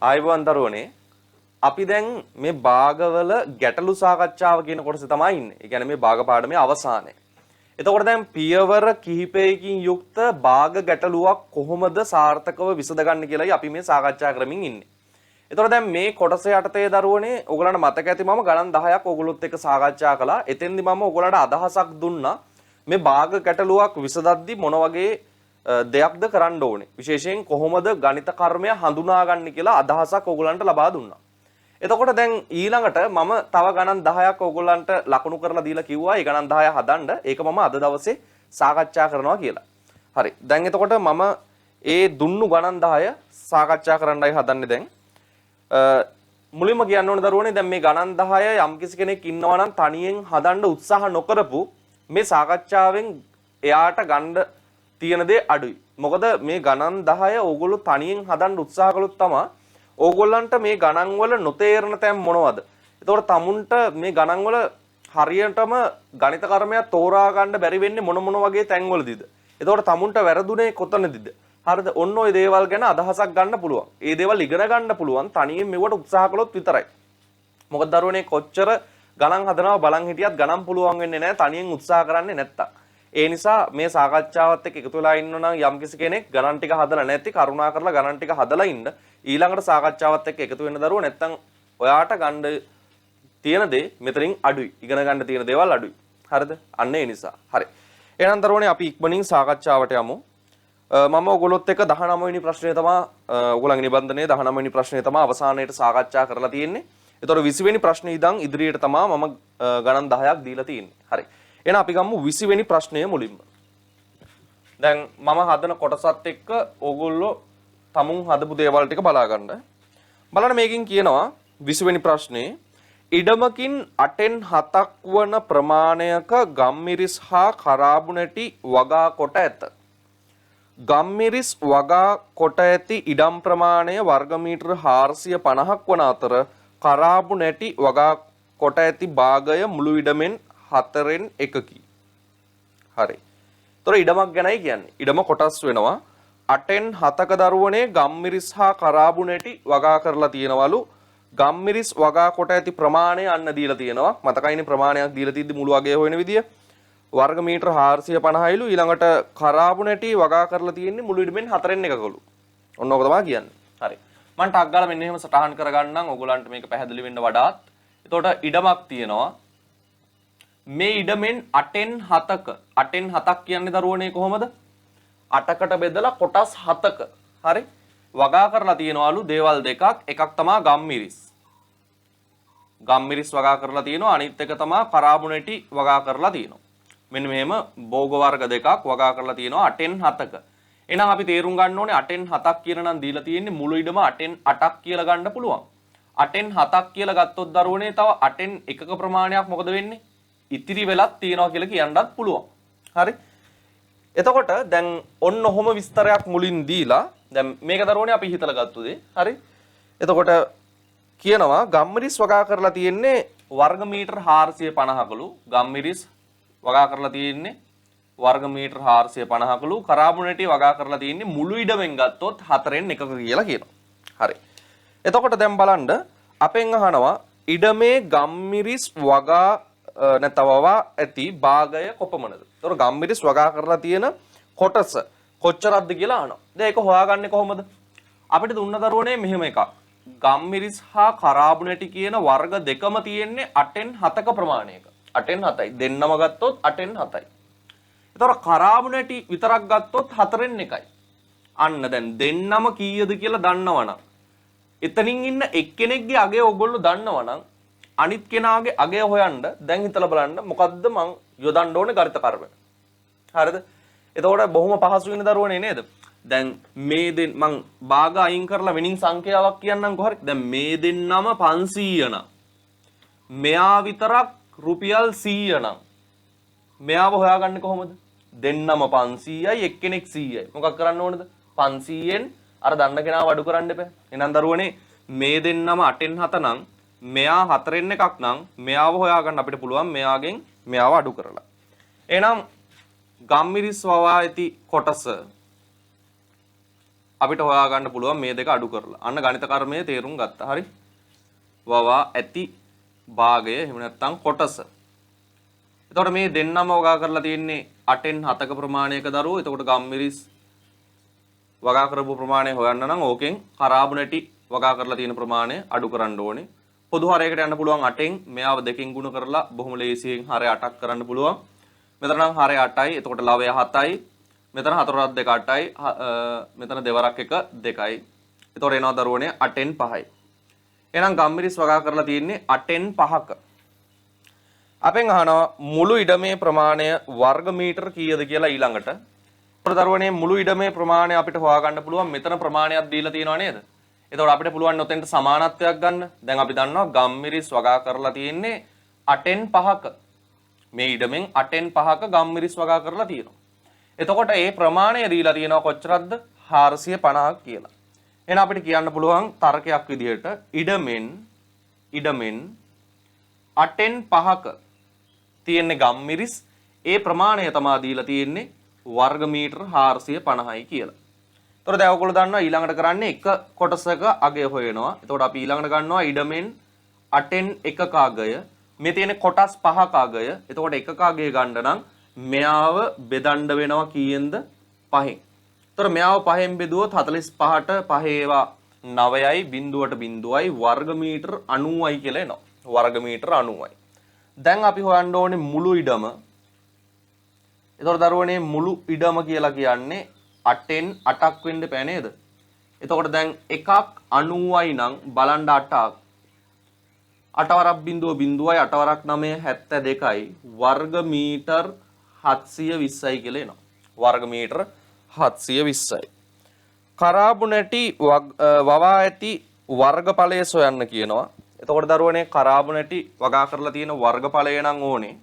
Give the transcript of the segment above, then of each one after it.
ආයුබෝවන් දරුවනේ අපි දැන් මේ භාගවල ගැටලු සාකච්ඡාව කියන කොටසේ තමයි ඉන්නේ. ඒ කියන්නේ මේ භාග පාඩමේ අවසානයේ. එතකොට දැන් පියවර කිහිපයකින් යුක්ත භාග ගැටලුවක් කොහොමද සාර්ථකව විසඳගන්නේ කියලායි අපි මේ සාකච්ඡා කරමින් ඉන්නේ. එතකොට දැන් මේ කොටස යටතේ දරුවනේ ඔයගලන්ට මතක ඇති මම ගණන් 10ක් ඔයගොල්ලොත් එක්ක සාකච්ඡා කළා. එතෙන්දි මම ඔයගලන්ට අදහසක් දුන්නා මේ භාග ගැටලුවක් විසඳද්දි මොන වගේ දෙයක්ද කරන්න ඕනේ. විශේෂයෙන් කොහොමද ගණිත කර්මය හඳුනාගන්නේ කියලා අදහසක් ඔයගලන්ට ලබා දුන්නා. එතකොට දැන් ඊළඟට මම තව ගණන් 10ක් ඔයගලන්ට ලකුණු කරලා දීලා කිව්වා ඒ ගණන් 10 හදන්න. ඒක මම අද දවසේ සාකච්ඡා කරනවා කියලා. හරි. දැන් එතකොට මම ඒ දුන්නු ගණන් 10 සාකච්ඡා කරන්නයි හදන්නේ දැන්. මුලින්ම කියන්න ඕනේ දරුවනේ දැන් මේ ගණන් 10 යම්කිසි කෙනෙක් ඉන්නවා නම් තනියෙන් හදන්න උත්සාහ නොකරපු මේ සාකච්ඡාවෙන් එයාට ගන්න තියෙන දේ අඩුයි. මොකද මේ ගණන් 10 ඕගොල්ලෝ තනියෙන් හදන්න උත්සාහ කළොත් තමයි ඕගොල්ලන්ට මේ ගණන් වල නොතේරෙන තැන් මොනවද? එතකොට තමුන්ට මේ ගණන් වල හරියටම ගණිත කර්මයක් තෝරා ගන්න බැරි වෙන්නේ මොන වගේ තැන් වලදීද? එතකොට තමුන්ට වැරදුනේ කොතනදීද? හරිද? ඔන්න ඔය දේවල් ගැන අදහසක් ගන්න පුළුවන්. ඒ දේවල් ඉගෙන ගන්න පුළුවන් තනියෙන් මෙවට උත්සාහ කළොත් විතරයි. මොකද දරුවනේ කොච්චර ගණන් හදනවා බලන් හිටියත් ගණන් පුළුවන් වෙන්නේ නැහැ තනියෙන් උත්සාහ කරන්නේ නැත්තම්. ඒ නිසා මේ සාකච්ඡාවත් එක්ක එකතු වෙලා ඉන්න නම් යම්කිසි කෙනෙක් ගණන් ටික හදලා නැති කරුණාකරලා ගණන් ටික හදලා ඉන්න. ඊළඟට සාකච්ඡාවත් එක්ක එකතු වෙන්න දරුවෝ නැත්තම් ඔයාට ගන්න තියෙන දේ මෙතනින් අඩුයි. ඉගෙන ගන්න තියෙන දේවල් අඩුයි. හරිද? අන්න ඒ නිසා. හරි. එහෙනම් දරුවනේ අපි ඉක්මනින් සාකච්ඡාවට යමු. මම ඔයගොල්ලොත් එක්ක 19 වෙනි ප්‍රශ්නය තමයි ඔයගොල්ලන්ගේ නිබන්ධනයේ 19 වෙනි ප්‍රශ්නය තමයි අවසානයේට සාකච්ඡා කරලා තියෙන්නේ. ඒතකොට 20 වෙනි ප්‍රශ්නේ ඉඳන් ඉදිරියට තමයි මම ගණන් 10ක් දීලා තියෙන්නේ. හරි. එහෙනම් අපි ගමු 20 වෙනි ප්‍රශ්නය මුලින්ම. දැන් මම හදන කොටසත් එක්ක ඕගොල්ලෝ තමුන් හදපු දේවල් ටික බලා ගන්න. බලන්න මේකෙන් කියනවා 20 වෙනි ප්‍රශ්නේ ඉඩමකින් 8න් 7ක් වන ප්‍රමාණයක ගම්මිරිස් හා කරාබු නැටි වගා කොට ඇත. ගම්මිරිස් වගා කොට ඇති ඉඩම් ප්‍රමාණය වර්ගමීටර 450ක් වන අතර කරාබු නැටි වගා කොට ඇති භාගය මුළු ඉඩමෙන් 4න් 1කි. හරි. ඒතර ඉඩමක් ගැනයි කියන්නේ. ඉඩම කොටස් වෙනවා 8න් 7ක දරුවනේ ගම්මිරිස් හා කරාබු නැටි වගා කරලා තියෙනවලු. ගම්මිරිස් වගා කොට ඇති ප්‍රමාණය අන්න දීලා තියෙනවා. මතකයිනේ ප්‍රමාණයක් දීලා තියද්දි මුළු වගේ හොයන විදිය. වර්ග මීටර 450යිලු ඊළඟට කරාබු නැටි වගා කරලා තියෙන්නේ මුළු ඉඩමෙන් 4න් 1කලු. ඔන්න ඕක තමයි කියන්නේ. හරි. මම ටක් ගාලා මෙන්න එහෙම සටහන් කරගන්නම් ඔයගොල්ලන්ට මේක පැහැදිලි වෙන්න වඩාත්. එතකොට ඉඩමක් තියෙනවා. මේ ඉඩමෙන් 8න් 7ක 8න් 7ක් කියන්නේ දරුවනේ කොහොමද? 8කට බෙදලා කොටස් 7ක. හරි. වගා කරලා තියෙනවලු දේවල් දෙකක්. එකක් තමයි ගම්මිරිස්. ගම්මිරිස් වගා කරලා තියෙනවා. අනිත් එක තමයි කරාබු නැටි වගා කරලා තියෙනවා. මෙන්න මෙහෙම භෝග වර්ග දෙකක් වගා කරලා තියෙනවා 8න් 7ක. එහෙනම් අපි තේරුම් ගන්න ඕනේ 8න් 7ක් කියන නම් දීලා තියෙන්නේ මුළු ඉඩම 8න් 8ක් කියලා ගන්න පුළුවන්. 8න් 7ක් කියලා ගත්තොත් දරුවනේ තව 8න් 1ක ප්‍රමාණයක් මොකද වෙන්නේ? ඉතිරි වෙලක් තියනවා කියලා කියන්නත් පුළුවන්. හරි. එතකොට දැන් ඔන්න ඔහොම විස්තරයක් මුලින් දීලා දැන් මේක දරුවනේ අපි හිතලා ගත්තු දේ. හරි. එතකොට කියනවා ගම්මිරිස් වගා කරලා තියෙන්නේ වර්ග මීටර 450කලු. ගම්මිරිස් වගා කරලා තියෙන්නේ වර්ග මීටර 450කලු. කරාබු නැටි වගා කරලා තියෙන්නේ මුළු ඉඩමෙන් ගත්තොත් 4න් 1ක කියලා කියනවා. හරි. එතකොට දැන් බලන්න අපෙන් අහනවා ඉඩමේ ගම්මිරිස් වගා නැතවවා ඇති භාගය කොපමණද? ඒතකොට ගම්මිරිස් වගා කරලා තියෙන කොටස කොච්චරක්ද කියලා අහනවා. දැන් ඒක හොයාගන්නේ කොහොමද? අපිට දුන්න දරුවනේ මෙහෙම එකක්. ගම්මිරිස් හා කරාබු නැටි කියන වර්ග දෙකම තියෙන්නේ 8න් 7ක ප්‍රමාණයක. 8න් 7යි. දෙන්නම ගත්තොත් 8න් 7යි. ඒතකොට කරාබු නැටි විතරක් ගත්තොත් 4න් 1යි. අන්න දැන් දෙන්නම කීයද කියලා දන්නවනම් එතනින් ඉන්න එක්කෙනෙක්ගේ අගය ඔයගොල්ලෝ දන්නවනම් අනිත් කෙනාගේ අගය හොයන්න දැන් හිතලා බලන්න මොකද්ද මං යොදන්න ඕනේ ගණිත කර්මය. හරිද? එතකොට බොහොම පහසු වෙන දරුවනේ නේද? දැන් මේ මං භාග අයින් කරලා වෙනින් සංඛ්‍යාවක් කියන්නම්කො හරි. දැන් මේ දෙන්නම 500 නම් මෙයා විතරක් රුපියල් 100 නම් මෙයාව හොයාගන්නේ කොහොමද? දෙන්නම 500යි එක්කෙනෙක් 100යි. මොකක් කරන්න ඕනද? 500ෙන් අර දන්න කෙනාව අඩු කරන්න එපා. එහෙනම් දරුවනේ මේ දෙන්නම 8න් 7 නම් මෙයා 4න් 1ක් නම් මෙයාව හොයාගන්න අපිට පුළුවන් මෙයාගෙන් මෙයාව අඩු කරලා. එහෙනම් ගම්මිරිස් වවා ඇති කොටස අපිට හොයා ගන්න පුළුවන් මේ දෙක අඩු කරලා. අන්න ගණිත කර්මයේ තේරුම් ගත්තා. හරි. වවා ඇති භාගය එහෙම නැත්නම් කොටස. එතකොට මේ දෙන්නම වගා කරලා තියෙන්නේ 8න් 7ක ප්‍රමාණයක දරුවෝ. එතකොට ගම්මිරිස් වගා කරපු ප්‍රමාණය හොයන්න නම් ඕකෙන් කරාබුනැටි වගා කරලා තියෙන ප්‍රමාණය අඩු කරන්න ඕනේ. පොදු හරයකට යන්න පුළුවන් 8න් මෙයාව දෙකෙන් ගුණ කරලා බොහොම ලේසියෙන් හරය 8ක් කරන්න පුළුවන්. මෙතන නම් හරය 8යි. එතකොට ලවය 7යි. මෙතන 4 2 8යි. මෙතන දෙවරක් 1 2යි. එතකොට එනවා දරුවනේ 8න් 5යි. එහෙනම් ගම්මිරිස් වගා කරලා තියෙන්නේ 8න් 5ක. අපෙන් අහනවා මුළු ඉඩමේ ප්‍රමාණය වර්ග මීටර කීයද කියලා ඊළඟට. අපිට දරුවනේ මුළු ඉඩමේ ප්‍රමාණය අපිට හොයාගන්න පුළුවන් මෙතන ප්‍රමාණයක් දීලා තියෙනවා නේද? එතකොට අපිට පුළුවන් ඔතෙන්ට සමානත්වයක් ගන්න. දැන් අපි දන්නවා ගම්මිරිස් වගා කරලා තියෙන්නේ 8න් 5ක. මේ ඉඩමෙන් 8න් 5ක ගම්මිරිස් වගා කරලා තියෙනවා. එතකොට මේ ප්‍රමාණය දීලා තියෙනවා කොච්චරක්ද? 450ක් කියලා. එහෙනම් අපිට කියන්න පුළුවන් තර්කයක් විදිහට ඉඩමෙන් 8න් 5ක තියෙන්නේ ගම්මිරිස් ඒ ප්‍රමාණය තමයි දීලා තියෙන්නේ වර්ග මීටර 450යි කියලා. එතකොට දැන් ඔයගොල්ලෝ දන්නවා ඊළඟට කරන්නේ එක කොටසක අගය හොයනවා. එතකොට අපි ඊළඟට ගන්නවා ඉඩමෙන් 8න් 1ක අගය. මේ තියෙන කොටස් 5ක අගය. එතකොට එකක අගය ගන්න නම් මෙයාව බෙදන්න වෙනවා කීයෙන්ද? 5න්. එතකොට මෙයාව 5න් බෙදුවොත් 45ට 5 ඒවා 9යි 0.0යි වර්ග මීටර 90යි කියලා එනවා. වර්ග මීටර 90යි. දැන් අපි හොයන්න ඕනේ මුළු ඉඩම. එතකොට දරුවනේ මුළු ඉඩම කියලා කියන්නේ 8න් 8ක් වෙන්න බෑ නේද? එතකොට දැන් එකක් 90යි නම් බලන්න 8ක් 8 වරක් 0.0යි 8 වරක් 9 72යි වර්ග මීටර 720යි කියලා එනවා. වර්ග මීටර 720යි. කරාබුනැටි වවා ඇති වර්ගඵලය සොයන්න කියනවා. එතකොට දරුවනේ කරාබුනැටි වගා කරලා තියෙන වර්ගඵලය නම් ඕනේ.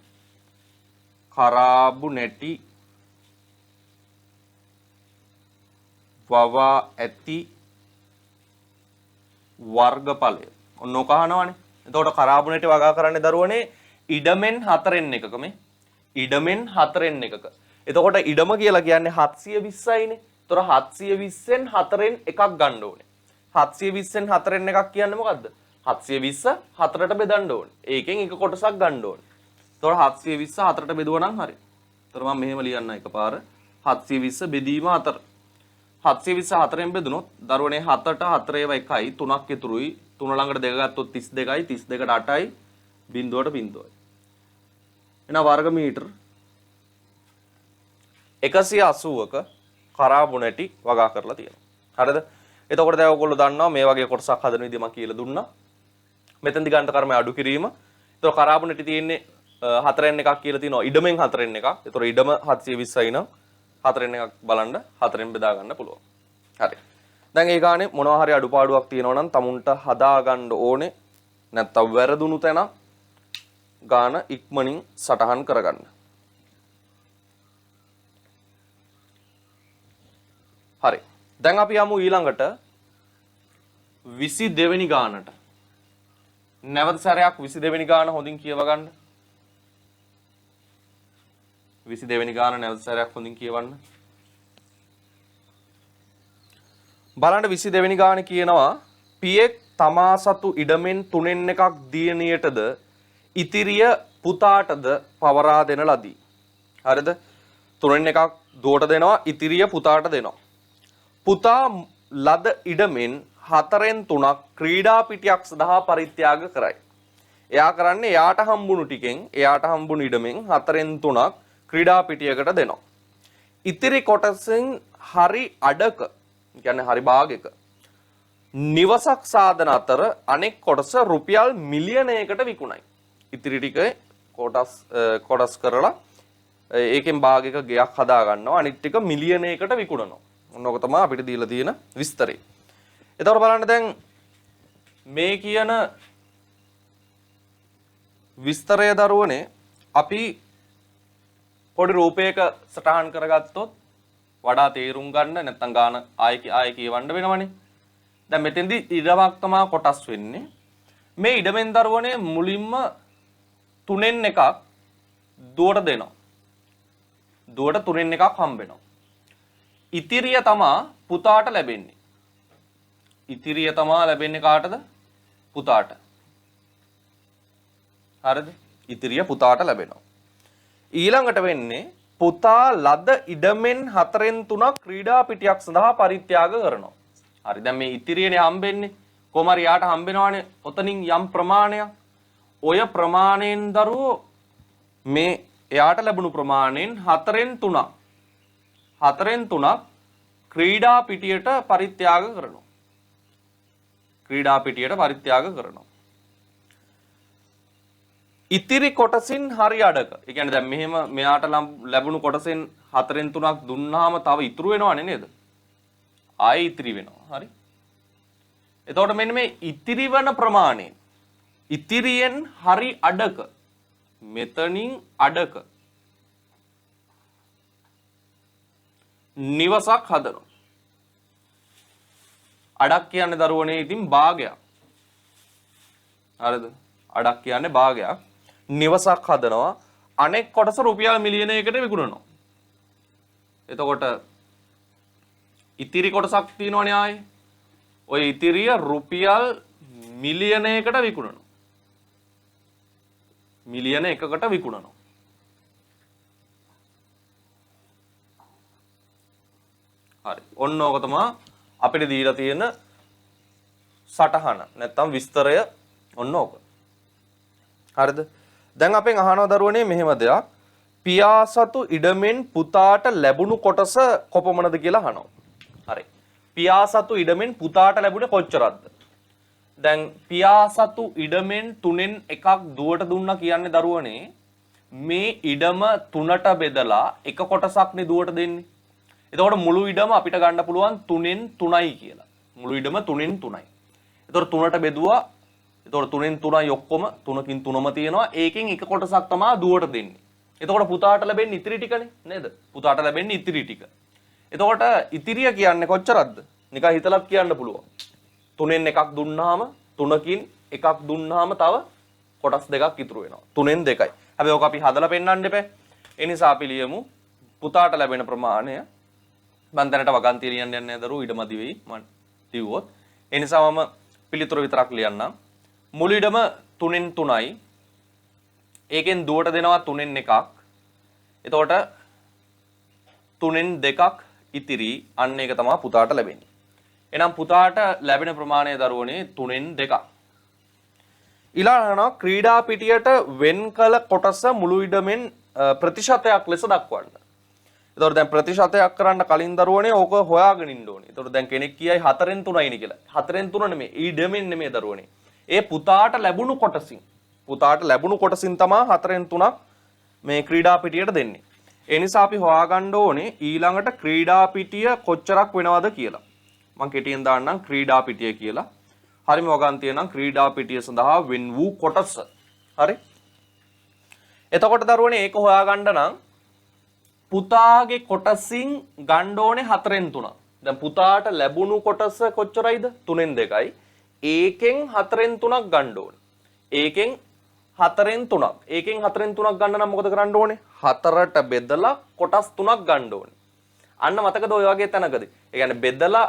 කරාබුනැටි වවා ඇති වර්ගඵලය. ඔන්න ඔක අහනවනේ. එතකොට කරාබුනැටි වගා කරන්නේ දරුවනේ ඉඩමෙන් 4න් එකක මේ. ඉඩමෙන් 4න් එකක. එතකොට ඉඩම කියලා කියන්නේ 720යිනේ. එතකොට 720න් 4න් එකක් ගන්න ඕනේ. 720න් 4න් එකක් කියන්නේ මොකද්ද? 720 4ට බෙදන්න ඕනේ. ඒකෙන් එක කොටසක් ගන්න ඕනේ. එතකොට 720 4ට බෙදුවා නම් හරි. එතකොට මම මෙහෙම ලියන්න එකපාර 720 බෙදීම 4. 720 4ෙන් බෙදුනොත් දරුවනේ 7ට 4 ඒවා 1යි 3ක් ඉතුරුයි. 3 ළඟට 2 ගත්තොත් 32යි 32ට 8යි 0.0යි. එහෙනම් වර්ග මීටර 180ක කරාබුනැටි වගා කරලා තියෙනවා. හරිද? එතකොට දැන් ඔයගොල්ලෝ දන්නවා මේ වගේ කොටසක් හදන විදිහ මම කියලා දුන්නා. මෙතෙන්දි ගණිත කර්මය අඩු කිරීම. එතකොට කරාබුනැටි තියෙන්නේ 4න් එකක් කියලා තියෙනවා. ඉඩමෙන් 4න් එකක්. එතකොට ඉඩම 720යි නම් 4න් එකක් බලන්න 4න් බෙදා ගන්න පුළුවන්. හරි. දැන් ඒ ගානේ මොනවා හරි අඩුපාඩුවක් තියෙනවා නම් තමුන්ට හදා ගන්න ඕනේ. නැත්තම් වැරදුණු තැන ගාන ඉක්මනින් සටහන් කරගන්න. හරි. දැන් අපි යමු ඊළඟට 22 වෙනි ගානට. නැවත සැරයක් 22 වෙනි ගාන හොඳින් කියව ගන්න. 22 වෙනි ගාන නැවත සැරයක් හොඳින් කියවන්න. බලන්න 22 වෙනි ගානේ කියනවා පියෙක් තමා සතු ඉඩමෙන් 3න් එකක් දියණියටද ඉතිරිය පුතාටද පවරා දෙන ලදී. හරිද? 3න් එකක් දුවට දෙනවා ඉතිරිය පුතාට දෙනවා. පුතා ලද ඉඩමෙන් 4න් 3ක් ක්‍රීඩා පිටියක් සඳහා පරිත්‍යාග කරයි. එයා කරන්නේ එයාට හම්බුණු ටිකෙන් එයාට හම්බුණු ඉඩමෙන් 4න් 3ක් ක්‍රීඩා පිටියකට දෙනවා. ඉතිරි කොටසෙන් හරි අඩක කියන්නේ හරි භාගයක නිවසක් සාධන අතර අනෙක් කොටස රුපියල් මිලියනයකට විකුණයි. ඉතිරි ටික කොටස් කරලා ඒකෙන් භාගයක ගයක් හදා ගන්නවා අනිත් ටික මිලියනයකට විකුණනවා. ඔන්නෝක තමයි අපිට දීලා තියෙන විස්තරය. එතකොට බලන්න දැන් මේ කියන විස්තරය දරුවනේ අපි පොඩි රූපයක සටහන් කරගත්තොත් වඩා තේරුම් ගන්න නැත්නම් ගාන ආයෙ කියවන්න වෙනවනේ. දැන් මෙතෙන්දි ඉඩමක් තමයි කොටස් වෙන්නේ. මේ ඉඩමෙන් දරුවනේ මුලින්ම 3න් එකක් දුවට දෙනවා. දුවට 3න් එකක් හම්බ වෙනවා. ඉතිරිය තමයි පුතාට ලැබෙන්නේ. ඉතිරිය තමා ලැබෙන්නේ කාටද? පුතාට. හරිද? ඉතිරිය පුතාට ලැබෙනවා. ඊළඟට වෙන්නේ පුතා ලද ඉඩමෙන් 4/3 ක්‍රීඩා පිටියක් සඳහා පරිත්‍යාග කරනවා. හරි. දැන් මේ ඉතිරියනේ හම්බෙන්නේ. කොහොම හරි යාට හම්බෙනවානේ ඔතනින් යම් ප්‍රමාණයක්. ඔය ප්‍රමාණයෙන් දරුවෝ මේ එයාට ලැබුණු ප්‍රමාණයෙන් 4/3 ක්‍රීඩා පිටියට පරිත්‍යාග කරනවා. ක්‍රීඩා පිටියට පරිත්‍යාග කරනවා. ඉතිරි කොටසින් හරි අඩක. ඒ කියන්නේ දැන් මෙහෙම මෙයාට ලැබුණු කොටසෙන් 4/3 දුන්නාම තව ඉතුරු වෙනවනේ නේද? ආයෙ ඉතිරි වෙනවා. හරි. එතකොට මෙන්න මේ ඉතිරි වන ප්‍රමාණය ඉතිරියෙන් හරි අඩක මෙතනින් අඩක නිවසක් හදනවා. අඩක් කියන්නේ දරුවනේ ඉතින් භාගයක්. හරිද? අඩක් කියන්නේ භාගයක්. නිවසක් හදනවා. අනෙක් කොටස රුපියල් මිලියනයකට විකුණනවා. එතකොට ඉතිරි කොටසක් තියෙනවනේ ආයේ. ඔය ඉතිරිය රුපියල් මිලියනයකට විකුණනවා. මිලියන එකකට විකුණනවා. හරි. ඔන්න ඕක තමයි අපිට දීලා තියෙන සටහන. නැත්තම් විස්තරය ඔන්න ඕක. හරිද? දැන් අපෙන් අහනවා දරුවනේ මෙහෙම දෙයක්. පියා සතු ඉඩමෙන් පුතාට ලැබුණු කොටස කොපමණද කියලා අහනවා. හරි. පියා සතු ඉඩමෙන් පුතාට ලැබුණේ කොච්චරක්ද? දැන් පියා සතු ඉඩමෙන් 3න් එකක් දුවට දුන්නා කියන්නේ දරුවනේ මේ ඉඩම 3ට බෙදලා එක කොටසක්නේ දුවට දෙන්නේ. එතකොට මුළු ඉඩම අපිට ගන්න පුළුවන් 3න් 3යි කියලා. මුළු ඉඩම 3න් 3යි. එතකොට 3ට බෙදුවා. එතකොට 3න් 3යි ඔක්කොම 3කින් 3ම තියෙනවා. ඒකෙන් එක කොටසක් තමයි දුවට දෙන්නේ. එතකොට පුතාට ලැබෙන්නේ ඉතිරි ටිකනේ නේද? පුතාට ලැබෙන්නේ ඉතිරි ටික. එතකොට ඉතිරිය කියන්නේ කොච්චරක්ද? නිකන් හිතලත් කියන්න පුළුවන්. 3න් එකක් දුන්නාම 3කින් එකක් දුන්නාම තව කොටස් දෙකක් ඉතුරු වෙනවා. 3න් 2යි. හැබැයි ඔක අපි හදලා පෙන්නන්න එපා. ඒ නිසා අපි ලියමු පුතාට ලැබෙන ප්‍රමාණය මම දැනට වගන්තිය ලියන්න යන්නේ නැහැ දරුවෝ ඉඩමදි වෙයි මම කිව්වොත්. ඒ නිසා මම පිළිතුර විතරක් ලියන්නම්. මුළු ඉඩම 3න් 3යි. ඒකෙන් දුවට දෙනවා 3න් එකක්. එතකොට 3න් 2ක් ඉතිරි අන්න ඒක තමයි පුතාට ලැබෙන්නේ. එහෙනම් පුතාට ලැබෙන ප්‍රමාණය දරුවනේ 3න් 2ක්. ඊළඟට ක්‍රීඩා පිටියට වෙන් කළ කොටස මුළු ඉඩමෙන් ප්‍රතිශතයක් ලෙස දක්වන්න. එතකොට දැන් ප්‍රතිශතයක් කරන්න කලින් දරුවනේ ඕක හොයාගෙන ඉන්න ඕනේ. එතකොට දැන් කෙනෙක් කියයි 4න් 3යිනේ කියලා. 4න් 3 නෙමෙයි. ඉඩමෙන් නෙමෙයි දරුවනේ. ඒ පුතාට ලැබුණු කොටසින් තමයි 4න් 3ක් මේ ක්‍රීඩා පිටියට දෙන්නේ. ඒ නිසා අපි හොයාගන්න ඕනේ ඊළඟට ක්‍රීඩා පිටිය කොච්චරක් වෙනවද කියලා. මම කෙටියෙන් දාන්නම් ක්‍රීඩා පිටිය කියලා. හරිම වගන්තිය නම් ක්‍රීඩා පිටිය සඳහා වෙන් වූ කොටස. හරි. එතකොට දරුවනේ ඒක හොයාගන්න නම් පුතාගේ කොටසින් ගන්න ඕනේ 4න් 3. දැන් පුතාට ලැබුණු කොටස කොච්චරයිද? 3න් 2යි. ඒකෙන් 4න් 3ක් ගන්න ඕනේ. ඒකෙන් 4න් 3ක්. ඒකෙන් 4න් 3ක් ගන්න නම් මොකද කරන්න ඕනේ? 4ට බෙදලා කොටස් 3ක් ගන්න ඕනේ. අන්න මතකද ඔය වගේ තැනකදී. ඒ කියන්නේ බෙදලා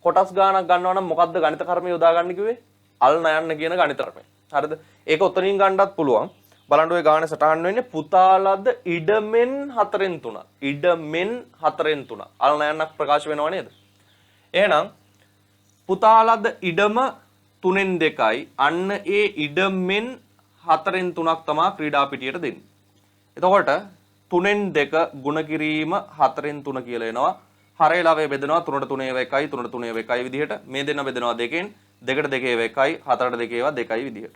කොටස් ගානක් ගන්නවා නම් මොකද්ද ගණිත කර්මය යොදා ගන්න කිව්වේ? අල් නයන්න කියන ගණිත කර්මය. හරිද? ඒක ඔතනින් ගන්නත් පුළුවන්. බලන්න ඔය ගානේ සටහන් වෙන්නේ පුතාලද ඉඩමෙන් 4න් 3. ඉඩමෙන් 4න් 3. අල් නයන්නක් ප්‍රකාශ වෙනව නේද? එහෙනම් පුතාලද ඉඩම 3න් 2යි. අන්න ඒ ඉඩමෙන් 4න් 3ක් තමයි ක්‍රීඩා පිටියට දෙන්නේ. එතකොට 3න් 2 ගුණ කිරීම 4න් 3 කියලා එනවා. හරේ ලාභය බෙදනවා 3ට 3 ඒවා 1යි 3ට 3 ඒවා 1යි විදිහට. මේ දෙන්න බෙදනවා 2කින් 2ට 2 ඒවා 1යි 4ට 2 ඒවා 2යි විදිහට.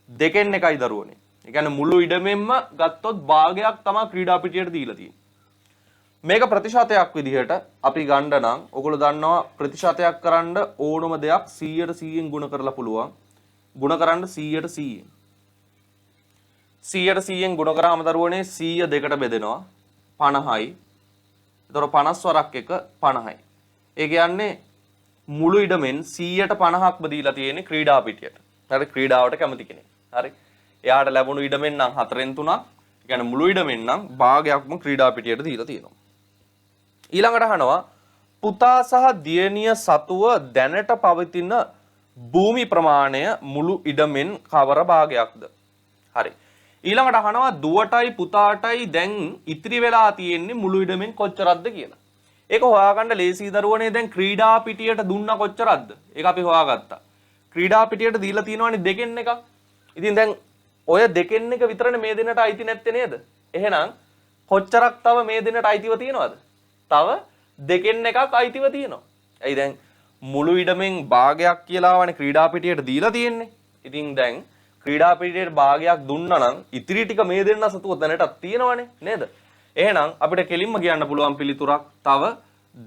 2කින් 1යි දරුවනේ. ඒ කියන්නේ මුළු ඉඩමෙන්ම ගත්තොත් භාගයක් තමයි ක්‍රීඩා පිටියට දීලා තියෙන්නේ. මේක ප්‍රතිශතයක් විදිහට අපි ගන්න නම් ඔයගොල්ලෝ දන්නවා ප්‍රතිශතයක් කරන්න ඕනම දෙයක් 100ට 100න් ගුණ කරලා පුළුවන්. ගුණ කරන්න 100ට 100න්. 100ට 100න් ගුණ කරාම දරුවනේ 100 දෙකට බෙදෙනවා 50යි. එතකොට 50 වරක් එක 50යි. ඒ කියන්නේ මුළු ඉඩමෙන් 100ට 50ක්ම දීලා තියෙන්නේ ක්‍රීඩා පිටියට. හරි ක්‍රීඩාවට කැමති කෙනෙක්. හරි. එයාට ලැබුණු ඉඩමෙන් නම් 4න් 3ක්. ඒ කියන්නේ මුළු ඉඩමෙන් නම් භාගයක්ම ක්‍රීඩා පිටියට දීලා තියෙනවා. ඊළඟට අහනවා පුතා සහ දියණිය සතුව දැනට පවතින භූමි ප්‍රමාණය මුළු ඉඩමෙන් කවර භාගයක්ද? හරි. ඊළඟට අහනවා දුවටයි පුතාටයි දැන් ඉතිරි වෙලා තියෙන්නේ මුළු ඉඩමෙන් කොච්චරක්ද කියලා. ඒක හොයාගන්න ලේසි දරුවනේ. දැන් ක්‍රීඩා පිටියට දුන්නා කොච්චරක්ද? ඒක අපි හොයාගත්තා. ක්‍රීඩා පිටියට දීලා තියෙනවනේ දෙකෙන් එකක්. ඉතින් දැන් ඔය දෙකෙන් එක විතරනේ මේ දෙන්නට අයිති නැත්තේ නේද? එහෙනම් කොච්චරක් තව මේ දෙන්නට අයිතිව තියෙනවද? තව දෙකෙන් එකක් අයිතිව තියෙනවා. ඇයි දැන් මුළු ඉඩමෙන් භාගයක් කියලා වනේ ක්‍රීඩා පිටියට දීලා තියෙන්නේ. ඉතින් දැන් ක්‍රීඩා පිටියට භාගයක් දුන්නා නම් ඉතිරි ටික මේ දෙන්න සතුව දැනටත් තියෙනවනේ නේද? එහෙනම් අපිට කෙලින්ම කියන්න පුළුවන් පිළිතුරක් තව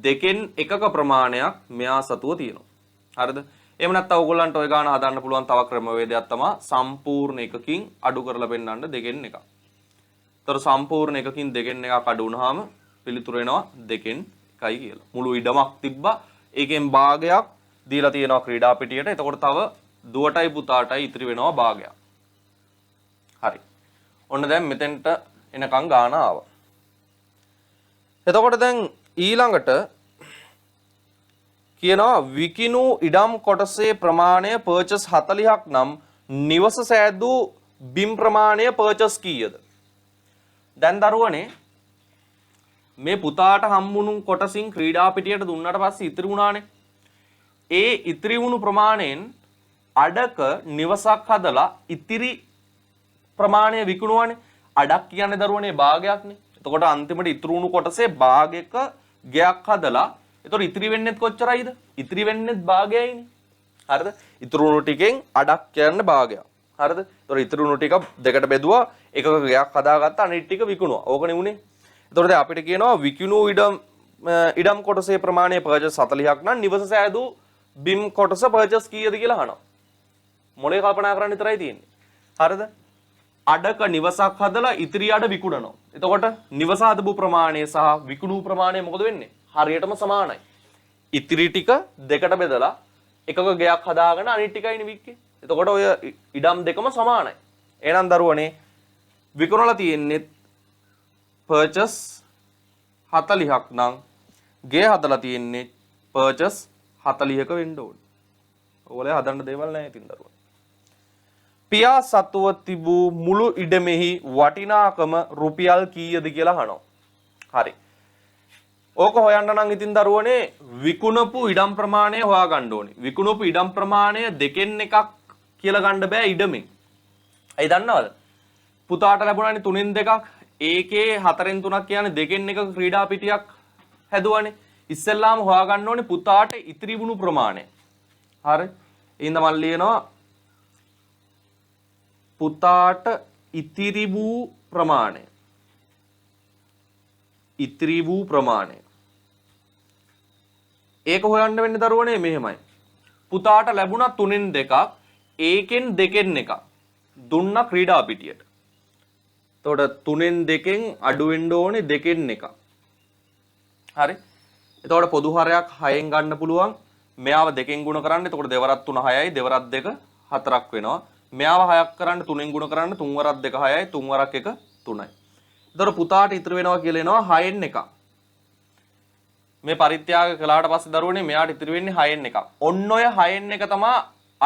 දෙකෙන් එකක ප්‍රමාණයක් මෙයා සතුව තියෙනවා. හරිද? එහෙම නැත්නම් ඔයගොල්ලන්ට ඔය ගාන හදන්න පුළුවන් තව ක්‍රමවේදයක් තමයි සම්පූර්ණ එකකින් අඩු කරලා පෙන්නන්න දෙකෙන් එකක්. ඒතර සම්පූර්ණ එකකින් දෙකෙන් එකක් අඩු වුණාම පිළිතුර එනවා දෙකෙන් එකයි කියලා. මුළු ඉඩමක් තිබ්බා. ඒකෙන් භාගයක් දීලා තියෙනවා ක්‍රීඩා පිටියට. එතකොට තව දුවටයි පුතාටයි ඉතිරි වෙනවා භාගයක්. හරි. ඔන්න දැන් මෙතෙන්ට එනකන් ගාන ආවා. එතකොට දැන් ඊළඟට කියනවා විකිණු ඉඩම් කොටසේ ප්‍රමාණය පර්චස් 40ක් නම් නිවස සෑදූ බිම් ප්‍රමාණය පර්චස් කීයද? දැන් දරුවනේ මේ පුතාට හම්බුණු කොටසින් ක්‍රීඩා පිටියට දුන්නාට පස්සේ ඉතිරි වුණානේ. ඒ ඉතිරි වුණු ප්‍රමාණයෙන් අඩක නිවසක් හදලා ඉතිරි ප්‍රමාණය විකුණුවානේ. අඩක් කියන්නේ දරුවනේ භාගයක්නේ. එතකොට අන්තිමට ඉතුරු වුණු කොටසේ භාගයක ගයක් හදලා එතකොට ඉතිරි වෙන්නේ කොච්චරයිද? ඉතිරි වෙන්නේ භාගයයිනේ. හරිද? ඉතුරු වුණු ටිකෙන් අඩක් කියන්නේ භාගයක්. හරිද? එතකොට ඉතුරු වුණු ටික දෙකට බෙදුවා එකක ගයක් හදාගත්තා අනිත් ටික විකුණුවා. ඕකනේ උනේ. එතකොට දැන් අපිට කියනවා විකුණු ඉඩම් කොටසේ ප්‍රමාණය පර්චස් 40ක් නම් නිවස සෑදූ බිම් කොටස පර්චස් කීයද කියලා අහනවා. මොලේ කල්පනා කරන්න විතරයි තියෙන්නේ. හරිද? අඩක නිවසක් හදලා ඉතිරි අඩ විකුණනවා. එතකොට නිවස හදපු ප්‍රමාණය සහ විකුණු ප්‍රමාණය මොකද වෙන්නේ? හරියටම සමානයි. ඉතිරි ටික දෙකට බෙදලා එකක ගයක් හදාගෙන අනිත් ටිකයිනේ වික්කේ. එතකොට ඔය ඉඩම් දෙකම සමානයි. එහෙනම් දරුවනේ විකුණලා තියෙන්නේ පර්චස් 40ක් නම් ගේ හදලා තියෙන්නේ පර්චස් 40ක වෙන්න ඕනේ. ඔයගොල්ලෝ හදන්න දේවල් නැහැ ඉතින් දරුවෝ. පියා සතුව තිබූ මුළු ඉඩමෙහි වටිනාකම රුපියල් කීයද කියලා අහනවා. හරි. ඕක හොයන්න නම් ඉතින් දරුවනේ විකුණපු ඉඩම් ප්‍රමාණය හොයාගන්න ඕනේ. විකුණපු ඉඩම් ප්‍රමාණය දෙකෙන් එකක් කියලා ගන්න බෑ ඉඩමෙන්. ඇයි දන්නවද? පුතාට ලැබුණානේ 3න් 2ක්. ඒකේ 4න් 3ක් කියන්නේ දෙකෙන් එකක ක්‍රීඩා පිටියක් හැදුවානේ. ඉස්සෙල්ලාම හොයාගන්න ඕනේ පුතාට ඉතිරි වුණු ප්‍රමාණය. හරි. ඊඳ මල් ලියනවා පුතාට ඉතිරි වූ ප්‍රමාණය. ඉතිරි වූ ප්‍රමාණය. ඒක හොයන්න වෙන්නේ දරුවනේ මෙහෙමයි. පුතාට ලැබුණා 3න් 2ක්. ඒකෙන් දෙකෙන් එකක්. දුන්නා ක්‍රීඩා පිටියට. එතකොට 3න් 2කින් අඩු වෙන්න ඕනේ දෙකෙන් එකක්. හරි. එතකොට පොදු හරයක් 6න් ගන්න පුළුවන්. මෙයාව දෙකෙන් ගුණ කරන්න. එතකොට දෙවරක් 3 6යි, දෙවරක් 2 4ක් වෙනවා. මෙයාව 6ක් කරන්න 3න් ගුණ කරන්න 3 වරක් 2 6යි, 3 වරක් 1 3යි. එතකොට පුතාට ඉතුරු වෙනවා කියලා එනවා 6න් එකක්. මේ පරිත්‍යාග කළාට පස්සේ දරුවනේ මෙයාට ඉතුරු වෙන්නේ 6න් එකක්. ඔන්න ඔය 6න් එක තමයි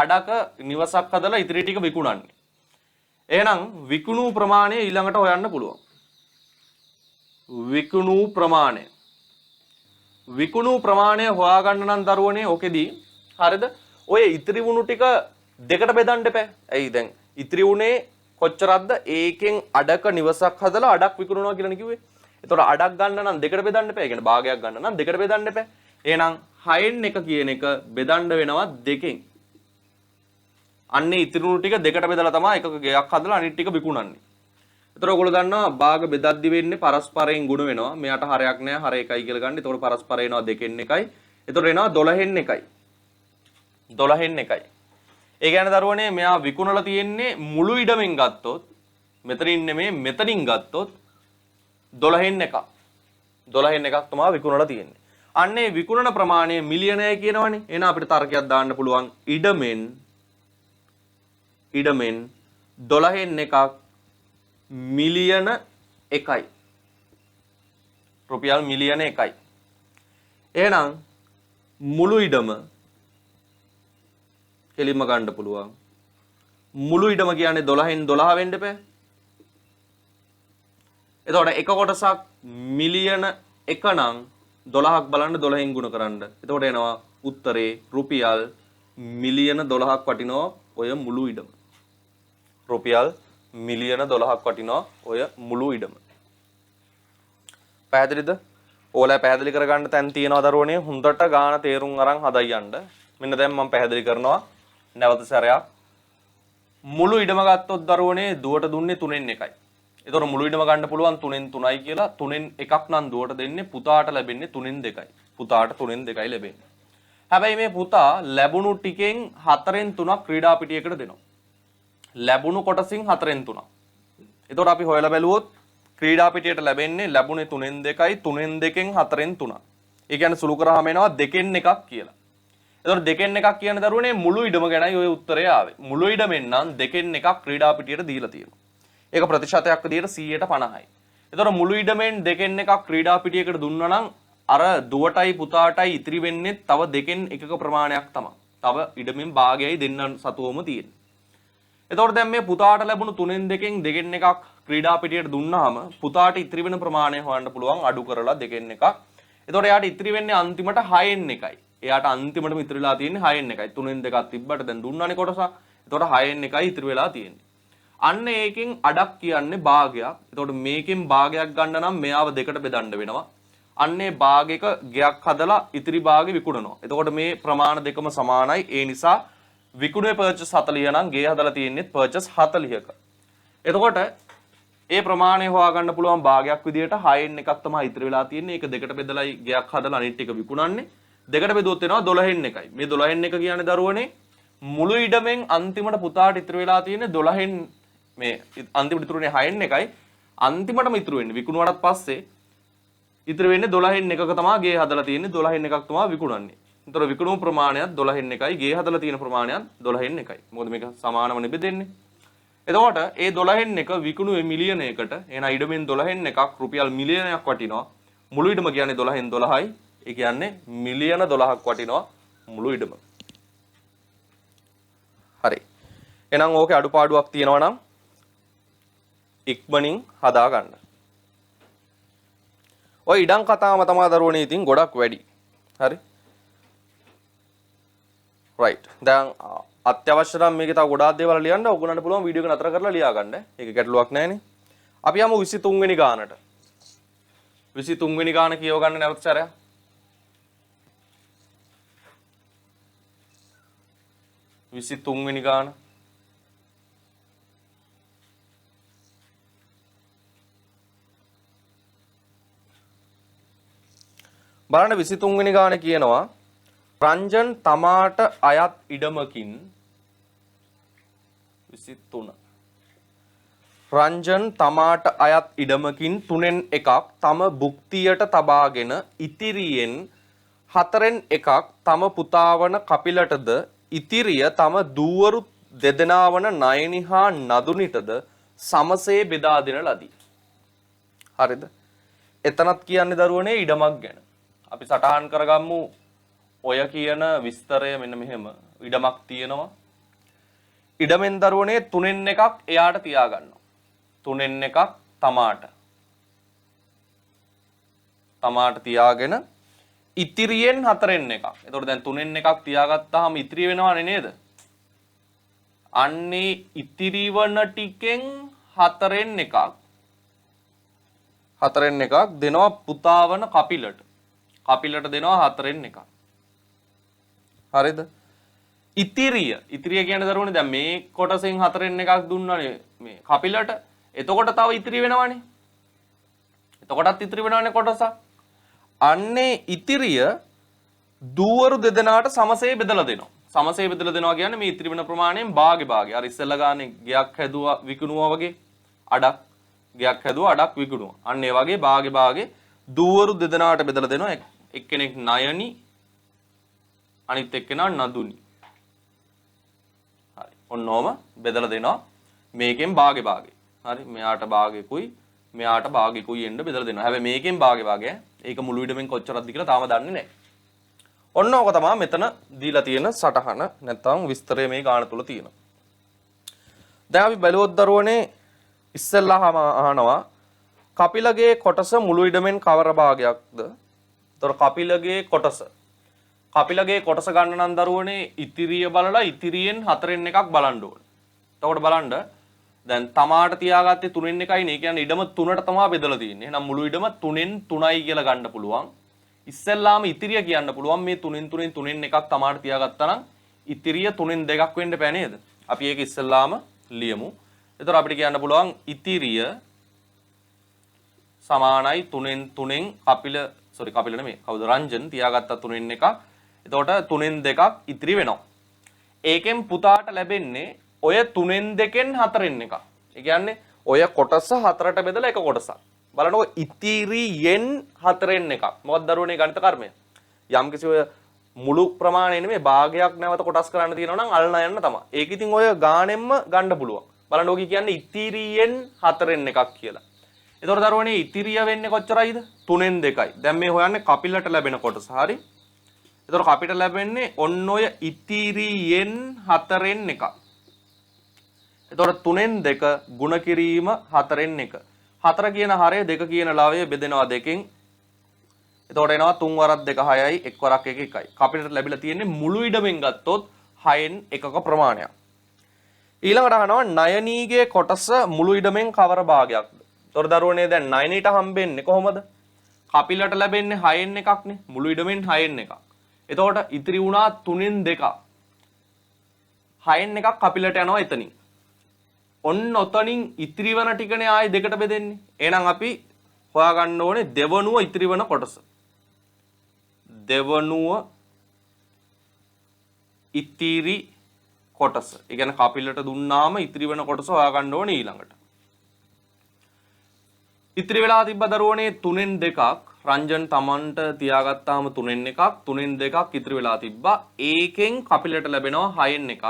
අඩක නිවසක් හදලා ඉතිරි ටික විකුණන්නේ. එහෙනම් විකුණු ප්‍රමාණය ඊළඟට හොයන්න පුළුවන්. විකුණු ප්‍රමාණය. විකුණු ප්‍රමාණය හොයාගන්න නම් දරුවනේ ඔකෙදී හරිද? ඔය ඉතිරි වුණු ටික දෙකට බෙදන්න එපා. ඇයි දැන් ඉතිරි වුණේ කොච්චරක්ද? ඒකෙන් අඩක නිවසක් හදලා අඩක් විකුණනවා කියලානේ කිව්වේ. එතකොට අඩක් ගන්න නම් දෙකට බෙදන්න එපා. ඒ කියන්නේ භාගයක් ගන්න නම් දෙකට බෙදන්න එපා. එහෙනම් 6න් එක කියන එක බෙදන්න වෙනවා 2කින්. අන්නේ ඉතිරුණු ටික දෙකට බෙදලා තමයි එකක ගයක් හදලා අනිත් ටික විකුණන්නේ. ඒතර ඔයගොල්ලෝ දන්නවා භාග බෙදද්දි වෙන්නේ පරස්පරයෙන් ගුණ වෙනවා. මෙයාට හරයක් නැහැ හර එකයි කියලා ගන්න. ඒතකොට පරස්පර එනවා 2න් එකයි. ඒතකොට එනවා 12න් එකයි. 12න් එකයි. ඒ කියන්නේ දරුවනේ මෙයා විකුණලා තියෙන්නේ මුළු ඉඩමෙන් ගත්තොත් මෙතනින් නෙමෙයි මෙතනින් ගත්තොත් 12න් එකක්. 12න් එකක් තමයි විකුණලා තියෙන්නේ. අන්නේ විකුණන ප්‍රමාණය මිලියනය කියනවනේ. එහෙනම් අපිට තර්කයක් දාන්න පුළුවන් ඉඩමෙන් 12න් එකක් මිලියන 1යි. රුපියල් මිලියන 1යි. එහෙනම් මුළු ඉඩම කෙලින්ම ගන්න පුළුවන්. මුළු ඉඩම කියන්නේ 12න් 12 වෙන්න එපා. එතකොට එක කොටසක් මිලියන 1 නම් 12ක් බලන්න 12න් ගුණ කරන්න. එතකොට එනවා උත්තරේ රුපියල් මිලියන 12ක් වටිනවා ඔය මුළු ඉඩම. රුපියල් මිලියන 12ක් වටිනවා ඔය මුළු ඉඩම. පැහැදිලිද? ඕලා පැහැදිලි කරගන්න තැන් තියෙනවා දරුවනේ. හොඳට ගාන තේරුම් අරන් හදයි යන්න. මෙන්න දැන් මම පැහැදිලි කරනවා නැවත සැරයක්. මුළු ඉඩම ගත්තොත් දරුවනේ දුවට දුන්නේ 3න් 1යි. ඒතකොට මුළු ඉඩම ගන්න පුළුවන් 3න් 3යි කියලා. 3න් 1ක් නම් දුවට දෙන්නේ, පුතාට ලැබෙන්නේ 3න් 2යි. පුතාට 3න් 2යි ලැබෙන්නේ. හැබැයි මේ පුතා ලැබුණු ටිකෙන් 4න් 3ක් ක්‍රීඩා පිටියකට දෙනවා. ලැබුණු කොටසින් 4න් 3ක්. එතකොට අපි හොයලා බැලුවොත් ක්‍රීඩා පිටියට ලැබෙන්නේ ලැබුණේ 3න් 2යි, 3න් 2න් 4න් 3ක්. ඒ කියන්නේ සුළු කරාම එනවා 2න් 1ක් කියලා. එතකොට 2න් 1ක් කියන දරුවනේ මුළු ඉඩම ගැනයි ඔය උත්තරය ආවේ. මුළු ඉඩමෙන් නම් 2න් 1ක් ක්‍රීඩා පිටියට දීලා තියෙනවා. ඒක ප්‍රතිශතයක් විදිහට 150යි. එතකොට මුළු ඉඩමෙන් 2න් 1ක් ක්‍රීඩා පිටියකට දුන්නා නම් අර දුවටයි පුතාටයි ඉතිරි වෙන්නේ තව 2න් 1ක ප්‍රමාණයක් තමයි. තව ඉඩමෙන් භාගයයි දෙන්නන් සතුවම තියෙන්නේ. එතකොට දැන් මේ පුතාට ලැබුණු 3න් 2න් 2න් 1ක් ක්‍රීඩා පිටියට දුන්නාම පුතාට ඉතිරි වෙන ප්‍රමාණය හොයන්න පුළුවන් අඩු කරලා 2න් 1ක්. එතකොට එයාට ඉතිරි වෙන්නේ අන්තිමට 6න් 1යි. එයාට අන්තිමටම ඉතිරිලා තියෙන්නේ 6න් 1යි. 3න් 2ක් තිබ්බට දැන් දුන්නානේ කොටසක්. එතකොට 6න් 1යි ඉතිරි වෙලා තියෙන්නේ. අන්න ඒකෙන් අඩක් කියන්නේ භාගයක්. එතකොට මේකෙන් භාගයක් ගන්න නම් මෙයාව දෙකට බෙදන්න වෙනවා. අන්නේ භාගයක ගයක් හදලා ඉතිරි භාගෙ විකුණනවා. එතකොට මේ ප්‍රමාණ දෙකම සමානයි. ඒ නිසා විකුණුවේ පර්චස් 40 නම් ගේ හදලා තියෙන්නේ පර්චස් 40ක. එතකොට ඒ ප්‍රමාණය හොයාගන්න පුළුවන් භාගයක් විදියට 6න් 1ක් තමයි ඉතිරි වෙලා තියෙන්නේ. ඒක දෙකට බෙදලායි ගයක් හදලා අනිත් ටික විකුණන්නේ. දෙකට බෙදුවොත් එනවා 12න් 1යි. මේ 12න් 1 කියන්නේ දරුවනේ මුළු ඉඩමෙන් අන්තිමට පුතාට ඉතිරි වෙලා තියෙන්නේ 12න් මේ අන්තිමට ඉතුරුනේ 6න් 1යි. අන්තිමටම ඉතුරු වෙන්නේ විකුණුවාට පස්සේ ඉතිරි වෙන්නේ 12න් 1ක තමයි ගේ හදලා තියෙන්නේ. 12න් 1ක් තමයි විකුණන්නේ. ඒතර විකුණු ප්‍රමාණයත් 12න් 1යි, ගේ හදලා තියෙන ප්‍රමාණයත් 12න් 1යි. මොකද මේක සමානවනේ බෙදෙන්නේ. එතකොට ඒ 12න් 1 විකුණුවේ මිලියනයකට, එහෙනම් ඉඩමෙන් 12න් 1ක් රුපියල් මිලියනයක් වටිනවා. මුළු ඉඩම කියන්නේ 12න් 12යි. ඒ කියන්නේ මිලියන 12ක් වටිනවා මුළු ඉඩම. හරි. එහෙනම් ඕකේ අඩුපාඩුවක් තියෙනවා නම් ඉක්මනින් හදා ගන්න. ඔය ඉඩම් කතාවම තමයි දරුවනේ ඉතින් ගොඩක් වැඩි. හරි. රයිට්. දැන් අත්‍යවශ්‍ය නම් මේකේ තව ගොඩාක් දේවල් ලියන්න ඔයගොල්ලන්ට පුළුවන් වීඩියෝ එක නතර කරලා ලියා ගන්න. ඒක ගැටලුවක් නැහැනේ. අපි යමු 23 වෙනි ගානට. 23 වෙනි ගාන කියව ගන්න නැවත සැරයක්. විසිතුන්වෙනි ගාන බලන්න 23 වෙනි ගාන කියනවා රංජන් තමාට අයත් ඉඩමකින් 23 රංජන් තමාට අයත් ඉඩමකින් 3න් 1ක් තම භුක්තියට තබාගෙන ඉතිරියෙන් 4න් 1ක් තම පුතා වන කපිලටද ඉතිරිය තම දූවරු දෙදෙනා වන නයනි හා නදුනිටද සමසේ බෙදා දෙන ලදී. හරිද? එතනත් කියන්නේ දරුවනේ ඉඩමක් ගැන. අපි සටහන් කරගමු ඔය කියන විස්තරය මෙන්න මෙහෙම. ඉඩමක් තියෙනවා. ඉඩමෙන් දරුවනේ 3න් 1ක් එයාට තියාගන්නවා. 3න් 1ක් තමාට තියාගෙන ඉතිරියෙන් 4න් 1ක්. එතකොට දැන් 3න් 1ක් තියාගත්තාම ඉතිරි වෙනවනේ නේද? අන්නේ ඉතිරි වන ටිකෙන් 4න් 1ක්. 4න් 1ක් දෙනවා පුතා වන කපිලට. කපිලට දෙනවා 4න් 1ක්. හරිද? ඉතිරිය කියන්නේ දරුවනේ දැන් මේ කොටසෙන් 4න් 1ක් දුන්නානේ මේ කපිලට. එතකොට තව ඉතිරි වෙනවනේ. එතකොටත් ඉතිරි වෙනවනේ කොටසක්. අන්නේ ඉතිරිය දූවරු දෙදෙනාට සමසේ බෙදලා දෙනවා. සමසේ බෙදලා දෙනවා කියන්නේ මේ ඉතිරි වෙන ප්‍රමාණයෙන් භාගේ. අර ඉස්සෙල්ලා ගානේ ගයක් හැදුවා විකුණුවා වගේ අඩක් ගයක් හැදුවා අඩක් විකුණුවා. අන්න ඒ වගේ භාගේ දූවරු දෙදෙනාට බෙදලා දෙනවා. එක්කෙනෙක් නයනි අනිත් එක්කෙනා නදුනි. හරි. ඔන්නෝම බෙදලා දෙනවා. මේකෙන් භාගේ. හරි. මෙයාට භාගෙකුයි මෙයාට භාගෙකුයි එන්න බෙදලා දෙනවා. හැබැයි මේකෙන් භාගේ ඒක මුළු ඉඩමෙන් කොච්චරක්ද කියලා තාම දන්නේ නැහැ. ඔන්න ඕක තමයි මෙතන දීලා තියෙන සටහන නැත්නම් විස්තරය මේ ගාන තුල තියෙනවා. දැන් අපි බැලුවොත් දරුවනේ ඉස්සෙල්ලාම අහනවා කපිලගේ කොටස මුළු ඉඩමෙන් කවර භාගයක්ද? ඒතර කපිලගේ කොටස ගන්න නම් දරුවනේ ඉතිරිය බලලා ඉතිරියෙන් 4න් එකක් බලන්න ඕනේ. එතකොට බලන්න දැන් තමාට තියාගත්තේ 3න් එකයි නේ. කියන්නේ ඉඩම 3ට තමයි බෙදලා තියෙන්නේ. එහෙනම් මුළු ඉඩම 3න් 3යි කියලා ගන්න පුළුවන්. ඉස්සෙල්ලාම ඉතිරිය කියන්න පුළුවන් මේ 3න් 3න් එකක් තමාට තියාගත්තා නම් ඉතිරිය 3න් 2ක් වෙන්න බෑ නේද? අපි ඒක ඉස්සෙල්ලාම ලියමු. එතකොට අපිට කියන්න පුළුවන් ඉතිරිය සමානයි 3න් 3න් කපිල නෙමෙයි කවුද රංජන් තියාගත්තා 3න් එකක්. එතකොට 3න් 2ක් ඉතිරි වෙනවා. ඒකෙන් පුතාට ලැබෙන්නේ ඔය 3න් 2න් 4න් එකක්. ඒ කියන්නේ ඔය කොටස 4ට බෙදලා එක කොටසක්. බලන්නකො ඉතිරියෙන් 4න් එකක්. මොකක්ද දරුවනේ ගණිත කර්මය? යම්කිසි ඔය මුළු ප්‍රමාණය නෙමෙයි භාගයක් නැවත කොටස් කරන්න තියෙනවා නම් අල්ලන යන්න තමයි. ඒක ඉතින් ඔය ගානෙන්ම ගන්න පුළුවන්. බලන්න ඔකී කියන්නේ ඉතිරියෙන් 4න් එකක් කියලා. එතකොට දරුවනේ ඉතිරිය වෙන්නේ කොච්චරයිද? 3න් 2යි. දැන් මේ හොයන්නේ කපිලට ලැබෙන කොටස. හරි? එතකොට කපිට ලැබෙන්නේ ඔන්න ඔය ඉතිරියෙන් 4න් එකක්. එතකොට 3න් 2 ගුණ කිරීම 4න් 1. 4 කියන හරය 2 කියන ලවය බෙදෙනවා 2කින්. එතකොට එනවා 3 වරක් 2 6යි 1 වරක් 1 1යි. කපිට ලැබිලා තියෙන්නේ මුළු ඉඩමෙන් ගත්තොත් 6න් එකක ප්‍රමාණයක්. ඊළඟට අහනවා නයනීගේ කොටස මුළු ඉඩමෙන් කවර භාගයක්ද? එතකොට දරුවනේ දැන් නයනීට හම්බෙන්නේ කොහොමද? කපිලට ලැබෙන්නේ 6න් එකක්නේ. මුළු ඉඩමෙන් 6න් එකක්. එතකොට ඉතිරි වුණා 3න් 2ක්. 6න් එකක් කපිලට යනවා එතනින්. ඔන්න ඔතනින් ඉතිරි වන ටිකනේ ආයේ දෙකට බෙදෙන්නේ. එහෙනම් අපි හොයාගන්න ඕනේ දෙවනුව ඉතිරි වන කොටස. දෙවනුව ඉතිරි කොටස. ඒ කියන්නේ කපිලට දුන්නාම ඉතිරි වෙන කොටස හොයාගන්න ඕනේ ඊළඟට. ඉතිරි වෙලා තිබ්බ දරුවනේ 3න් 2ක් රංජන් තමන්ට තියාගත්තාම 3න් එකක් 3න් 2ක් ඉතිරි වෙලා තිබ්බා. ඒකෙන් කපිලට ලැබෙනවා 6න් එකක්.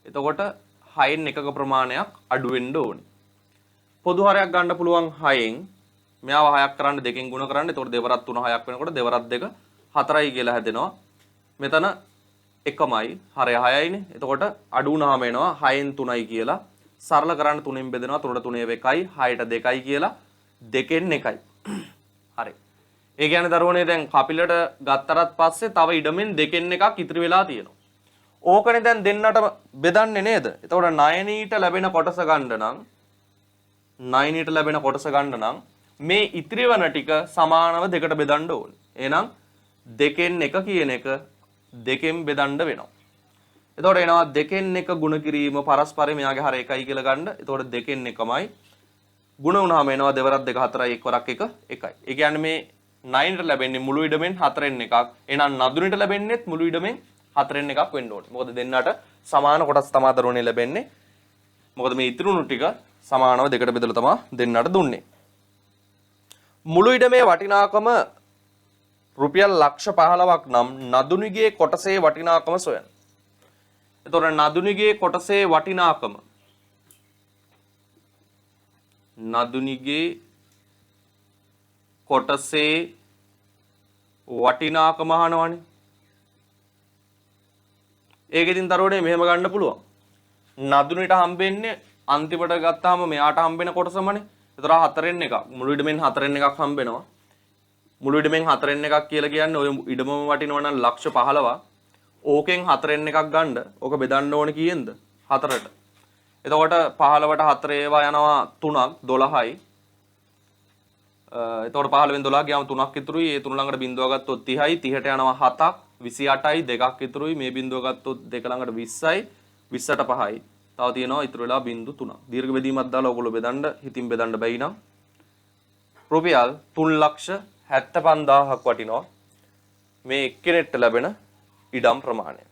එතකොට 6න් එකක ප්‍රමාණයක් අඩු වෙන්න ඕනේ. පොදු හරයක් ගන්න පුළුවන් 6න්. මෙයාව 6ක් කරන්න 2කින් ගුණ කරන්න. එතකොට 2 වරක් 3 6ක් වෙනකොට 2 වරක් 2 4යි කියලා හැදෙනවා. මෙතන එකමයි හරය 6යිනේ. එතකොට අඩු වුණාම එනවා 6න් 3යි කියලා. සරල කරන්න 3න් බෙදෙනවා 3ට 3 1යි 6ට 2යි කියලා 2න් 1යි. හරි. ඒ කියන්නේ දරුවනේ දැන් කපිලට ගත්තරත් පස්සේ තව ඉඩමෙන් 2න් එකක් ඉතිරි වෙලා තියෙනවා. ඕකනේ දැන් දෙන්නට බෙදන්නේ නේද? එතකොට නයනීට ලැබෙන කොටස ගන්න නම් මේ ඉතිරි වන ටික සමානව දෙකට බෙදන්න ඕනේ. එහෙනම් 2න් 1 කියන එක 2න් බෙදන්න වෙනවා. එතකොට එනවා 2න් 1 ගුණ කිරීම පරස්පරය මෙයාගේ හර 1යි කියලා ගන්න. එතකොට 2න් 1මයි ගුණ වුණාම එනවා 2 වරක් 2 4යි 1 වරක් 1 1යි. ඒ කියන්නේ මේ 9ට ලැබෙන්නේ මුළු ඉඩමෙන් 4න් එකක්. එහෙනම් නදුනිට ලැබෙන්නේත් මුළු ඉඩමෙන් 4න් එකක් වෙන්න ඕනේ. මොකද දෙන්නට සමාන කොටස් තමයි දරුවනේ ලැබෙන්නේ. මොකද මේ ඉතුරුණු ටික සමානව දෙකට බෙදලා තමයි දෙන්නට දුන්නේ. මුළු ඉඩමේ වටිනාකම රුපියල් ලක්ෂ 15ක් නම් නදුනිගේ කොටසේ වටිනාකම සොයන්න. එතකොට නදුනිගේ කොටසේ වටිනාකම අහනවනේ. ඒක ඉතින් දරුවනේ මෙහෙම ගන්න පුළුවන්. නදුනිට හම්බෙන්නේ අන්තිමට ගත්තාම මෙයාට හම්බෙන කොටසමනේ. ඒතර 4න් එකක්. මුළු ඉඩමෙන් 4න් එකක් හම්බෙනවා. මුළු ඉඩමෙන් 4න් එකක් කියලා කියන්නේ ඔය ඉඩමම වටිනවා නම් ලක්ෂ 15ක්. ඕකෙන් 4න් එකක් ගන්න. ඕක බෙදන්න ඕනේ කීයෙන්ද? 4ට. එතකොට 15ට 4 ඒවා යනවා 3ක් 12යි. එතකොට 15න් 12 ගියාම 3ක් ඉතුරුයි. ඒ 3 ළඟට බිඳුව ගත්තොත් 30යි. 30ට යනවා 7ක් 28යි 2ක් ඉතුරුයි. මේ බිඳුව ගත්තොත් 2 ළඟට 20යි 20ට 5යි. තව තියෙනවා ඉතුරු වෙලා බිඳු 3ක්. දීර්ඝ බෙදීමක් දාලා ඔයගොල්ලෝ බෙදන්න හිතින් බෙදන්න බැයි නම් රුපියල් 3,75,000ක් වටිනවා මේ එක්කෙනෙක්ට ලැබෙන ඉඩම් ප්‍රමාණය.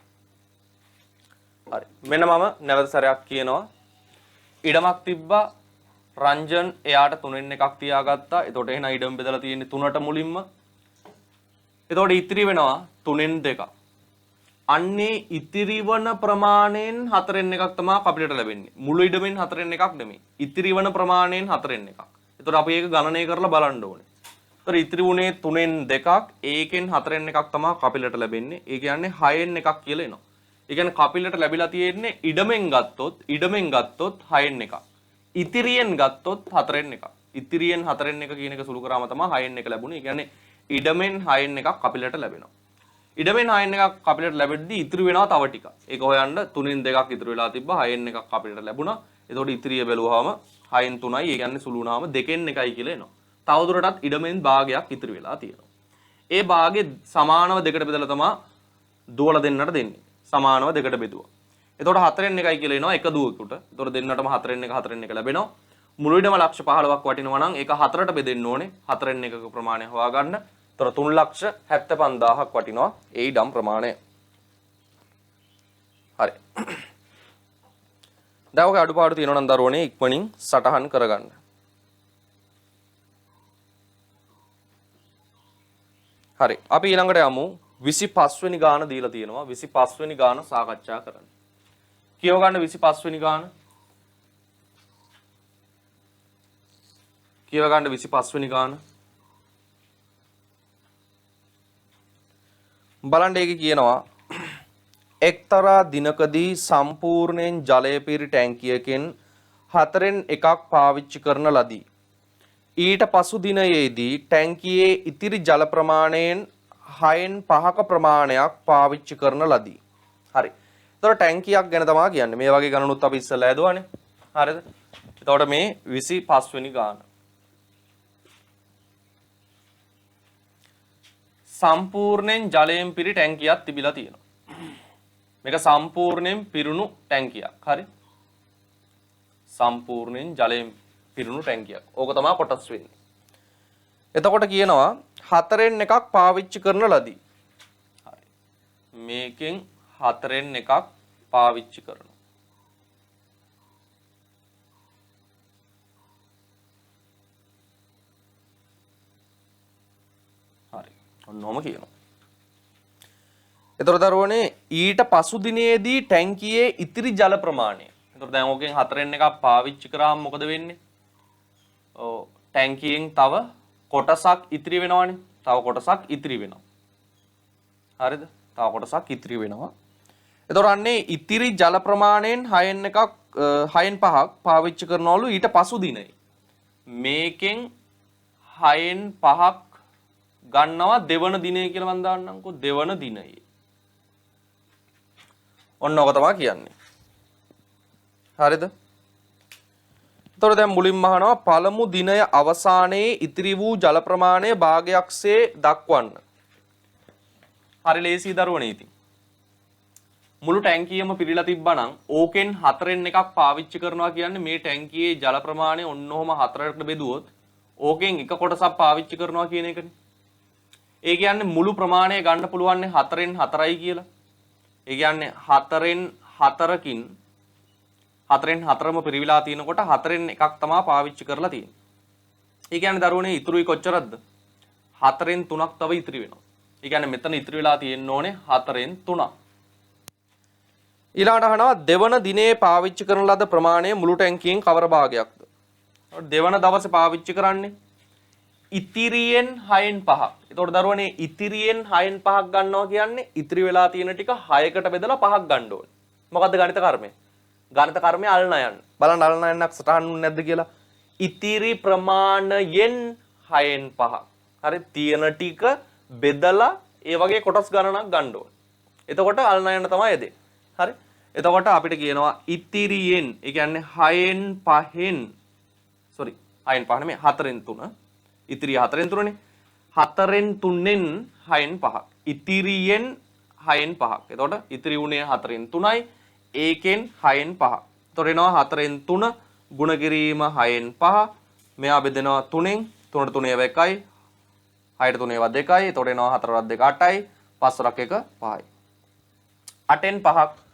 හරි. මෙන්න මම නැවත සැරයක් කියනවා. ඉඩමක් තිබ්බා රංජන් එයාට 3න් එකක් තියාගත්තා. එතකොට එහෙනම් ඉඩම් බෙදලා තියෙන්නේ 3ට මුලින්ම. එතකොට ඉතිරි වෙනවා 3න් 2ක්. අන්නේ ඉතිරි වන ප්‍රමාණයෙන් 4න් එකක් තමයි අපිට ලැබෙන්නේ. මුළු ඉඩමෙන් 4න් එකක් නෙමෙයි. ඉතිරි වන ප්‍රමාණයෙන් 4න් එකක්. එතකොට අපි ඒක ගණනය කරලා බලන්න ඕනේ. ඒතර ඉතිරි වුණේ 3න් 2ක්, ඒකෙන් 4න් එකක් තමයි කපිලට ලැබෙන්නේ. ඒ කියන්නේ 6න් එකක් කියලා එනවා. ඒ කියන්නේ කපිලට ලැබිලා තියෙන්නේ ඉඩමෙන් ගත්තොත් 6න් එකක්. ඉතිරියෙන් ගත්තොත් 4න් එකක්. ඉතිරියෙන් 4න් එක කියන එක සුළු කරාම තමයි 6න් එක ලැබුණේ. ඒ කියන්නේ ඉඩමෙන් 6න් එකක් කපිලට ලැබෙනවා. ඉඩමෙන් 6න් එකක් කපිලට ලැබෙද්දී ඉතිරි වෙනවා තව ටිකක්. ඒක හොයන්න 3න් 2ක් ඉතුරු වෙලා තිබ්බා, 6න් එකක් කපිලට ලැබුණා. එතකොට ඉතිරිය බැලුවාම 6න් 3යි, ඒ කියන්නේ සුළු වුණාම 2න් 1යි කියලා එනවා. තවදුරටත් ඉඩමෙන් භාගයක් ඉතිරි වෙලා තියෙනවා. ඒ භාගෙ සමානව දෙකට බෙදලා තමයි දුවලා දෙන්නට දෙන්නේ. සමානව දෙකට බෙදුවා. එතකොට 4න් 1යි කියලා එනවා එක දුවකට. එතකොට දෙන්නටම 4න් 1 ලැබෙනවා. මුළු ඉඩම ලක්ෂ 15ක් වටිනවා නම් ඒක 4ට බෙදෙන්න ඕනේ. 4න් 1ක ප්‍රමාණය හොයාගන්න. එතකොට 3,75,000ක් වටිනවා ඒ ඉඩම් ප්‍රමාණය. හරි. දැන් ඔක අඩුපාඩු තියෙනවා නම් දරුවනේ ඉක්මනින් සටහන් කරගන්න. හරි. අපි ඊළඟට යමු 25 වෙනි ගාන දීලා තියෙනවා. 25 වෙනි ගාන සාකච්ඡා කරන්න. කියව ගන්න 25 වෙනි ගාන. කියව ගන්න 25 වෙනි ගාන. බලන්න ඒකේ කියනවා එක්තරා දිනකදී සම්පූර්ණයෙන් ජලය පිරි ටැංකියකින් 4න් 1ක් පාවිච්චි කරන ලදී. ඊට පසු දිනයේදී ටැංකියේ ඉතිරි ජල ප්‍රමාණයෙන් 6න් 5ක ප්‍රමාණයක් පාවිච්චි කරන ලදී. හරි. එතකොට ටැංකියක් ගැන තමයි කියන්නේ. මේ වගේ ගණනුත් අපි ඉස්සෙල්ලා ඇදුවානේ. හරිද? එතකොට මේ 25 වෙනි ගාන. සම්පූර්ණයෙන් ජලයෙන් පිරි ටැංකියක් තිබිලා තියෙනවා. මේක සම්පූර්ණයෙන් පිරුණු ටැංකියක්. හරි. සම්පූර්ණයෙන් ජලයෙන් පිරුණු ටැංකියක්. ඕක තමයි කොටස් වෙන්නේ. එතකොට කියනවා 4න් 1ක් පාවිච්චි කරන ලදී. හරි. මේකෙන් 4න් 1ක් පාවිච්චි කරනවා. හරි. ඔන්නෝම කියනවා. එතකොට දරුවනේ ඊට පසු දිනේදී ටැංකියේ ඉතිරි ජල ප්‍රමාණය. එතකොට දැන් ඕකෙන් 4න් 1ක් පාවිච්චි කරාම මොකද වෙන්නේ? ඔව් ටැංකියෙන් තව කොටසක් ඉතිරි වෙනවනේ. තව කොටසක් ඉතිරි වෙනවා. හරිද? තව කොටසක් ඉතිරි වෙනවා. එතකොට අන්නේ ඉතිරි ජල ප්‍රමාණයෙන් 6න් 5ක් පාවිච්චි කරනවලු ඊට පසු දිනේ. මේකෙන් 6න් 5ක් ගන්නවා දෙවන දිනේ කියලා මම දාන්නම්කෝ. දෙවන දිනේ. ඔන්න ඔක තමයි කියන්නේ. හරිද? එතකොට දැන් මුලින්ම අහනවා පළමු දිනය අවසානයේ ඉතිරි වූ ජල ප්‍රමාණය භාගයක්සේ දක්වන්න. හරි ලේසි දරුවනේ ඉතින්. මුළු ටැංකියම පිරීලා තිබ්බනම් ඕකෙන් 4න් 1ක් පාවිච්චි කරනවා කියන්නේ මේ ටැංකියේ ජල ප්‍රමාණය ඔන්නෝම 4කට බෙදුවොත් ඕකෙන් එක කොටසක් පාවිච්චි කරනවා කියන එකනේ. ඒ කියන්නේ මුළු ප්‍රමාණය ගන්න පුළුවන් 4න් 4යි කියලා. ඒ කියන්නේ 4න් 4ම පිරිවිලා තිනකොට 4න් 1ක් තමයි පාවිච්චි කරලා තියෙන්නේ. ඒ කියන්නේ දරුවනේ ඉතුරුයි කොච්චරද? 4න් 3ක් තව ඉතිරි වෙනවා. ඒ කියන්නේ මෙතන ඉතිරි වෙලා තියෙන්න ඕනේ 4න් 3ක්. ඊළඟට අහනවා දෙවන දිනේ පාවිච්චි කරන ලද ප්‍රමාණය මුළු ටැංකියෙන් කවර භාගයක්ද? දෙවන දවසේ පාවිච්චි කරන්නේ ඉතිරියෙන් 6න් 5ක්. ඒතකොට දරුවනේ ඉතිරියෙන් 6න් 5ක් ගන්නවා කියන්නේ ඉතිරි වෙලා තියෙන ටික 6කට බෙදලා 5ක් ගන්න ඕනේ. මොකද්ද ගණිත කර්මය? ගණිත කර්මය අල්නයන්. බලන්න අල්නයන්ක් සටහන් නැද්ද කියලා. ඉතිරි ප්‍රමාණයෙන් 6න් 5ක්. හරි තියෙන ටික බෙදලා ඒ වගේ කොටස් ගණනක් ගන්න ඕනේ. එතකොට අල්නයන් තමයි එදේ. හරි. එතකොට අපිට කියනවා ඉතිරියෙන් ඒ කියන්නේ 6න් 5න් 4න් 3 ඉතිරිය 4න් 3නේ 4න් 3ෙන් 6න් 5ක් ඉතිරියෙන් 6න් 5ක්. එතකොට ඉතිරි උනේ 4න් 3යි ඒකෙන් 6න් 5ක්. එතකොට එනවා 4න් 3 ගුණ කිරීම 6න් 5 මෙයා බෙදෙනවා 3ෙන් 3ට 3 ඒවා 1යි 6ට 3 ඒවා 2යි. එතකොට එනවා 4 වරක් 2 8යි 5 වරක් 1 5යි. 8න් 5ක්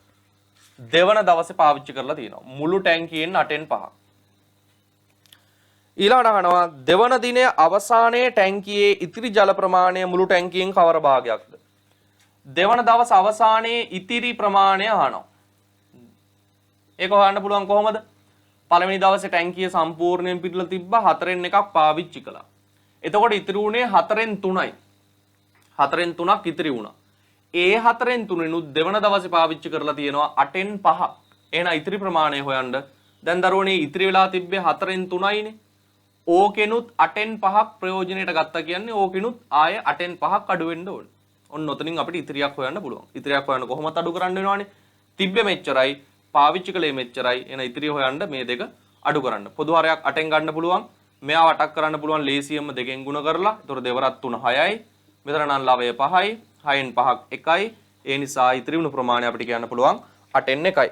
දෙවන දවසේ පාවිච්චි කරලා තියෙනවා. මුළු ටැංකියෙන් 8න් 5ක්. ඊළඟට අහනවා දෙවන දිනයේ අවසානයේ ටැංකියේ ඉතිරි ජල ප්‍රමාණය මුළු ටැංකියෙන් කවර භාගයක්ද? දෙවන දවස් අවසානයේ ඉතිරි ප්‍රමාණය අහනවා. ඒක හොයන්න පුළුවන් කොහොමද? පළවෙනි දවසේ ටැංකිය සම්පූර්ණයෙන් පිරලා තිබ්බා 4න් 1ක් පාවිච්චි කළා. එතකොට ඉතිරි වුණේ 4න් 3යි. 4න් 3ක් ඉතිරි වුණා. ඒ 4න් 3නුත් දෙවන දවසේ පාවිච්චි කරලා තියෙනවා 8න් 5ක්. එහෙනම් ඉතිරි ප්‍රමාණය හොයන්න. දැන් දරුවනේ ඉතිරි වෙලා තිබ්බේ 4න් 3යිනේ. ඕකෙනුත් 8න් 5ක් ප්‍රයෝජනෙට ගත්තා කියන්නේ ඕකෙනුත් ආයෙ 8න් 5ක් අඩු වෙන්න ඕනේ. ඔන්න ඔතනින් අපිට ඉතිරියක් හොයන්න පුළුවන්. ඉතිරියක් හොයන්න කොහොමද අඩු කරන්න වෙනවනේ? තිබ්බේ මෙච්චරයි, පාවිච්චි කළේ මෙච්චරයි. එහෙනම් ඉතිරිය හොයන්න මේ දෙක අඩු කරන්න. පොදු හරයක් 8න් ගන්න පුළුවන්. මෙයාව 8ක් කරන්න පුළුවන් ලේසියෙන්ම 2න් ගුණ කරලා. ඒතර දෙවරක් 3 6යි. මෙතන නම් ලවය 5යි. 6න් 5ක් 1යි. ඒ නිසා ඉතිරි වුණු ප්‍රමාණය අපිට කියන්න පුළුවන් 8න් 1යි.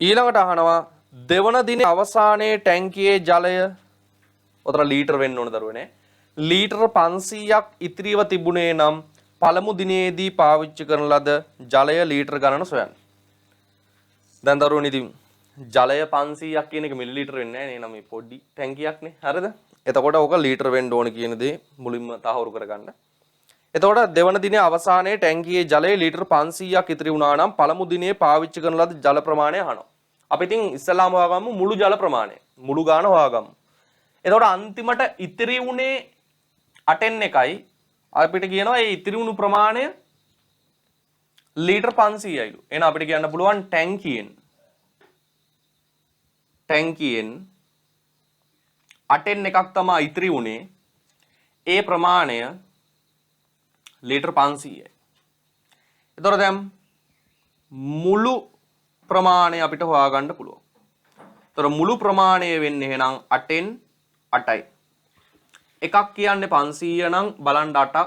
ඊළඟට අහනවා දෙවන දිනේ අවසානයේ ටැංකියේ ජලය උතර ලීටර වෙන්න ඕන දරුවනේ. ලීටර 500ක් ඉතිරිව තිබුණේ නම් පළමු දිනේදී පාවිච්චි කරන ලද ජලය ලීටර ගණන සොයන්න. දැන් දරුවනේ ඉතින් ජලය 500ක් කියන එක මිලිලීටර වෙන්නේ නැහැ නේ. මේ පොඩි ටැංකියක්නේ. හරිද? එතකොට ඕක ලීටර වෙන්න ඕන කියන දේ මුලින්ම තහවුරු කරගන්න. එතකොට දෙවන දිනේ අවසානයේ ටැංකියේ ජලය ලීටර 500ක් ඉතිරි වුණා නම් පළමු දිනේ පාවිච්චි කරන ලද ජල ප්‍රමාණය අහනවා. අපි ඉතින් ඉස්සලාම හොයාගමු මුළු ජල ප්‍රමාණය. මුළු ගාන හොයාගමු. එතකොට අන්තිමට ඉතිරි වුණේ 8න් 1යි. අපිට කියනවා මේ ඉතිරි වුණු ප්‍රමාණය ලීටර 500යිලු. එහෙනම් අපිට කියන්න පුළුවන් ටැංකියෙන් 8න් 1ක් තමයි ඉතිරි වුණේ. ඒ ප්‍රමාණය ලීටර 500යි. එතකොට දැන් මුළු ප්‍රමාණය අපිට හොයාගන්න පුළුවන්. ඒතර මුළු ප්‍රමාණය වෙන්නේ එහෙනම් 8න් 8යි. එකක් කියන්නේ 500 නම් බලන්න 8ක්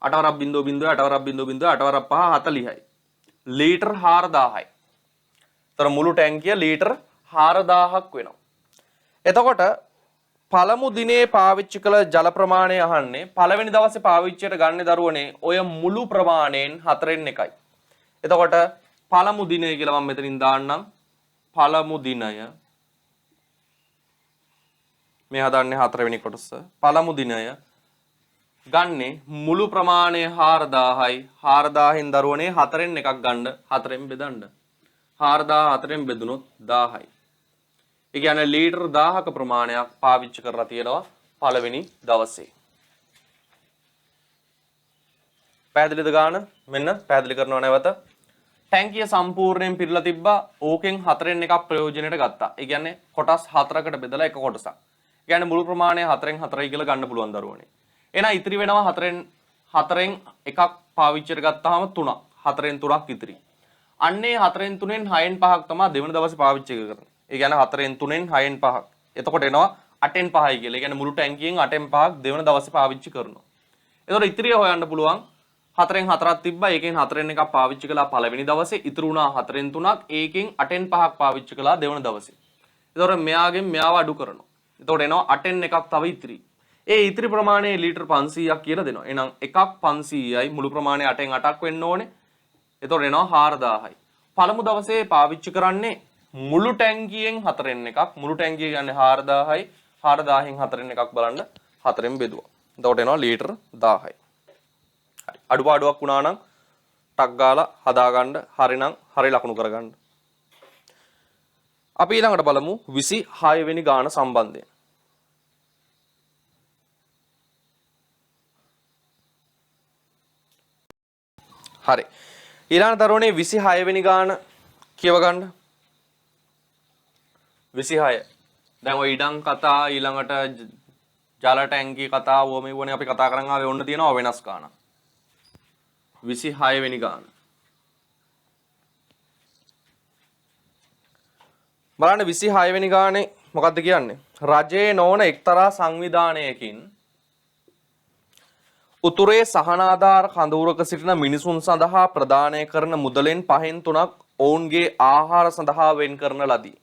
8 වරක් 0.0 8 වරක් 0.0 8 වරක් 5 40යි. ලීටර 4000යි. ඒතර මුළු ටැංකිය ලීටර 4000ක් වෙනවා. එතකොට පළමු දිනේ පාවිච්චි කළ ජල ප්‍රමාණය අහන්නේ පළවෙනි දවසේ පාවිච්චියට ගන්න දරුවනේ ඔය මුළු ප්‍රමාණයෙන් 4න් 1යි. එතකොට පළමු දිනය කියලා මම මෙතනින් දාන්නම්. පළමු දිනය මේ හදන්නේ 4 වෙනි කොටස. පළමු දිනය ගන්නේ මුළු ප්‍රමාණය 4000යි. 4000න් දරුවනේ 4න් 1ක් ගන්න 4න් බෙදන්න. 4000 4න් බෙදුනොත් 1000යි. ඒ කියන්නේ ලීටර 1000ක ප්‍රමාණයක් පාවිච්චි කරලා තියෙනවා පළවෙනි දවසේ. පැහැදිලිද ගාන? මෙන්න පැහැදිලි කරනවා නැවත. ටැංකිය සම්පූර්ණයෙන් පිරලා තිබ්බා. ඕකෙන් 4න් 1ක් ප්‍රයෝජනෙට ගත්තා. ඒ කියන්නේ කොටස් 4කට බෙදලා එක කොටසක්. ඒ කියන්නේ මුළු ප්‍රමාණය 4න් 4යි කියලා ගන්න පුළුවන් දරුවනේ. එහෙනම් ඉතිරි වෙනවා 4න් 1ක් පාවිච්චියට ගත්තාම 3ක්. 4න් 3ක් ඉතිරි. අන්නේ 4න් 3න් 6න් 5ක් තමයි දෙවන දවසේ පාවිච්චි කරන්නේ. ඒ කියන්නේ 4න් 3න් 6න් 5ක්. එතකොට එනවා 8න් 5යි කියලා. ඒ කියන්නේ මුළු ටැංකියෙන් 8න් 5ක් දෙවන දවසේ පාවිච්චි කරනවා. එතකොට ඉතිරිය හොයන්න පුළුවන් 4න් 4ක් තිබ්බා. ඒකෙන් 4න් 1ක් පාවිච්චි කළා පළවෙනි දවසේ. ඉතුරු වුණා 4න් 3ක්. ඒකෙන් 8න් 5ක් පාවිච්චි කළා දෙවන දවසේ. එතකොට මෙයාගෙන් මෙයාව අඩු කරනවා. එතකොට එනවා 8න් 1ක් තව ඉතිරි. ඒ ඉතිරි ප්‍රමාණය ලීටර 500ක් කියලා දෙනවා. එහෙනම් එකක් 500යි මුළු ප්‍රමාණය 8න් 8ක් වෙන්න ඕනේ. එතකොට එනවා 4000යි. පළමු දවසේ පාවිච්චි කරන්නේ මුළු ටැංකියෙන් 4න් 1ක්. මුළු ටැංකිය කියන්නේ 4000යි. 4000න් 4න් 1ක් බලන්න 4න් බෙදුවා. එතකොට එනවා ලීටර 1000යි. හරි. අඩුපාඩුවක් වුණා නම් ටක් ගාලා හදාගන්න. හරිනම් හරි ලකුණු කරගන්න. අපි ඊළඟට බලමු 26 වෙනි ගාන සම්බන්ධයෙන්. හරි. ඊළඟ දරුවනේ 26 වෙනි ගාන කියව ගන්න. 26. දැන් ඔය ඉඩම් කතා ඊළඟට ජල ටැංකි කතා ඕමෙවනේ අපි කතා කරන් ආවේ ඔන්න තියෙනවා වෙනස් ගානක්. 26 වෙනි ගාන. බලන්න 26 වෙනි ගානේ මොකද්ද කියන්නේ? රජයේ නොවන එක්තරා සංවිධානයකින් උතුරේ සහනාධාර කඳවුරක සිටින මිනිසුන් සඳහා ප්‍රදානය කරන මුදලෙන් 5න් 3ක් ඔවුන්ගේ ආහාර සඳහා වෙන් කරන ලදී.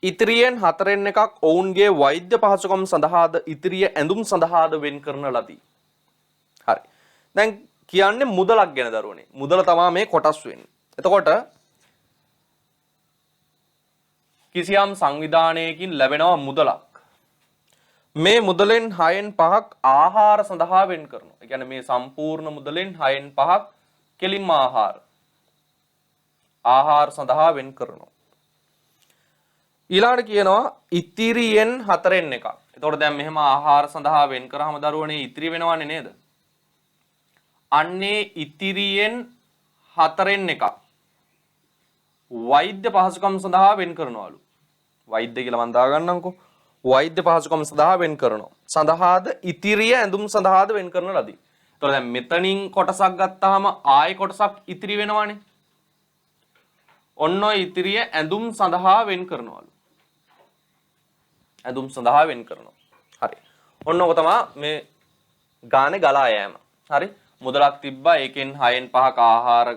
ඉතිරියෙන් 4න් 1ක් ඔවුන්ගේ වෛද්‍ය පහසුකම් සඳහාද ඉතිරිය ඇඳුම් සඳහාද වෙන් කරන ලදී. හරි. දැන් කියන්නේ මුදලක් ගැන දරුවනේ. මුදල තමයි මේ කොටස් වෙන්නේ. එතකොට කිසියම් සංවිධානයකින් ලැබෙනවා මුදලක්. මේ මුදලෙන් 6න් 5ක් ආහාර සඳහා වෙන් කරනවා. ඒ කියන්නේ මේ සම්පූර්ණ මුදලෙන් 6න් 5ක් කෙලින්ම ආහාර සඳහා වෙන් කරනවා. ඊළඟට කියනවා ඉතිරියෙන් 4න් එකක්. එතකොට දැන් මෙහෙම ආහාර සඳහා වෙන් කරාම දරුවනේ ඉතිරි වෙනවන්නේ නේද? අන්නේ ඉතිරියෙන් 4න් එකක් වෛද්‍ය පහසුකම් සඳහා වෙන් කරනවලු. වෛද්‍ය කියලා මම දාගන්නම්කෝ. වෛද්‍ය පහසුකම් සඳහා වෙන් කරනවා. සඳහාද ඉතිරිය ඇඳුම් සඳහාද වෙන් කරන ලදී. එතකොට දැන් මෙතනින් කොටසක් ගත්තාම ආයෙ කොටසක් ඉතිරි වෙනවනේ. ඔන්න ඔය ඉතිරිය ඇඳුම් සඳහා වෙන් කරනවලු. ඇඳුම් සඳහා වෙන් කරනවා. හරි. ඔන්න ඔක තමයි මේ ගානේ ගලා යෑම. හරි. මුදලක් තිබ්බා ඒකෙන් 6න් 5ක ආහාර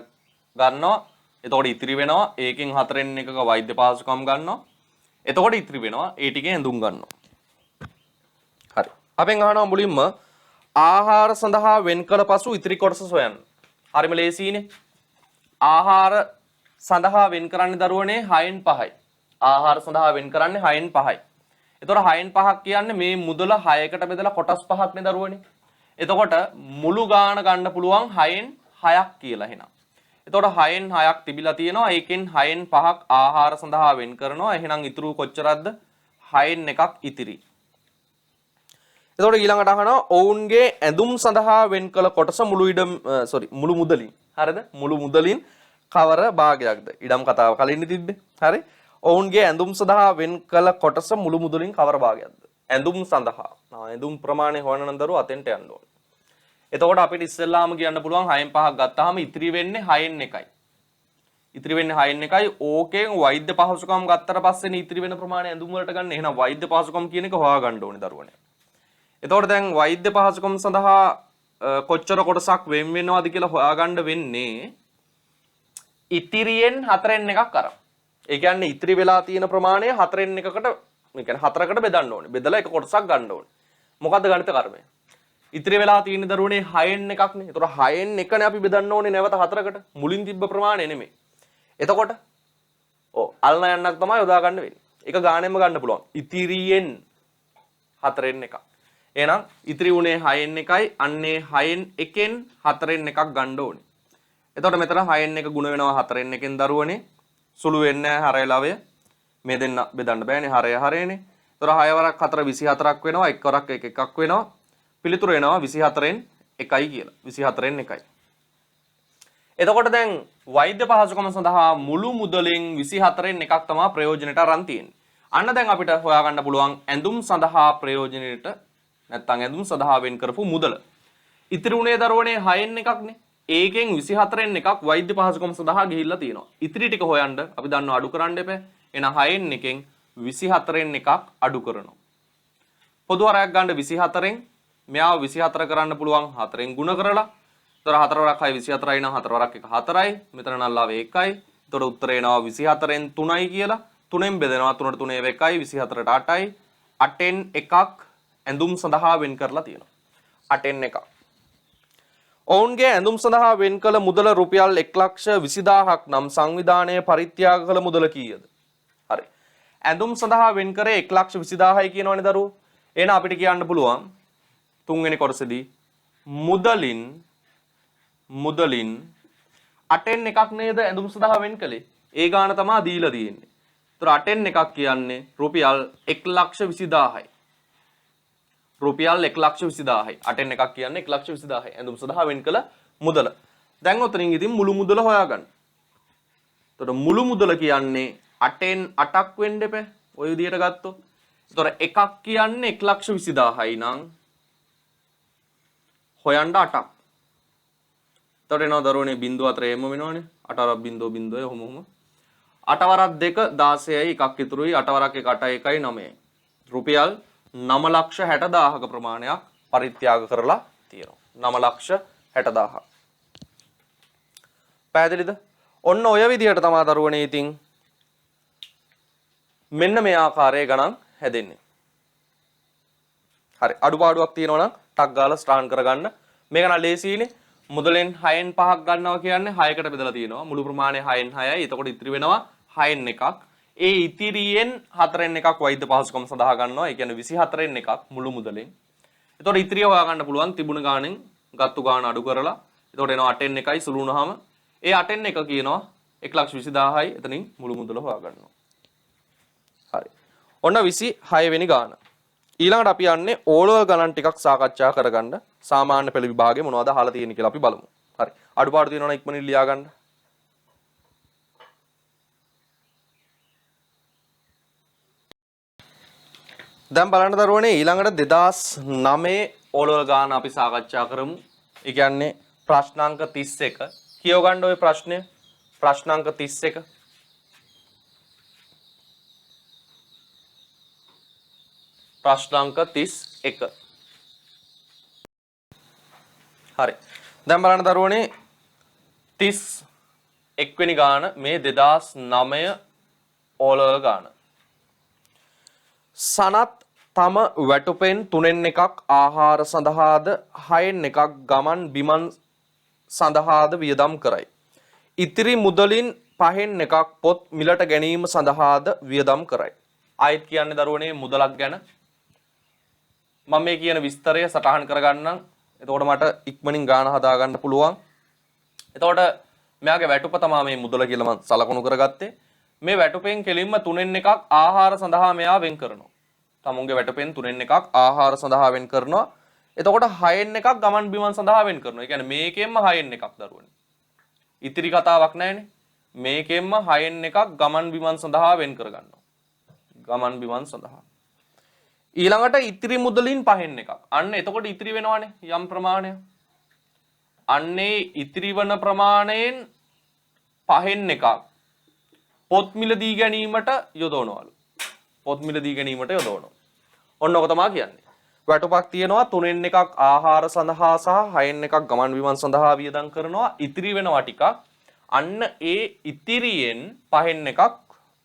ගන්නවා. එතකොට ඉතිරි වෙනවා. ඒකෙන් 4න් එකක වෛද්‍ය පහසුකම් ගන්නවා. එතකොට ඉතිරි වෙනවා. ඒ ටිකෙන් ඇඳුම් ගන්නවා. හරි. අපෙන් අහනවා මුලින්ම ආහාර සඳහා වෙන් කළ පසු ඉතිරි කොටස සොයන්න. හරිම ලේසියිනේ. ආහාර සඳහා වෙන් කරන්නේ දරුවනේ 6න් 5යි. ආහාර සඳහා වෙන් කරන්නේ 6න් 5යි. එතකොට 6න් 5ක් කියන්නේ මේ මුදල 6කට බෙදලා කොටස් 5ක් නේ දරුවනේ. එතකොට මුළු ගාණ ගන්න පුළුවන් 6න් 6ක් කියලා එහෙනම්. එතකොට 6න් 6ක් තිබිලා තියෙනවා. ඒකෙන් 6න් 5ක් ආහාර සඳහා වෙන් කරනවා. එහෙනම් ඉතුරු කොච්චරක්ද? 6න් එකක් ඉතිරි. එතකොට ඊළඟට අහනවා ඔවුන්ගේ ඇඳුම් සඳහා වෙන් කළ කොටස මුළු මුදලින්. හරිද? මුළු මුදලින් කවර භාගයක්ද? ඉඩම් කතාව කලින් තිබ්බේ. හරි? ඔවුන්ගේ ඇඳුම් සඳහා වෙන් කළ කොටස මුළු මුදලින් කවර භාගයක්ද? ඇඳුම් සඳහා. ඇඳුම් ප්‍රමාණය හොයන නම් දරුවෝ අතෙන්ට යන්න ඕනේ. එතකොට අපිට ඉස්සෙල්ලාම කියන්න පුළුවන් 6න් 5ක් ගත්තාම ඉතිරි වෙන්නේ 6න් එකයි. ඉතිරි වෙන්නේ 6න් එකයි. ඕකෙන් වෛද්‍ය පහසුකම් ගත්තට පස්සේනේ ඉතිරි වෙන ප්‍රමාණය ඇඳුම් වලට ගන්න. එහෙනම් වෛද්‍ය පහසුකම් කියන එක හොයා ගන්න ඕනේ දරුවනේ. එතකොට දැන් වෛද්‍ය පහසුකම් සඳහා කොච්චර කොටසක් වෙන් වෙනවද කියලා හොයාගන්න වෙන්නේ ඉතිරියෙන් 4න් එකක් අරන්. ඒ කියන්නේ ඉතිරි වෙලා තියෙන ප්‍රමාණය 4න් එකකට, ඒ කියන්නේ 4කට බෙදන්න ඕනේ. බෙදලා එක කොටසක් ගන්න ඕනේ. මොකද්ද ගණිත කර්මය? ඉතිරි වෙලා තියෙන දරුවනේ 6න් එකක්නේ. ඒතකොට 6න් එකනේ අපි බෙදන්න ඕනේ නැවත 4කට. මුලින් තිබ්බ ප්‍රමාණය නෙමෙයි. එතකොට අල්න යන්නක් තමයි යොදා ගන්න වෙන්නේ. ඒක ගාණෙම ගන්න පුළුවන්. ඉතිරියෙන් 4න් එකක්. එහෙනම් ඉතිරි උනේ 6න් එකයි. අන්නේ 6න් එකෙන් 4න් එකක් ගන්න ඕනේ. එතකොට මෙතන 6න් එක ගුණ වෙනවා 4න් එකෙන් දරුවනේ. සුළු වෙන්නේ නැහැ හරය ලවය. මේ දෙන්න බෙදන්න බෑනේ හරය හරයනේ. එතකොට 6 වරක් 4 24ක් වෙනවා. 1 වරක් 1 එකක් වෙනවා. පිළිතුර එනවා 24න් 1යි කියලා. 24න් 1යි. එතකොට දැන් වෛද්‍ය පහසුකම සඳහා මුළු මුදලින් 24න් එකක් තමයි ප්‍රයෝජනෙට අරන් තියෙන්නේ. අන්න දැන් අපිට හොයාගන්න පුළුවන් ඇඳුම් සඳහා ප්‍රයෝජනෙට නැත්නම් ඇඳුම් සඳහා වෙන් කරපු මුදල. ඉතිරි උනේ දරුවනේ 6න් එකක්නේ. ඒකෙන් 24න් එකක් වෛද්‍ය පහසුකම සඳහා ගිහිල්ලා තියෙනවා. ඉතිරි ටික හොයන්න අපි දන්නවා අඩු කරන්න එපා. එහෙනම් 6න් එකෙන් 24න් එකක් අඩු කරනවා. පොදු හරයක් ගන්න 24න් මෙයාව 24 කරන්න පුළුවන් 4න් ගුණ කරලා. එතකොට 4 වරක් 6 24යි නම් 4 වරක් 1 4යි. මෙතන නල්ලාවේ 1යි. එතකොට උත්තරේ එනවා 24න් 3යි කියලා. 3ෙන් බෙදෙනවා 3ට 3 1යි 24ට 8යි. 8න් එකක් ඇඳුම් සඳහා වෙන් කරලා තියෙනවා. 8න් එකක්. ඔවුන්ගේ ඇඳුම් සඳහා වෙන් කළ මුදල රුපියල් 1,20,000ක් නම් සංවිධානයේ පරිත්‍යාග කළ මුදල කීයද? හරි. ඇඳුම් සඳහා වෙන් කරේ 1,20,000යි කියනවනේ දරුවෝ. එහෙනම් අපිට කියන්න පුළුවන් තුන්වෙනි කොටසේදී මුදලින් 8න් එකක් නේද ඇඳුම් සඳහා වෙන් කළේ. ඒ ගාන තමයි දීලා තියෙන්නේ. ඒතර 8න් එකක් කියන්නේ රුපියල් 1,20,000යි. රුපියල් 1,20,000යි. 8න් එකක් කියන්නේ 1,20,000යි. ඇඳුම් සඳහා වෙන් කළ මුදල. දැන් ඔතනින් ඉතින් මුළු මුදල හොයාගන්න. එතකොට මුළු මුදල කියන්නේ 8න් 8ක් වෙන්න එපා. ඔය විදිහට ගත්තොත්. එතකොට එකක් කියන්නේ 1,20,000යි නම් හොයන්න 8ක්. එතකොට එනවා දරුවනේ 0.4 එම වෙනවනේ. 8 වරක් 0.0 ඔහොම. 8 වරක් 2 16යි එකක් ඉතුරුයි. 8 වරක් 1 8යි 1යි 9යි. රුපියල් 9,60,000ක ප්‍රමාණයක් පරිත්‍යාග කරලා තියෙනවා. 9,60,000. පැහැදිලිද? ඔන්න ඔය විදිහට තමයි දරුවනේ ඉතින් මෙන්න මේ ආකාරයේ ගණන් හැදෙන්නේ. හරි. අඩුපාඩුවක් තියෙනවා නම් ටක් ගාලා ස්ටාන් කරගන්න. මේක නම් ලේසියිනේ. මුදලෙන් 6න් 5ක් ගන්නවා කියන්නේ 6කට බෙදලා තියෙනවා. මුළු ප්‍රමාණය 6න් 6යි. එතකොට ඉතිරි වෙනවා 6න් එකක්. ඒ ඉතිරියෙන් 4න් එකක් වෛද්‍ය පහසුකම් සඳහා ගන්නවා. ඒ කියන්නේ 24න් එකක් මුළු මුදලෙන්. එතකොට ඉතිරිය හොයාගන්න පුළුවන් තිබුණ ගාණෙන් ගත්තු ගාණ අඩු කරලා. එතකොට එනවා 8න් එකයි සුළු වුණාම ඒ 8න් එක කියනවා 1,20,000යි. එතනින් මුළු මුදල හොයාගන්නවා. හරි. ඔන්න 26 වෙනි ගාන. ඊළඟට අපි යන්නේ ඕලවල් ගණන් ටිකක් සාකච්ඡා කරගන්න. සාමාන්‍ය පෙළ විභාගයේ මොනවද අහලා තියෙන්නේ කියලා අපි බලමු. හරි. අඩුපාඩු තියෙනවා නම් ඉක්මනින් ලියා ගන්න. දැන් බලන්න දරුවනේ ඊළඟට 2009 ඕලවල් ගාන අපි සාකච්ඡා කරමු. ඒ කියන්නේ ප්‍රශ්නාංක 31. කියව ගන්න ඔය ප්‍රශ්නය. ප්‍රශ්නාංක 31. ප්‍රශ්නාංක 31. හරි. දැන් බලන්න දරුවනේ 31 වෙනි ගාන මේ 2009 ඕලවල් ගාන. සනත් තම වැටුපෙන් 3න් එකක් ආහාර සඳහාද 6න් එකක් ගමන් බිමන් සඳහාද වියදම් කරයි. ඉතිරි මුදලින් 5න් එකක් පොත් මිලට ගැනීම සඳහාද වියදම් කරයි. ආයෙත් කියන්නේ දරුවනේ මුදලක් ගැන. මම මේ කියන විස්තරය සටහන් කරගන්නම්. එතකොට මට ඉක්මනින් ගාන හදා ගන්න පුළුවන්. එතකොට මෙයාගේ වැටුප තමයි මේ මුදල කියලා මම සලකනු කරගත්තේ. මේ වැටුපෙන් කෙලින්ම 3න් එකක් ආහාර සඳහා මෙයා වෙන් කරනවා. තමුන්ගේ වැටුපෙන් 3න් එකක් ආහාර සඳහා වෙන් කරනවා. එතකොට 6න් එකක් ගමන් බිමන් සඳහා වෙන් කරනවා. ඒ කියන්නේ මේකෙන්ම 6න් එකක් දරුවනේ. ඉතිරි කතාවක් නැහැනේ. මේකෙන්ම 6න් එකක් ගමන් බිමන් සඳහා වෙන් කරගන්නවා. ගමන් බිමන් සඳහා. ඊළඟට ඉතිරි මුදලින් 5න් එකක්. අන්න එතකොට ඉතිරි වෙනවනේ යම් ප්‍රමාණයක්. අන්නේ ඉතිරි වන ප්‍රමාණයෙන් 5න් එකක් පොත් මිල දී ගැනීමට යොදවනවලු. පොත් මිල දී ගැනීමට යොදවනවා. ඔන්න ඔක තමයි කියන්නේ. වැටුපක් තියෙනවා 3න් එකක් ආහාර සඳහා සහ 6න් එකක් ගමන් බිමන් සඳහා වියදම් කරනවා. ඉතිරි වෙනවා ටිකක්. අන්න ඒ ඉතිරියෙන් 5න් එකක්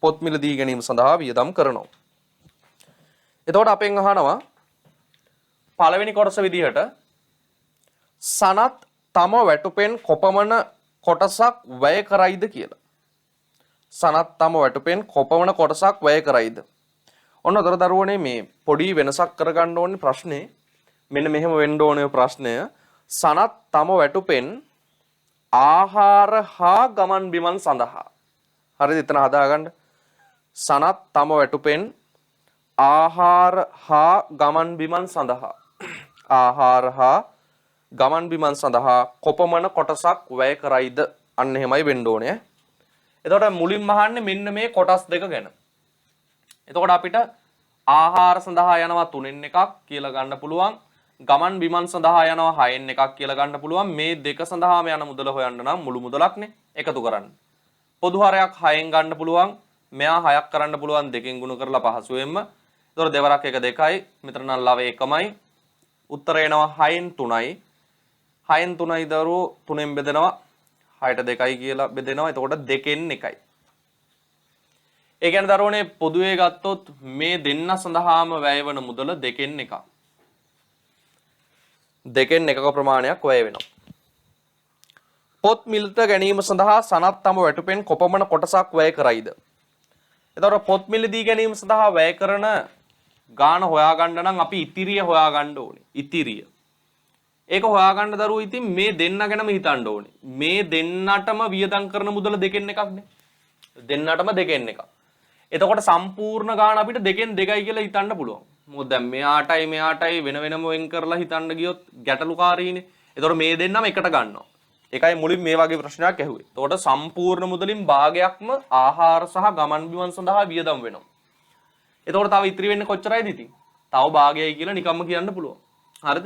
පොත් මිල දී ගැනීම සඳහා වියදම් කරනවා. එතකොට අපෙන් අහනවා පළවෙනි කොටස විදිහට සනත් තම වැටුපෙන් කොපමණ කොටසක් වැය කරයිද කියලා. සනත් තම වැටුපෙන් කොපමණ කොටසක් වැය කරයිද? ඔන්න අතර දරුවනේ මේ පොඩි වෙනසක් කරගන්න ඕනේ ප්‍රශ්නේ. මෙන්න මෙහෙම වෙන්න ඕනේ ප්‍රශ්නය. සනත් තම වැටුපෙන් ආහාර හා ගමන් බිමන් සඳහා. හරිද? එතන හදාගන්න. සනත් තම වැටුපෙන් ආහාර හා ගමන් බිමන් සඳහා. ආහාර හා ගමන් බිමන් සඳහා කොපමණ කොටසක් වැය කරයිද? අන්න එහෙමයි වෙන්න ඕනේ. එතකොට මුලින්ම අහන්නේ මෙන්න මේ කොටස් දෙක ගැන. එතකොට අපිට ආහාර සඳහා යනවා 3න් එකක් කියලා ගන්න පුළුවන්. ගමන් බිමන් සඳහා යනවා 6න් එකක් කියලා ගන්න පුළුවන්. මේ දෙක සඳහාම යන මුදල හොයන්න නම් මුළු මුදලක්නේ එකතු කරන්න. පොදු හරයක් 6න් ගන්න පුළුවන්. මෙයා 6ක් කරන්න පුළුවන් 2කින් ගුණ කරලා පහසුවෙන්ම. එතකොට දෙවරක් 1 2යි. මෙතන නම් ලව 1යි. උත්තරය එනවා 6න් 3යි. 6න් 3යි දරුවෝ 3ෙන් බෙදෙනවා 6ට 2යි කියලා බෙදෙනවා. එතකොට 2කින් 1යි. ඒ කියන්නේ දරුවනේ පොදුවේ ගත්තොත් මේ දෙන්න සඳහාම වැය වෙන මුදල 2කින් 1ක්. 2කින් 1ක ප්‍රමාණයක් වැය වෙනවා. පොත් මිලට ගැනීම සඳහා සනත් තම වැටුපෙන් කොපමණ කොටසක් වැය කරයිද? එතකොට පොත් මිල දී ගැනීම සඳහා වැය කරන ගාන හොයාගන්න නම් අපි ඉතිරිය හොයාගන්න ඕනේ. ඉතිරිය. ඒක හොයාගන්න දරුවෝ ඉතින් මේ දෙන්න ගැනම හිතන්න ඕනේ. මේ දෙන්නටම වියදම් කරන මුදල 2කින් 1ක්නේ. දෙන්නටම 2කින් 1ක්. එතකොට සම්පූර්ණ ගාන අපිට 2කින් 2යි කියලා හිතන්න පුළුවන්. මොකද දැන් මෙයාටයි වෙන වෙනම වෙන් කරලා හිතන්න ගියොත් ගැටලුකාරීනේ. එතකොට මේ දෙන්නම එකට ගන්නවා. ඒකයි මුලින් මේ වගේ ප්‍රශ්නයක් ඇහුවේ. එතකොට සම්පූර්ණ මුදලින් භාගයක්ම ආහාර සහ ගමන් බිමන් සඳහා වියදම් වෙනවා. එතකොට තව ඉතිරි වෙන්නේ කොච්චරයිද ඉතින්? තව භාගයයි කියලා නිකම්ම කියන්න පුළුවන්. හරිද?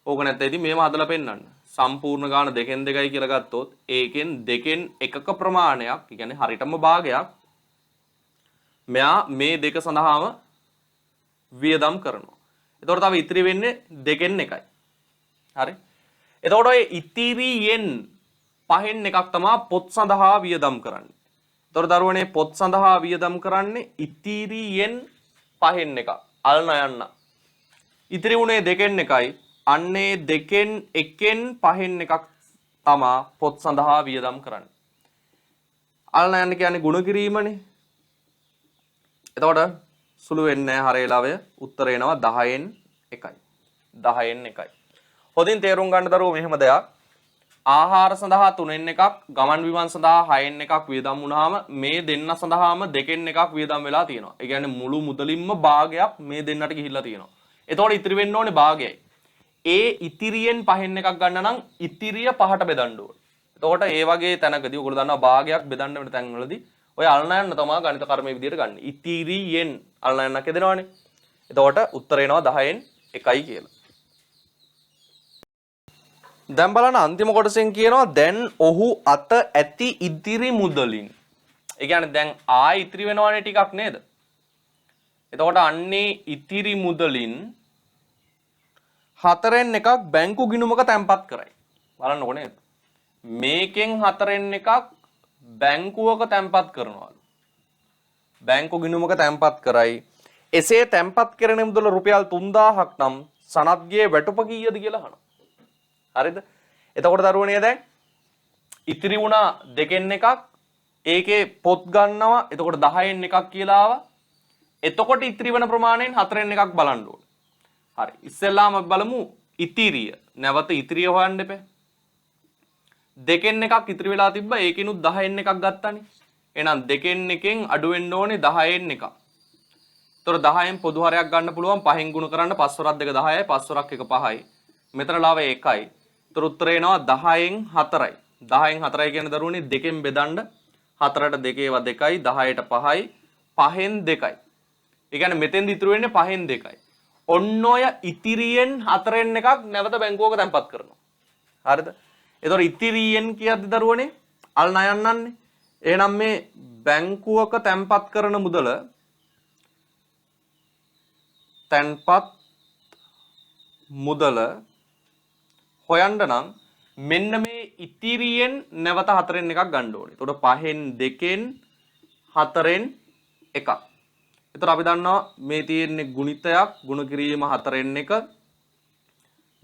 ඕක නැත්නම් ඉතින් මේව හදලා පෙන්නන්න. සම්පූර්ණ ගාන 2කින් 2යි කියලා ගත්තොත් ඒකෙන් 2කින් 1ක ප්‍රමාණයක්, ඒ කියන්නේ හරියටම භාගයක් මෙයා මේ දෙක සඳහාම වියදම් කරනවා. එතකොට තව ඉතිරි වෙන්නේ 2කින් 1යි. හරි? එතකොට ඔය ඉතිරියෙන් 5න් එකක් තමයි පොත් සඳහා වියදම් කරන්නේ. එතකොට දරුවනේ පොත් සඳහා වියදම් කරන්නේ ඉතිරියෙන් 5න් එකක්. අල්න යන්න. ඉතිරි උනේ 2කින් 1යි. අන්නේ 2කින් 1කින් 5න් එකක් තමයි පොත් සඳහා වියදම් කරන්නේ. අල්න යන්න කියන්නේ ගුණ කිරීමනේ. එතකොට සුළු වෙන්නේ නැහැ හරේලවය. උත්තර එනවා 10න් 1යි. 10න් 1යි. හොඳින් තේරුම් ගන්න දරුවෝ මෙහෙම දෙයක්. ආහාර සඳහා 3න් එකක්, ගමන් බිමන් සඳහා 6න් එකක් වියදම් වුණාම මේ දෙන්න සඳහාම 2න් එකක් වියදම් වෙලා තියෙනවා. ඒ කියන්නේ මුළු මුදලින්ම භාගයක් මේ දෙන්නට ගිහිල්ලා තියෙනවා. එතකොට ඉතිරි වෙන්න ඕනේ භාගයයි. ඒ ඉතිරියෙන් 5න් එකක් ගන්න නම් ඉතිරිය 5ට බෙදන්න ඕනේ. එතකොට ඒ වගේ තැනකදී ඔයගොල්ලෝ දන්නවා භාගයක් බෙදන්න වෙන තැන්වලදී ඔය අල්නයන්න තමයි ගණිත කර්මයේ විදිහට ගන්න. ඉතිරියෙන් අල්නයන්නක් හදනවානේ. එතකොට උත්තර එනවා 10න් 1යි කියලා. දැන් බලන්න අන්තිම කොටසෙන් කියනවා දැන් ඔහු අත ඇති ඉතිරි මුදලින්. ඒ කියන්නේ දැන් ආයි ඉතිරි වෙනවනේ ටිකක් නේද? එතකොට අන්නේ ඉතිරි මුදලින් 4න් එකක් බැංකු ගිණුමක තැන්පත් කරයි. බලන්නකො නේද? මේකෙන් 4න් එකක් බැංකුවක තැන්පත් කරනවලු. බැංකු ගිණුමක තැන්පත් කරයි. එසේ තැන්පත් කරන මුදල රුපියල් 3000ක් නම් සනත්ගේ වැටුප කීයද කියලා අහනවා. හරිද? එතකොට දරුවනේ දැන් ඉතිරි වුණා 2න් එකක් ඒකේ පොත් ගන්නවා. එතකොට 10න් එකක් කියලා ආවා. එතකොට ඉතිරි වෙන ප්‍රමාණයෙන් 4න් එකක් බලන්න ඕනේ. හරි. ඉස්සෙල්ලාම බලමු ඉතිරිය. නැවත ඉතිරිය හොයන්න එපා. 2න් එකක් ඉතිරි වෙලා තිබ්බා. ඒකිනුත් 10න් එකක් ගත්තානේ. එහෙනම් 2න් එකෙන් අඩු වෙන්න ඕනේ 10න් එකක්. ඒතර 10න් පොදු හරයක් ගන්න පුළුවන් 5න් ගුණ කරන්න 5 වරක් 2 10යි 5 වරක් 1 5යි. මෙතන ලාව 1යි. ඒතර උත්තරේ එනවා 10න් 4යි. 10න් 4යි කියන්නේ දරුවනේ 2න් බෙදන්න 4ට 2 ඒවා 2යි 10ට 5යි 5න් 2යි. ඒ කියන්නේ මෙතෙන්ද ඉතුරු වෙන්නේ 5න් 2යි. ඔන්න ඔය ඉතිරියෙන් 4න් එකක් නැවත බැංකුවක තැන්පත් කරනවා. හරිද? ඒතර ඉතිරියෙන් කියද්දි දරුවනේ අල් ණයන්නන්නේ. එහෙනම් මේ බැංකුවක තැන්පත් කරන මුදල තැන්පත් මුදල හොයන්න නම් මෙන්න මේ ඉතිරියෙන් නැවත 4න් එකක් ගන්න ඕනේ. එතකොට 5න් 2න් 4න් එකක්. එතකොට අපි දන්නවා මේ තියෙන්නේ ගුණිතයක් ගුණ කිරීම 4න් 1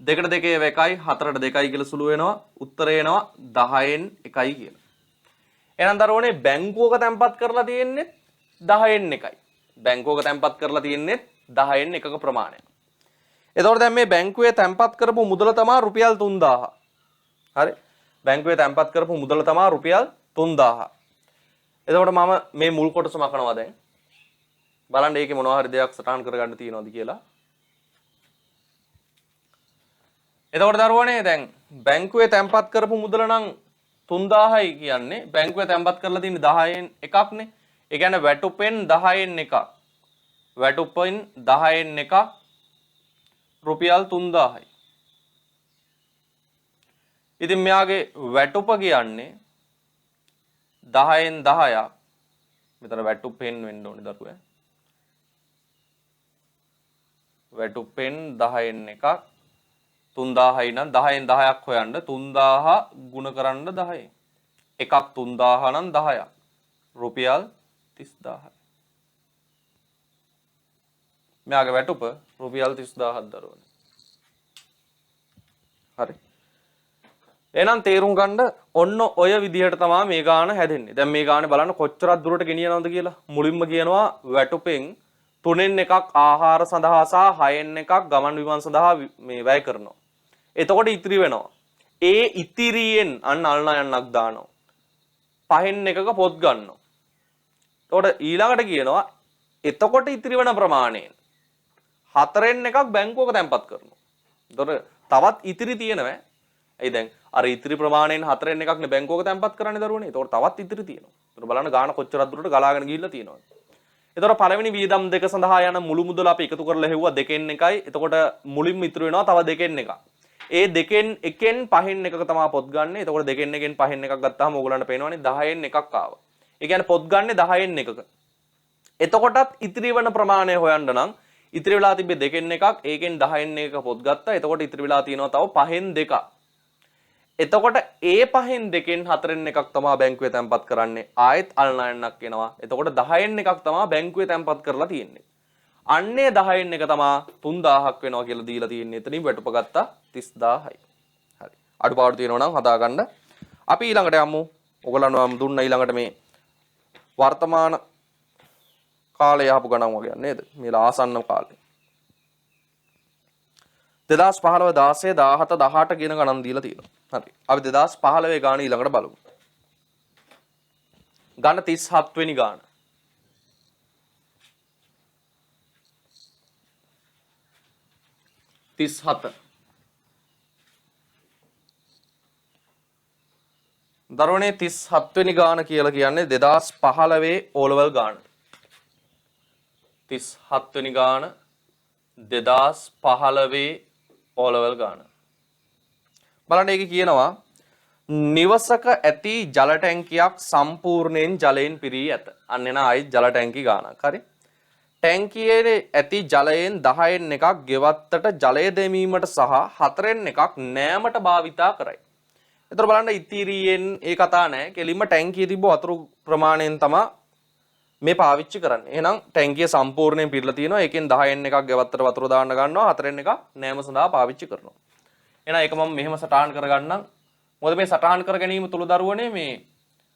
2ට 2 1යි 4ට 2යි කියලා සුළු වෙනවා. උත්තරය එනවා 10න් 1යි කියලා. එහෙනම් දරුවනේ බැංකුවක තැන්පත් කරලා තියෙන්නේ 10න් 1යි. බැංකුවක තැන්පත් කරලා තියෙන්නේ 10න් 1ක ප්‍රමාණය. එතකොට දැන් මේ බැංකුවේ තැන්පත් කරපු මුදල තමයි රුපියල් 3000. හරි? බැංකුවේ තැන්පත් කරපු මුදල තමයි රුපියල් 3000. එතකොට මම මේ මුල් කොටස මකනවා දැන්. බලන්න ඒකේ මොනවා හරි දෙයක් සටහන් කරගන්න තියෙනවද කියලා. එතකොට දරුවනේ දැන් බැංකුවේ තැන්පත් කරපු මුදල නම් 3000යි කියන්නේ බැංකුවේ තැන්පත් කරලා තියෙන්නේ 10න් එකක්නේ. ඒ කියන්නේ වැටුපෙන් 10න් එකක්. වැටුපෙන් 10න් එකක් රුපියල් 3000යි. ඉතින් මෙයාගේ වැටුප කියන්නේ 10න් 10ක්. මෙතන වැටුපෙන් වෙන්න ඕනේ දරුවා. වැටුපෙන් 10න් එකක් 3000යි නම් 10න් 10ක් හොයන්න 3000 ගුණ කරන්න 10න්. එකක් 3000 නම් 10ක්. රුපියල් 30000යි. මෙයාගේ වැටුප රුපියල් 30000ක් දරුවනේ. හරි. එහෙනම් තේරුම් ගන්න ඔන්න ඔය විදිහට තමයි මේ ගාන හැදෙන්නේ. දැන් මේ ගානේ බලන්න කොච්චරක් දුරට ගෙනියනවද කියලා. මුලින්ම කියනවා වැටුපෙන් 3න් එකක් ආහාර සඳහා සහ 6න් එකක් ගමන් බිමන් සඳහා මේ වැය කරනවා. එතකොට ඉතිරි වෙනවා. ඒ ඉතිරියෙන් අන්න අල්නයන්නක් දානවා. 5න් එකක පොත් ගන්නවා. එතකොට ඊළඟට කියනවා එතකොට ඉතිරි වෙන ප්‍රමාණයෙන් 4න් එකක් බැංකුවක තැන්පත් කරනවා. එතකොට තවත් ඉතිරි තියෙනවා. එයි දැන් අර ඉතිරි ප්‍රමාණයෙන් 4න් එකක්නේ බැංකුවක තැන්පත් කරන්නේ දරුවනේ. එතකොට තවත් ඉතිරි තියෙනවා. එතකොට බලන්න ගාන කොච්චරක් දුරට ගලාගෙන ගිහිල්ලා තියෙනවද. එතකොට පළවෙනි වියදම් දෙක සඳහා යන මුළු මුදල අපි එකතු කරලා හෙව්වා 2න් 1යි. එතකොට මුලින්ම ඉතුරු වෙනවා තව 2න් 1ක්. ඒ 2න් 1න් 5න් එකක තමයි පොත් ගන්න. එතකොට 2න් 1න් 5න් එකක් ගත්තාම ඕගලන්ට පේනවනේ 10න් එකක් ආවා. ඒ කියන්නේ පොත් ගන්න 10න් එකක. එතකොටත් ඉතිරි වෙන ප්‍රමාණය හොයන්න නම් ඉතිරි වෙලා තිබ්බේ 2න් එකක්. ඒකෙන් 10න් එකක පොත් ගත්තා. එතකොට ඉතිරි වෙලා තියෙනවා තව 5න් 2ක්. එතකොට ඒ 5න් 2න් 4න් එකක් තමයි බැංකුවේ තැන්පත් කරන්නේ. ආයෙත් අල්නයන්නක් එනවා. එතකොට 10න් එකක් තමයි බැංකුවේ තැන්පත් කරලා තියෙන්නේ. අන්නේ 10න් එක තමයි 3000ක් වෙනවා කියලා දීලා තියෙන්නේ. එතනින් වැටුප ගත්තා 30000යි. හරි. අඩුපාඩු තියෙනවා නම් හදාගන්න. අපි ඊළඟට යමු. ඔයගලන්ව මම දුන්න ඊළඟට මේ වර්තමාන කාලය යහපු ගණන් වගේ නේද? මේ ආසන්න කාලේ. 2015 16 17 18 කියන ගණන් දීලා තියෙනවා. හරි. අපි 2015 ගාන ඊළඟට බලමු. ගන්න 37 වෙනි ගාන. 37. දරුවනේ 37 වෙනි ගාන කියලා කියන්නේ 2015 O level ගාන. 37 වෙනි ගාන 2015 O level ගාන. බලන්න ඒක කියනවා නිවසක ඇති ජල ටැංකියක් සම්පූර්ණයෙන් ජලයෙන් පිරී ඇත. අන්න එන ආයි ජල ටැංකි ගානක්. හරි. ටැංකියේ ඇති ජලයෙන් 10න් එකක් ගෙවත්තට ජලය දැමීමට සහ 4න් එකක් නෑමට භාවිතා කරයි. එතකොට බලන්න ඉතිරියෙන් ඒ කතා නැහැ. කෙලින්ම ටැංකියේ තිබ්බ වතුර ප්‍රමාණයෙන් තමයි මේ පාවිච්චි කරන්නේ. එහෙනම් ටැංකිය සම්පූර්ණයෙන් පිරලා තියෙනවා. ඒකෙන් 10න් එකක් ගෙවත්තට වතුර දාන්න ගන්නවා. 4න් එකක් නෑම සඳහා පාවිච්චි කරනවා. එහෙනම් ඒක මම මෙහෙම සටහන් කරගන්නම්. මොකද මේ සටහන් කර ගැනීම තුල දරුවනේ මේ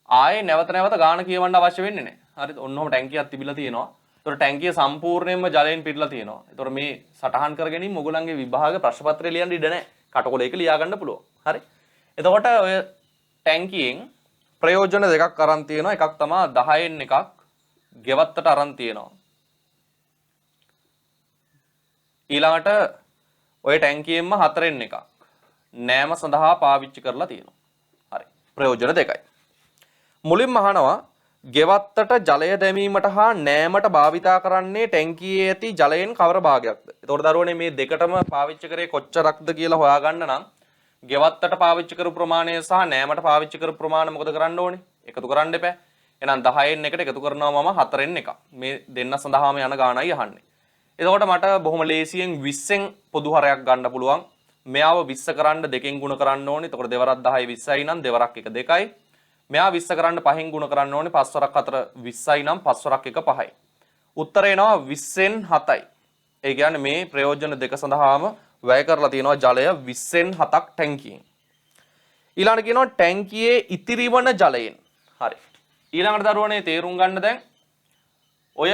ආයේ නැවත නැවත ගාන කියවන්න අවශ්‍ය වෙන්නේ නැහැ. හරිද? ඔන්නෝම ටැංකියක් තිබිලා තියෙනවා. ඒතකොට ටැංකිය සම්පූර්ණයෙන්ම ජලයෙන් පිරලා තියෙනවා. ඒතකොට මේ සටහන් කර ගැනීම ඔයගොල්ලන්ගේ විභාග ප්‍රශ්න පත්‍රය ලියන්න ඉඩ නැහැ. කටකොලයක ලියා ගන්න පුළුවන්. හරි? එතකොට ඔය ටැංකියෙන් ප්‍රයෝජන දෙකක් අරන් තියෙනවා. එකක් තමයි 10න් එකක් ගෙවත්තට අරන් තියෙනවා. ඊළඟට ඔය ටැංකියෙන්ම 4න් එකක් නෑම සඳහා පාවිච්චි කරලා තියෙනවා. හරි. ප්‍රයෝජන දෙකයි. මුලින්ම අහනවා ගෙවත්තට ජලය දැමීමට හා නෑමට භාවිතා කරන්නේ ටැංකියේ ඇති ජලයෙන් කවර භාගයක්ද? එතකොට දරුවනේ මේ දෙකටම පාවිච්චි කරේ කොච්චරක්ද කියලා හොයාගන්න නම් ගෙවත්තට පාවිච්චි කරපු ප්‍රමාණය සහ නෑමට පාවිච්චි කරපු ප්‍රමාණය මොකද කරන්න ඕනේ? එකතු කරන්න එපා. එහෙනම් 10න් එකට එකතු කරනවා මම 4න් එකක්. මේ දෙන්න සඳහාම යන ගානයි අහන්නේ. එතකොට මට බොහොම ලේසියෙන් 20න් පොදු හරයක් ගන්න පුළුවන්. මෙයාව 20 කරන්න දෙකෙන් ගුණ කරන්න ඕනේ. එතකොට දෙවරක් 10 20යි නම් දෙවරක් 1 2යි. මෙයා 20 කරන්න 5න් ගුණ කරන්න ඕනේ. 5 වරක් 4 20යි නම් 5 වරක් 1 5යි. උත්තරේ එනවා 20න් 7යි. ඒ කියන්නේ මේ ප්‍රයෝජන දෙක සඳහාම වැය කරලා තියෙනවා ජලය 20න් 7ක් ටැංකියෙන්. ඊළඟට කියනවා ටැංකියේ ඉතිරි වන ජලයෙන්. හරි. ඊළඟට දරුවනේ තේරුම් ගන්න දැන් ඔය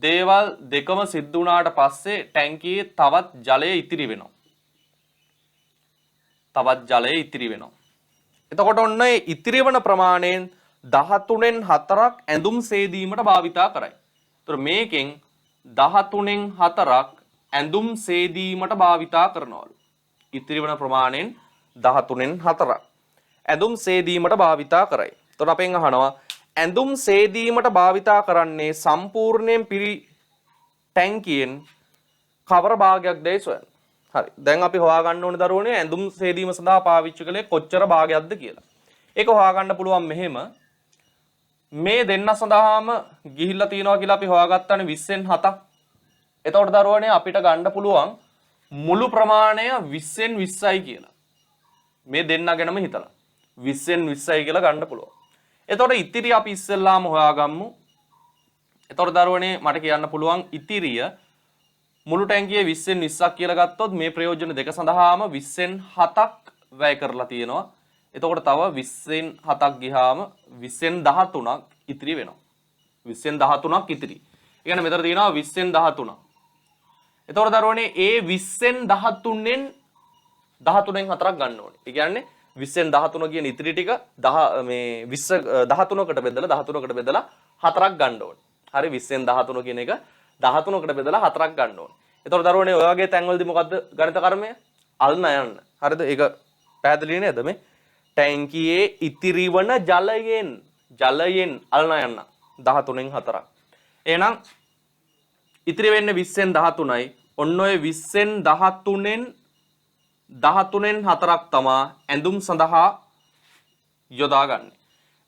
දේවල් දෙකම සිද්ධ වුණාට පස්සේ ටැංකියේ තවත් ජලය ඉතිරි වෙනවා. තවත් ජලය ඉතිරි වෙනවා. එතකොට ඔන්න ඒ ඉතිරි වන ප්‍රමාණයෙන් 13න් 4ක් ඇඳුම් සේදීමට භාවිතා කරයි. ඒතර මේකෙන් 13න් 4ක් ඇඳුම් සේදීමට භාවිතා කරනවලු. ඉතිරි වන ප්‍රමාණයෙන් 13න් 4ක් ඇඳුම් සේදීමට භාවිතා කරයි. එතකොට අපෙන් අහනවා ඇඳුම් සේදීමට භාවිතා කරන්නේ සම්පූර්ණයෙන් පිරි ටැංකියෙන් කවර භාගයක්ද ඒ සොයන්න. හරි. දැන් අපි හොයාගන්න ඕනේ දරුවනේ ඇඳුම් සේදීම සඳහා පාවිච්චි කළේ කොච්චර භාගයක්ද කියලා. ඒක හොයාගන්න පුළුවන් මෙහෙම මේ දෙන්න සඳහාම ගිහිල්ලා තියනවා කියලා අපි හොයාගත්තානේ 20න් 7ක්. එතකොට දරුවනේ අපිට ගන්න පුළුවන් මුළු ප්‍රමාණය 20න් 20යි කියලා. මේ දෙන්න ගැනම හිතලා 20න් 20යි කියලා ගන්න පුළුවන්. එතකොට ඉතිරි අපි ඉස්සෙල්ලාම හොයාගමු. එතකොට දරුවනේ මට කියන්න පුළුවන් ඉතිරිය මුළු ටැංකියේ 20න් 20ක් කියලා ගත්තොත් මේ ප්‍රයෝජන දෙක සඳහාම 20න් 7ක් වැය කරලා තියෙනවා. එතකොට තව 20න් 7ක් ගියාම 20න් 13ක් ඉතිරි වෙනවා. 20න් 13ක් ඉතිරි. ඒ කියන්නේ මෙතන තියෙනවා 20න් 13ක්. එතකොට දරුවනේ ඒ 20න් 13න් 13න් 4ක් ගන්න ඕනේ. ඒ කියන්නේ 20න් 13 කියන ඉතිරි ටික 10 මේ 20 13කට බෙදලා 13කට බෙදලා 4ක් ගන්න ඕනේ. හරි 20න් 13 කියන එක 13කට බෙදලා 4ක් ගන්න ඕනේ. එතකොට දරුවනේ ඔය වගේ තැන්වලදී මොකද්ද ගණිත කර්මය? අල්න යන්න. හරිද? ඒක පැහැදිලි නේද මේ? ටැංකියේ ඉතිරි වන ජලයෙන් අල්න යන්න 13න් 4ක්. එහෙනම් ඉතිරි වෙන්නේ 20න් 13යි. ඔන්න ඔය 20න් 13න් 4ක් තමයි ඇඳුම් සඳහා යොදාගන්නේ.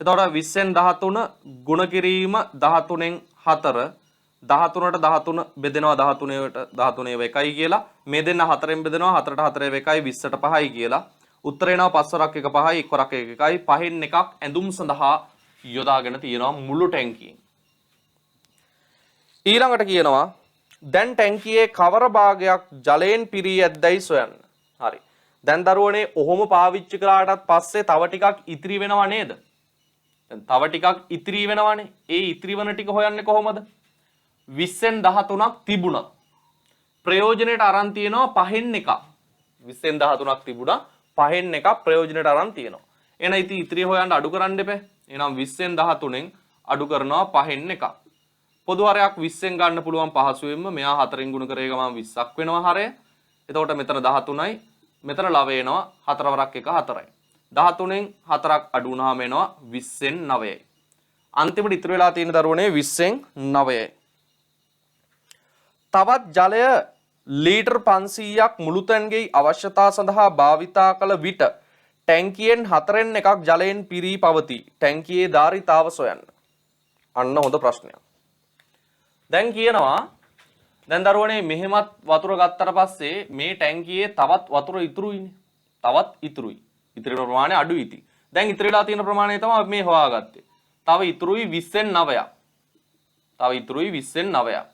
එතකොට 20න් 13 ගුණ කිරීම 13න් 4 13ට 13 බෙදෙනවා 13ට 13 1යි කියලා. මේ දෙන්න 4ෙන් බෙදෙනවා 4ට 4 1යි 20ට 5යි කියලා. උත්තරේ එනවා 5 වරක් 1 5යි 1 වරක් 1 1යි 5න් එකක් ඇඳුම් සඳහා යොදාගෙන තියෙනවා මුළු ටැංකියෙන්. ඊළඟට කියනවා දැන් ටැංකියේ කවර භාගයක් ජලයෙන් පිරී ඇද්දයි සොයන්න. හරි. දැන් දරුවනේ ඔහොම පාවිච්චි කළාටත් පස්සේ තව ටිකක් ඉතිරි වෙනව නේද? දැන් තව ටිකක් ඉතිරි වෙනවනේ. ඒ ඉතිරි වෙන ටික හොයන්නේ කොහොමද? 20න් 13ක් තිබුණා. ප්‍රයෝජනෙට අරන් තියෙනවා 5න් එකක්. 20න් 13ක් තිබුණා 5න් එකක් ප්‍රයෝජනෙට අරන් තියෙනවා. එහෙනම් ඉතින් ඉතිරි හොයන්න අඩු කරන්න එපා. එහෙනම් 20න් 13න් අඩු කරනවා 5න් එකක්. පොදු හරයක් 20න් ගන්න පුළුවන් පහසුවෙන්ම. මෙයා 4න් ගුණ කරේ ගමන් 20ක් වෙනවා හරය. එතකොට මෙතන 13යි මෙතන ලව එනවා 4 වරක් 1 4යි. 13න් 4ක් අඩු වුණාම එනවා 20න් 9යි. අන්තිමට ඉතුරු වෙලා තියෙන දරුවනේ 20න් 9යි. තවත් ජලය ලීටර් 500ක් මුළුතැන්ගේ අවශ්‍යතා සඳහා භාවිතා කළ විට ටැංකියෙන් 4න් එකක් ජලයෙන් පිරී පවතී. ටැංකියේ ධාරිතාව සොයන්න. අන්න හොඳ ප්‍රශ්නයක්. දැන් කියනවා දැන් දරුවනේ මෙහෙමත් වතුර ගත්තට පස්සේ මේ ටැංකියේ තවත් වතුර ඉතුරුයිනේ. තවත් ඉතුරුයි. ඉතිරි ප්‍රමාණය අඩුයි ඉති. දැන් ඉතිරිලා තියෙන ප්‍රමාණය තමයි මේ හොයාගත්තේ. තව ඉතුරුයි 20න් 9ක්. තව ඉතුරුයි 20න් 9ක්.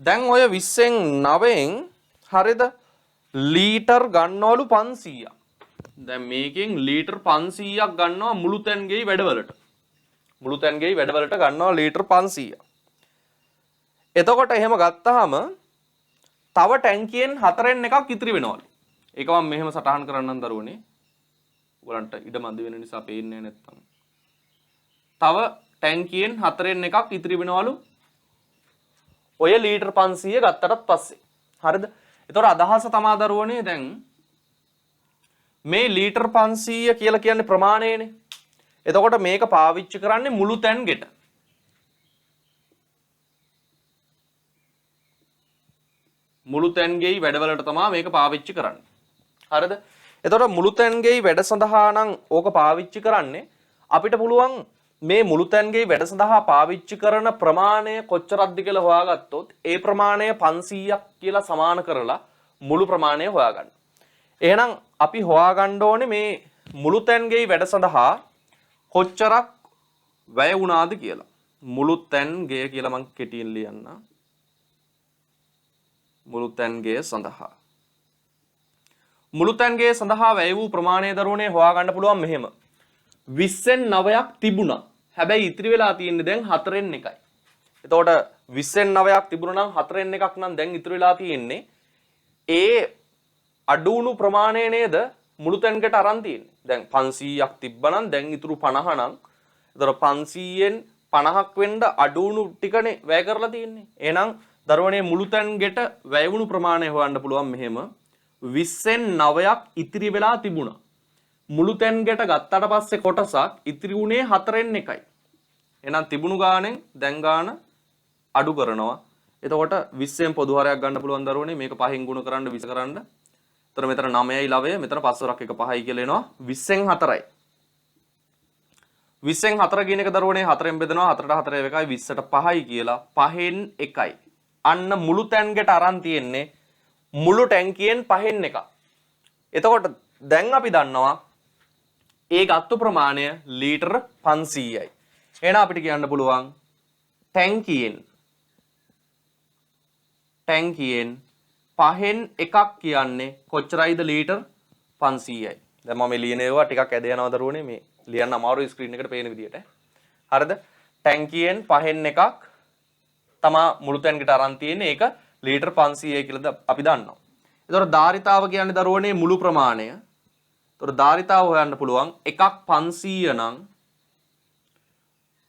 දැන් ඔය 20න් 9න් හරිද ලීටර් ගන්නවලු 500ක්. දැන් මේකෙන් ලීටර් 500ක් ගන්නවා මුළුතැන්ගේ වැඩවලට. මුළුතැන්ගේ වැඩවලට ගන්නවා ලීටර් 500ක්. එතකොට එහෙම ගත්තාම තව ටැංකියෙන් 4න් එකක් ඉතිරි වෙනවලු. ඒක මම මෙහෙම සටහන් කරන්නම් දරුවනේ. ඔයගලන්ට ඉඩ මදි වෙන නිසා පේන්නේ නැත්තම්. තව ටැංකියෙන් 4න් එකක් ඉතිරි වෙනවලු. ඔය ලීටර් 500 ගත්තටත් පස්සේ. හරිද? ඒතකොට අදහස තමා දරුවනේ දැන් මේ ලීටර් 500 කියලා කියන්නේ ප්‍රමාණයනේ. එතකොට මේක පාවිච්චි කරන්නේ මුළු තැන් ගෙට. මුළු තැන්ගෙයි වැඩවලට තමයි මේක පාවිච්චි කරන්නේ. හරිද? එතකොට මුළු තැන්ගෙයි වැඩ සඳහා නම් ඕක පාවිච්චි කරන්නේ අපිට පුළුවන් මේ මුළු තැන්ගෙයි වැඩ සඳහා පාවිච්චි කරන ප්‍රමාණය කොච්චරක්ද කියලා හොයාගත්තොත් ඒ ප්‍රමාණය 500ක් කියලා සමාන කරලා මුළු ප්‍රමාණය හොයාගන්න. එහෙනම් අපි හොයාගන්න ඕනේ මේ මුළු තැන්ගෙයි වැඩ සඳහා කොච්චරක් වැය වුණාද කියලා. මුළු තැන්ගේ කියලා මම කෙටියෙන් ලියන්න. මුළු තැන්ගේ සඳහා මුළු තැන්ගේ සඳහා වැය වූ ප්‍රමාණය දරුවනේ හොයාගන්න පුළුවන් මෙහෙම. 20න් 9ක් තිබුණා. හැබැයි ඉතිරි වෙලා තියෙන්නේ දැන් 4න් එකයි. එතකොට 20න් 9ක් තිබුණා නම් 4න් එකක් නම් දැන් ඉතිරි වෙලා තියෙන්නේ ඒ අඩුණු ප්‍රමාණය නේද මුළු තැන්කට අරන් තියෙන්නේ. දැන් 500ක් තිබ්බනම් දැන් ඉතුරු 50 නම් එතකොට 500න් 50ක් වෙන්න අඩුණු ටිකනේ වැය කරලා තියෙන්නේ. එහෙනම් දරුවනේ මුළු තැන්කට වැය වුණු ප්‍රමාණය හොයන්න පුළුවන් මෙහෙම 20න් 9ක් ඉතිරි වෙලා තිබුණා. මුළු තැන්කට ගත්තට පස්සේ කොටසක් ඉතිරි වුණේ 4න් එකයි. එහෙනම් තිබුණු ගාණෙන් දැන් ගාණ අඩු කරනවා. එතකොට 20න් පොදු හරයක් ගන්න පුළුවන් දරුවනේ මේක 5න් ගුණ කරන්න 20 කරන්න. එතන මෙතන 9යි 9 මෙතන 5 වරක් 1 5යි කියලා එනවා 20න් 4යි. 20න් 4 කියන එක දරුවනේ 4න් බෙදනවා 4ට 4 එකයි 20ට 5යි කියලා 5න් 1යි. අන්න මුළු තැන්කට අරන් තියෙන්නේ මුළු ටැංකියෙන් 5න් එකක්. එතකොට දැන් අපි දන්නවා ඒ ගත්තු ප්‍රමාණය ලීටර් 500යි. එහෙනම් අපිට කියන්න පුළුවන් ටැංකියෙන් 5න් එකක් කියන්නේ කොච්චරයිද ලීටර් 500යි. දැන් මම ලියන ඒවා ටිකක් ඇද යනවා දරුවනේ මේ ලියන්න අමාරුයි ස්ක්‍රීන් එකට පේන විදියට. හරිද? ටැංකියෙන් 5න් එකක් තමා මුළු තැන්කට අරන් තියෙන්නේ ඒක ලීටර් 500යි කියලා අපි දන්නවා. ඒතකොට ධාරිතාව කියන්නේ දරුවනේ මුළු ප්‍රමාණය. ඒතකොට ධාරිතාව හොයන්න පුළුවන් එකක් 500 නම්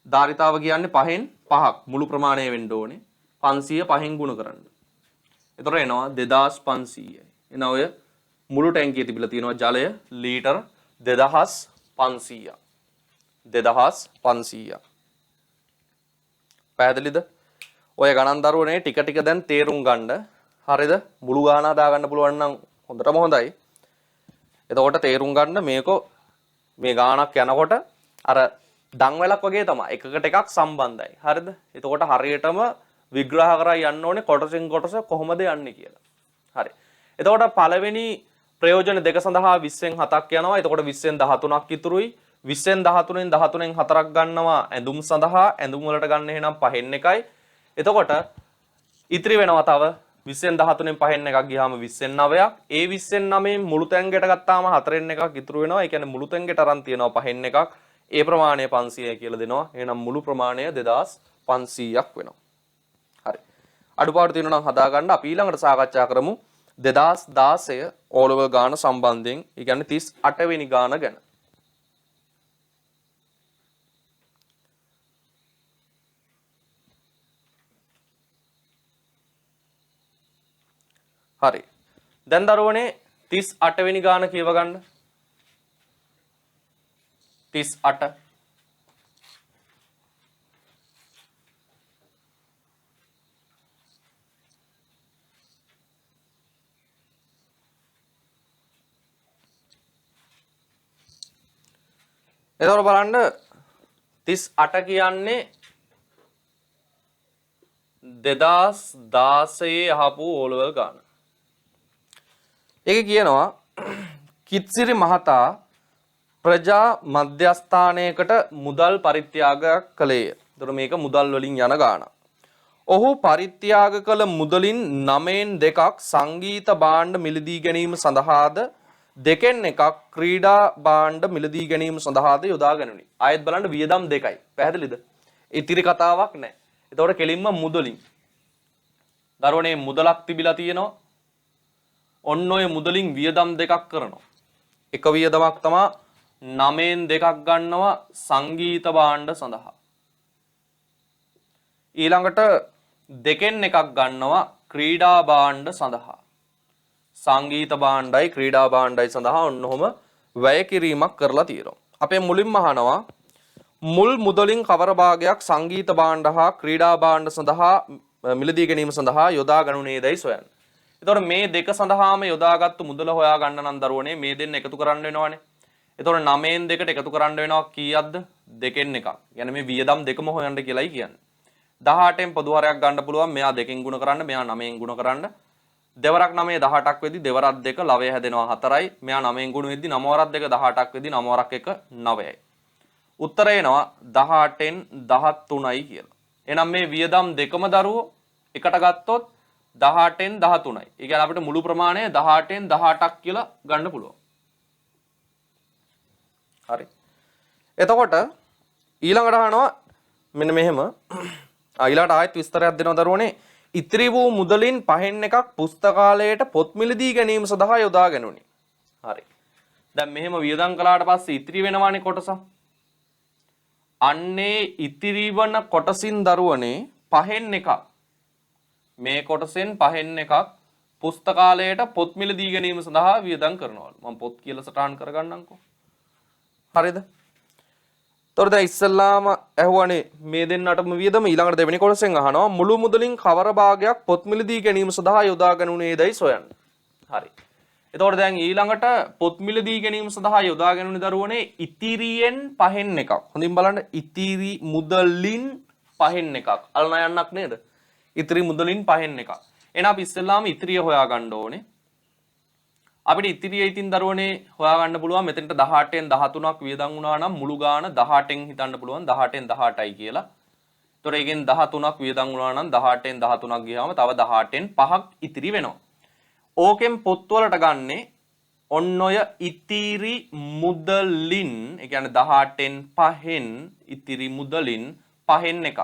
ධාරිතාව කියන්නේ 5න් 5ක් මුළු ප්‍රමාණය වෙන්න ඕනේ. 500 5න් ගුණ කරන්න. ඒතකොට එනවා 2500යි. එන ඔය මුළු ටැංකියේ තිබිලා තියෙනවා ජලය ලීටර් 2500ක්. 2500ක්. පැහැදිලිද? ඔය ගණන් දරුවනේ ටික ටික දැන් තේරුම් ගන්න. හරිද? මුළු ගාන හදා ගන්න පුළුවන් නම් හොඳටම හොඳයි. එතකොට තේරුම් ගන්න මේක මේ ගානක් යනකොට අර දන්වැලක් වගේ තමයි එකකට එකක් සම්බන්ධයි. හරිද? එතකොට හරියටම විග්‍රහ කරලා යන්න ඕනේ කොටසෙන් කොටස කොහොමද යන්නේ කියලා. හරි. එතකොට පළවෙනි ප්‍රයෝජන දෙක සඳහා 20න් 7ක් යනවා. එතකොට 20න් 13ක් ඉතුරුයි. 20න් 13න් 13න් 4ක් ගන්නවා ඇඳුම් සඳහා. ඇඳුම් වලට ගන්න එහෙනම් 5න් එකයි. එතකොට ඉතිරි වෙනවා තව 20න් 13න් 5න් එකක් ගියාම 20න් 9ක්. ඒ 20න් 9න් මුළු තැන්කට ගත්තාම 4න් එකක් ඉතුරු වෙනවා. ඒ කියන්නේ මුළු තැන්කට අරන් තියෙනවා 5න් එකක්. ඒ ප්‍රමාණය 500යි කියලා දෙනවා. එහෙනම් මුළු ප්‍රමාණය 2500ක් වෙනවා. හරි. අඩුපාඩු තියෙනවා නම් හදා ගන්න. අපි ඊළඟට සාකච්ඡා කරමු 2016 O level ගාන සම්බන්ධයෙන්. ඒ කියන්නේ 38 වෙනි ගාන ගැන. හරි. දැන් දරුවනේ 38 වෙනි ගාන කියව ගන්න. 38. එතකොට බලන්න 38 කියන්නේ 2016 අහපු O level ගාන. ඒක කියනවා කිත්සිරි මහතා ප්‍රජා මධ්‍යස්ථානයකට මුදල් පරිත්‍යාගයක් කළේය. එතකොට මේක මුදල් වලින් යන ගාන. ඔහු පරිත්‍යාග කළ මුදලින් 9න් 2ක් සංගීත භාණ්ඩ මිලදී ගැනීම සඳහාද දෙකෙන් එකක් ක්‍රීඩා භාණ්ඩ මිලදී ගැනීම සඳහාද යොදා ගනුනි. ආයෙත් බලන්න වියදම් දෙකයි. පැහැදිලිද? ඉතිරි කතාවක් නැහැ. එතකොට කෙලින්ම මුදලින්. දරුවනේ මුදලක් තිබිලා තියෙනවා. ඔන්න ඔය මුදලින් වියදම් දෙකක් කරනවා. එක වියදමක් තමයි 9න් 2ක් ගන්නවා සංගීත භාණ්ඩ සඳහා. ඊළඟට දෙකෙන් එකක් ගන්නවා ක්‍රීඩා භාණ්ඩ සඳහා. සංගීත භාණ්ඩයි ක්‍රීඩා භාණ්ඩයි සඳහා ඔන්නෝම වැය කිරීමක් කරලා තියෙනවා. අපේ මුලින්ම අහනවා මුල් මුදලින් කවර භාගයක් සංගීත භාණ්ඩ හා ක්‍රීඩා භාණ්ඩ සඳහා මිලදී ගැනීම සඳහා යොදා ගනුනේදයි සොයන්න. එතකොට මේ දෙක සඳහාම යොදාගත්තු මුදල හොයා ගන්න නම් දරුවනේ මේ දෙන්න එකතු කරන්න වෙනවනේ. එතකොට 9න් 2ට එකතු කරන්න වෙනවා කීයක්ද? දෙකෙන් එකක්. يعني මේ වියදම් දෙකම හොයන්න කියලායි කියන්නේ. 18න් පොදු හරයක් ගන්න පුළුවන්. මෙයා දෙකෙන් ගුණ කරන්න, මෙයා 9න් ගුණ කරන්න. දෙවරක් 9 18ක් වෙද්දි දෙවරක් 2 ලවය හැදෙනවා 4යි. මෙයා 9න් ගුණ වෙද්දි 9 වරක් 2 18ක් වෙද්දි 9 වරක් 1 9යි. උත්තරය එනවා 18න් 13යි කියලා. එහෙනම් මේ වියදම් දෙකම දරුවෝ එකට ගත්තොත් 18න් 13යි. ඒ කියන්නේ අපිට මුළු ප්‍රමාණය 18න් 18ක් කියලා ගන්න පුළුවන්. හරි. එතකොට ඊළඟට අහනවා මෙන්න මෙහෙම. ඊළඟට ආයෙත් විස්තරයක් දෙනවා දරුවනේ. ඉතිරි වූ මුදලින් 5න් එකක් පුස්තකාලයට පොත් මිලදී ගැනීම සඳහා යොදා ගැනුනි. හරි. දැන් මෙහෙම වියදම් කළාට පස්සේ ඉතිරි වෙනවානේ කොටස. අන්නේ ඉතිරි වන කොටසින් දරුවනේ 5න් එකක් මේ කොටසෙන් 5න් එකක් පුස්තකාලයට පොත් මිලදී ගැනීම සඳහා වියදම් කරනවලු. මම පොත් කියලා සටහන් කරගන්නම්කෝ. හරිද? තොර දැන් ඉස්සල්ලාම ඇහුවානේ මේ දෙන්නටම වියදම. ඊළඟට දෙවෙනි කොටසෙන් අහනවා මුළු මුදලින් කවර භාගයක් පොත් මිලදී ගැනීම සඳහා යොදා ගනුනේදයි සොයන්න. හරි. එතකොට දැන් ඊළඟට පොත් මිලදී ගැනීම සඳහා යොදා ගනුනේ දරුවනේ ඉතිරියෙන් 5න් එකක්. හොඳින් බලන්න ඉතිරි මුදලින් 5න් එකක්. අල්ලා යන්නක් නේද? ඉතිරි මුදලින් 5න් එකක්. එහෙනම් අපි ඉස්සෙල්ලාම ඉතිරිය හොයා ගන්න ඕනේ. අපිට ඉතිරිය ඉතින් දරුවනේ හොයා ගන්න පුළුවන් මෙතනට 18න් 13ක් වියදම් වුණා නම් මුළු ගාන 18න් හිතන්න පුළුවන් 18න් 18යි කියලා. ඒතොර ඒකෙන් 13ක් වියදම් වුණා නම් 18න් 13ක් ගියාම තව 18න් 5ක් ඉතිරි වෙනවා. ඕකෙන් පොත්වලට ගන්නේ ඔන්න ඔය ඉතිරි මුදලින් ඒ කියන්නේ 18න් 5න් ඉතිරි මුදලින් 5න් එකක්.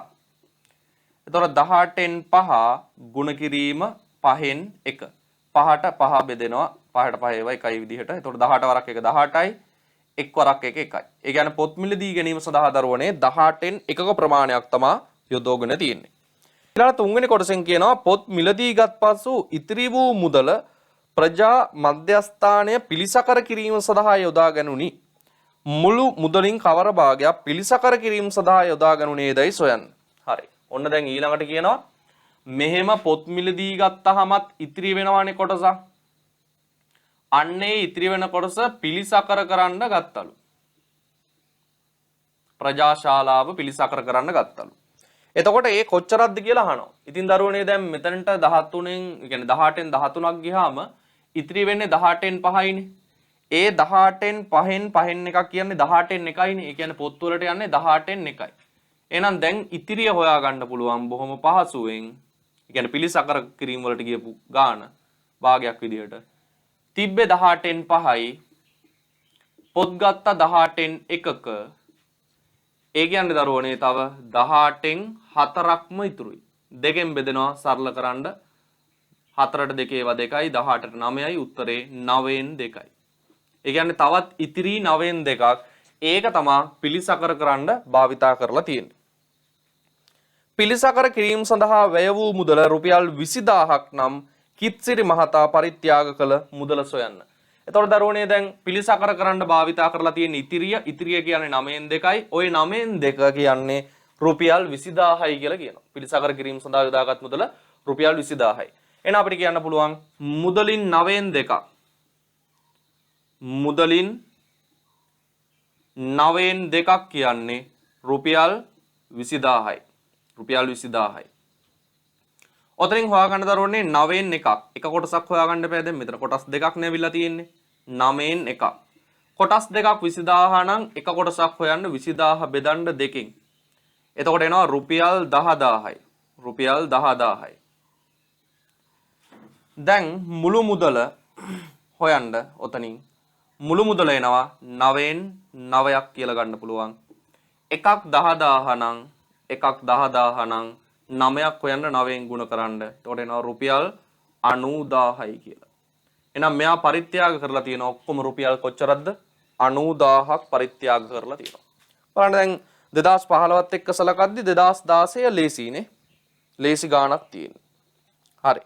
එතකොට 18න් 5 ගුණ කිරීම 5න් 1. 5ට 5 බෙදෙනවා 5ට 5 ඒවා එකයි විදිහට. එතකොට 18 වරක් 1 18යි. 1 වරක් 1 1යි. ඒ කියන්නේ පොත් මිලදී ගැනීම සඳහා දරුවනේ 18න් එකක ප්‍රමාණයක් තමයි යොදවගෙන තියෙන්නේ. ඊළඟ තුන්වෙනි කොටසෙන් කියනවා පොත් මිලදීගත් පසු ඉතිරි වූ මුදල ප්‍රජා මධ්‍යස්ථානය පිළිසකර කිරීම සඳහා යොදා ගනුනි. මුළු මුදලින් කවර භාගයක් පිළිසකර කිරීම සඳහා යොදා ගනුනේදයි සොයන්න. හරි. ඔන්න දැන් ඊළඟට කියනවා මෙහෙම පොත් මිලදී ගත්තහමත් ඉතිරි වෙනවානේ කොටස. අන්නේ ඉතිරි වෙන කොටස පිළිසකර කරන්න ගත්තලු. ප්‍රජාශාලාව පිළිසකර කරන්න ගත්තලු. එතකොට ඒ කොච්චරක්ද කියලා අහනවා. ඉතින් දරුවනේ දැන් මෙතනට 13න් කියන්නේ 18න් 13ක් ගියාම ඉතිරි වෙන්නේ 18න් 5යිනේ. ඒ 18න් 5න් එකක් කියන්නේ 18න් 1යිනේ. ඒ කියන්නේ පොත් වලට යන්නේ 18න් 1යි. එහෙනම් දැන් ඉතිරිය හොයා ගන්න පුළුවන් බොහොම පහසුවෙන්. ඒ කියන්නේ පිළිසකර කිරීම වලට ගියපු ගාන භාගයක් විදිහට. තිබ්බේ 18න් 5යි. පොත් ගත්තා 18න් 1ක. ඒ කියන්නේ දරුවනේ තව 18න් 4ක්ම ඉතුරුයි. දෙකෙන් බෙදෙනවා සරල කරන්න 4ට 2 ඒවා 2යි 18ට 9යි උත්තරේ 9න් 2යි. ඒ කියන්නේ තවත් ඉතිරි 9න් 2ක් ඒක තමයි පිළිසකර කරන්න භාවිතා කරලා තියෙන්නේ. පිළිසකර කිරීම සඳහා වැය වූ මුදල රුපියල් 20000ක් නම් කිත්සිරි මහතා පරිත්‍යාග කළ මුදල සොයන්න. එතකොට දරුවනේ දැන් පිළිසකර කරන්න භාවිතා කරලා තියෙන ඉතිරිය කියන්නේ 9න් 2යි. ওই 9න් 2 කියන්නේ රුපියල් 20000යි කියලා කියනවා. පිළිසකර කිරීම සඳහා යොදාගත් මුදල රුපියල් 20000යි. එහෙනම් අපිට කියන්න පුළුවන් මුදලින් 9න් 2ක්. මුදලින් 9න් 2ක් කියන්නේ රුපියල් 20000යි. රුපියල් 20000යි. ඔතනින් හොයාගන්න දරුවනේ 9න් 1ක්. එක කොටසක් හොයාගන්න බෑ දැන් මෙතන කොටස් දෙකක් නෙවිලා තියෙන්නේ. 9න් 1ක්. කොටස් දෙකක් 20000 නම් එක කොටසක් හොයන්න 20000 බෙදන්න දෙකෙන්. එතකොට එනවා රුපියල් 10000යි. රුපියල් 10000යි. දැන් මුළු මුදල හොයන්න ඔතනින් මුළු මුදල එනවා 9න් 9ක් කියලා ගන්න පුළුවන්. එකක් 10000 නම් එකක් 10000 නම් 9ක් හොයන්න 9න් ගුණ කරන්න. එතකොට එනවා රුපියල් 90000යි කියලා. එහෙනම් මෙයා පරිත්‍යාග කරලා තියෙන ඔක්කොම රුපියල් කොච්චරද? 90000ක් පරිත්‍යාග කරලා තියෙනවා. බලන්න දැන් 2015ත් එක්ක සලකද්දි 2016 ලේසිනේ. ලේසි ගාණක් තියෙනවා. හරි.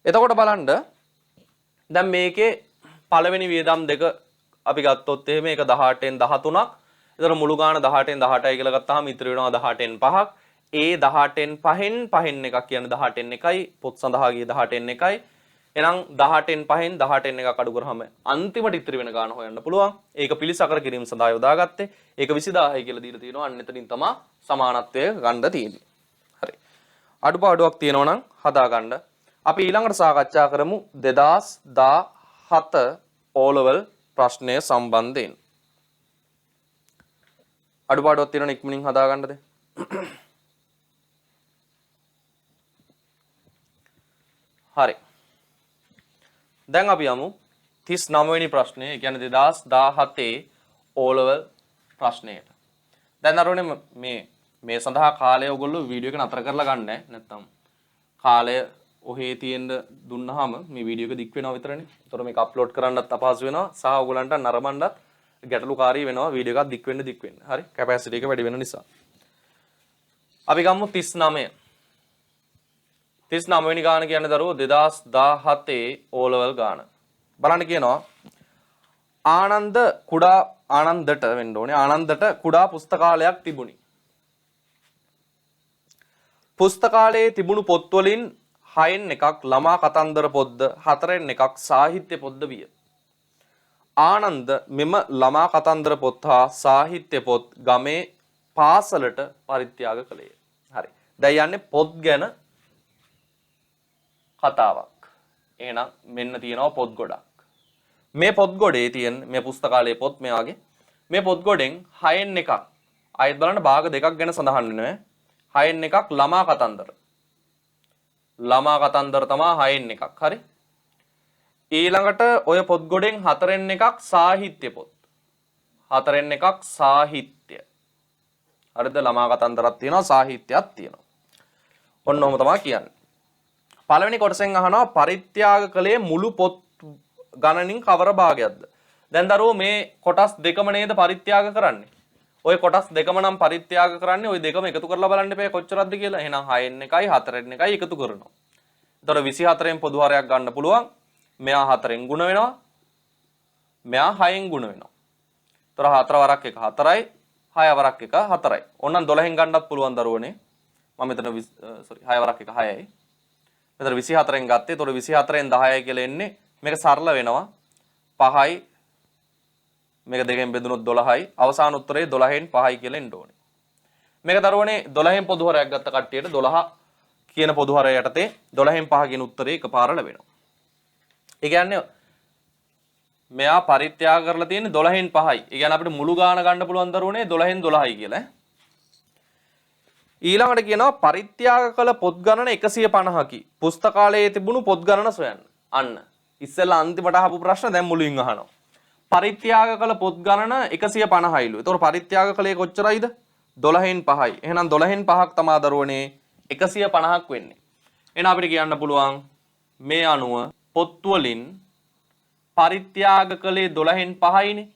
එතකොට බලන්න දැන් මේකේ පළවෙනි වියදම් දෙක අපි ගත්තොත් එහෙම මේක 18න් 13ක්. ඒතර මුළු ගාණ 18න් 18යි කියලා ගත්තාම ඉතිරි වෙනවා 18න් 5ක්. ඒ 18න් 5න් එකක් කියන්නේ 18න් 1යි. පොත් සඳහා ගියේ 18න් 1යි. එහෙනම් 18න් 5න් 18න් එකක් අඩු කරාම අන්තිමට ඉතිරි වෙන ගාණ හොයන්න පුළුවන්. ඒක පිළිසකර කිරීම සඳහා යොදාගත්තේ. ඒක 20000යි කියලා දීලා තියෙනවා. අන්න එතනින් තමයි සමානත්වය ගන්න තියෙන්නේ. හරි. අඩුපාඩුවක් තියෙනවා නම් හදා ගන්න. අපි ඊළඟට සාකච්ඡා කරමු 2017 O level ප්‍රශ්නය සම්බන්ධයෙන්. අඩුපාඩුවක් තියෙනවා ඉක්මනින් හදා ගන්නද? හරි. දැන් අපි යමු 39 වෙනි ප්‍රශ්නය. ඒ කියන්නේ 2017 O level ප්‍රශ්නයට. දැන් අරෝනේ මේ සඳහා කාලය ඔයගොල්ලෝ වීඩියෝ එක නතර කරලා ගන්න නැත්නම් කාලය ඔහේ තියෙන්න දුන්නාම මේ වීඩියෝ එක දික් වෙනවා විතරනේ. ඒතර මේක අප්ලෝඩ් කරන්නත් අපහසු වෙනවා සහ ඔයගොල්ලන්ට නරඹන්නත් ගැටලුකාරී වෙනවා වීඩියෝ එකක් දික් වෙන්න. හරි. කැපැසිටි එක වැඩි වෙන නිසා. අපි ගමු 39. 39 වෙනි ගාන කියන්නේ දරුවෝ 2017 O level ගාන. බලන්න කියනවා ආනන්දට වෙන්න ඕනේ. ආනන්දට කුඩා පුස්තකාලයක් තිබුණි. පුස්තකාලයේ තිබුණු පොත් වලින් 6න් එකක් ළමා කතන්දර පොත්ද 4න් එකක් සාහිත්‍ය පොත්ද විය. ආනන්ද මෙම ළමා කතන්දර පොත් හා සාහිත්‍ය පොත් ගමේ පාසලට පරිත්‍යාග කළේය. හරි. දැන් යන්නේ පොත් ගැන කතාවක්. එහෙනම් මෙන්න තියෙනවා පොත් ගොඩක්. මේ පොත් ගොඩේ තියෙන මේ පුස්තකාලයේ පොත් මෙයාගේ මේ පොත් ගොඩෙන් 6න් එකක් ආයෙත් බලන්න භාග දෙකක් ගැන සඳහන් වෙනවා. 6න් එකක් ළමා කතන්දර. ළමා කතන්දර තමයි 6න් එකක්. හරි. ඊළඟට ඔය පොත් ගොඩෙන් 4න් එකක් සාහිත්‍ය පොත්. 4න් එකක් සාහිත්‍ය. හරිද? ළමා කතන්දරක් තියෙනවා සාහිත්‍යයක් තියෙනවා. ඔන්න ඔහම තමයි කියන්නේ. පළවෙනි කොටසෙන් අහනවා පරිත්‍යාග කළේ මුළු පොත් ගණනින් කවර භාගයක්ද? දැන් දරුවෝ මේ කොටස් දෙකම නේද පරිත්‍යාග කරන්නේ. ওই කොටස් දෙකම නම් පරිත්‍යාග කරන්නේ ওই දෙකම එකතු කරලා බලන්න එපා කොච්චරක්ද කියලා. එහෙනම් 6න් එකයි 4න් එකයි එකතු කරනවා. එතකොට 24න් පොදු හරයක් ගන්න පුළුවන්. මෙයා 4න් ගුණ වෙනවා. මෙයා 6න් ගුණ වෙනවා. එතකොට 4 වරක් 1 4යි 6 වරක් 1 4යි. ඕනනම් 12න් ගන්නත් පුළුවන් දරුවනේ. මම මෙතන 6 වරක් 1 6යි. මෙතන 24න් ගත්තේ. එතකොට 24න් 10යි කියලා එන්නේ. මේක සරල වෙනවා. 5යි මේක දෙකෙන් බෙදුනොත් 12යි. අවසාන උත්තරේ 12න් 5යි කියලා එන්න ඕනේ. මේක දරුවනේ 12න් පොදු හරයක් ගත්ත කට්ටියට 12 කියන පොදු හරය යටතේ 12න් 5 කියන උත්තරේ එකපාර ලැබෙනවා. ඒ කියන්නේ මෙයා පරිත්‍යාග කරලා තියෙන්නේ 12න් 5යි. ඒ කියන්නේ අපිට මුළු ගාන ගන්න පුළුවන් දරුවනේ 12න් 12යි කියලා. ඊළඟට කියනවා පරිත්‍යාග කළ පොත් ගණන 150කි. පුස්තකාලයේ තිබුණු පොත් ගණන සොයන්න. අන්න. ඉස්සෙල්ලා අන්තිමට අහපු ප්‍රශ්න දැන් මුලින් අහනවා. පරිත්‍යාග කළ පොත් ගණන 150යිලු. ඒතකොට පරිත්‍යාග කළේ කොච්චරයිද? 12න් 5යි. එහෙනම් 12න් 5ක් තමයි දරුවනේ 150ක් වෙන්නේ. එහෙනම් අපිට කියන්න පුළුවන් මේ අණුව පොත් වලින් පරිත්‍යාග කළේ 12න් 5යිනේ.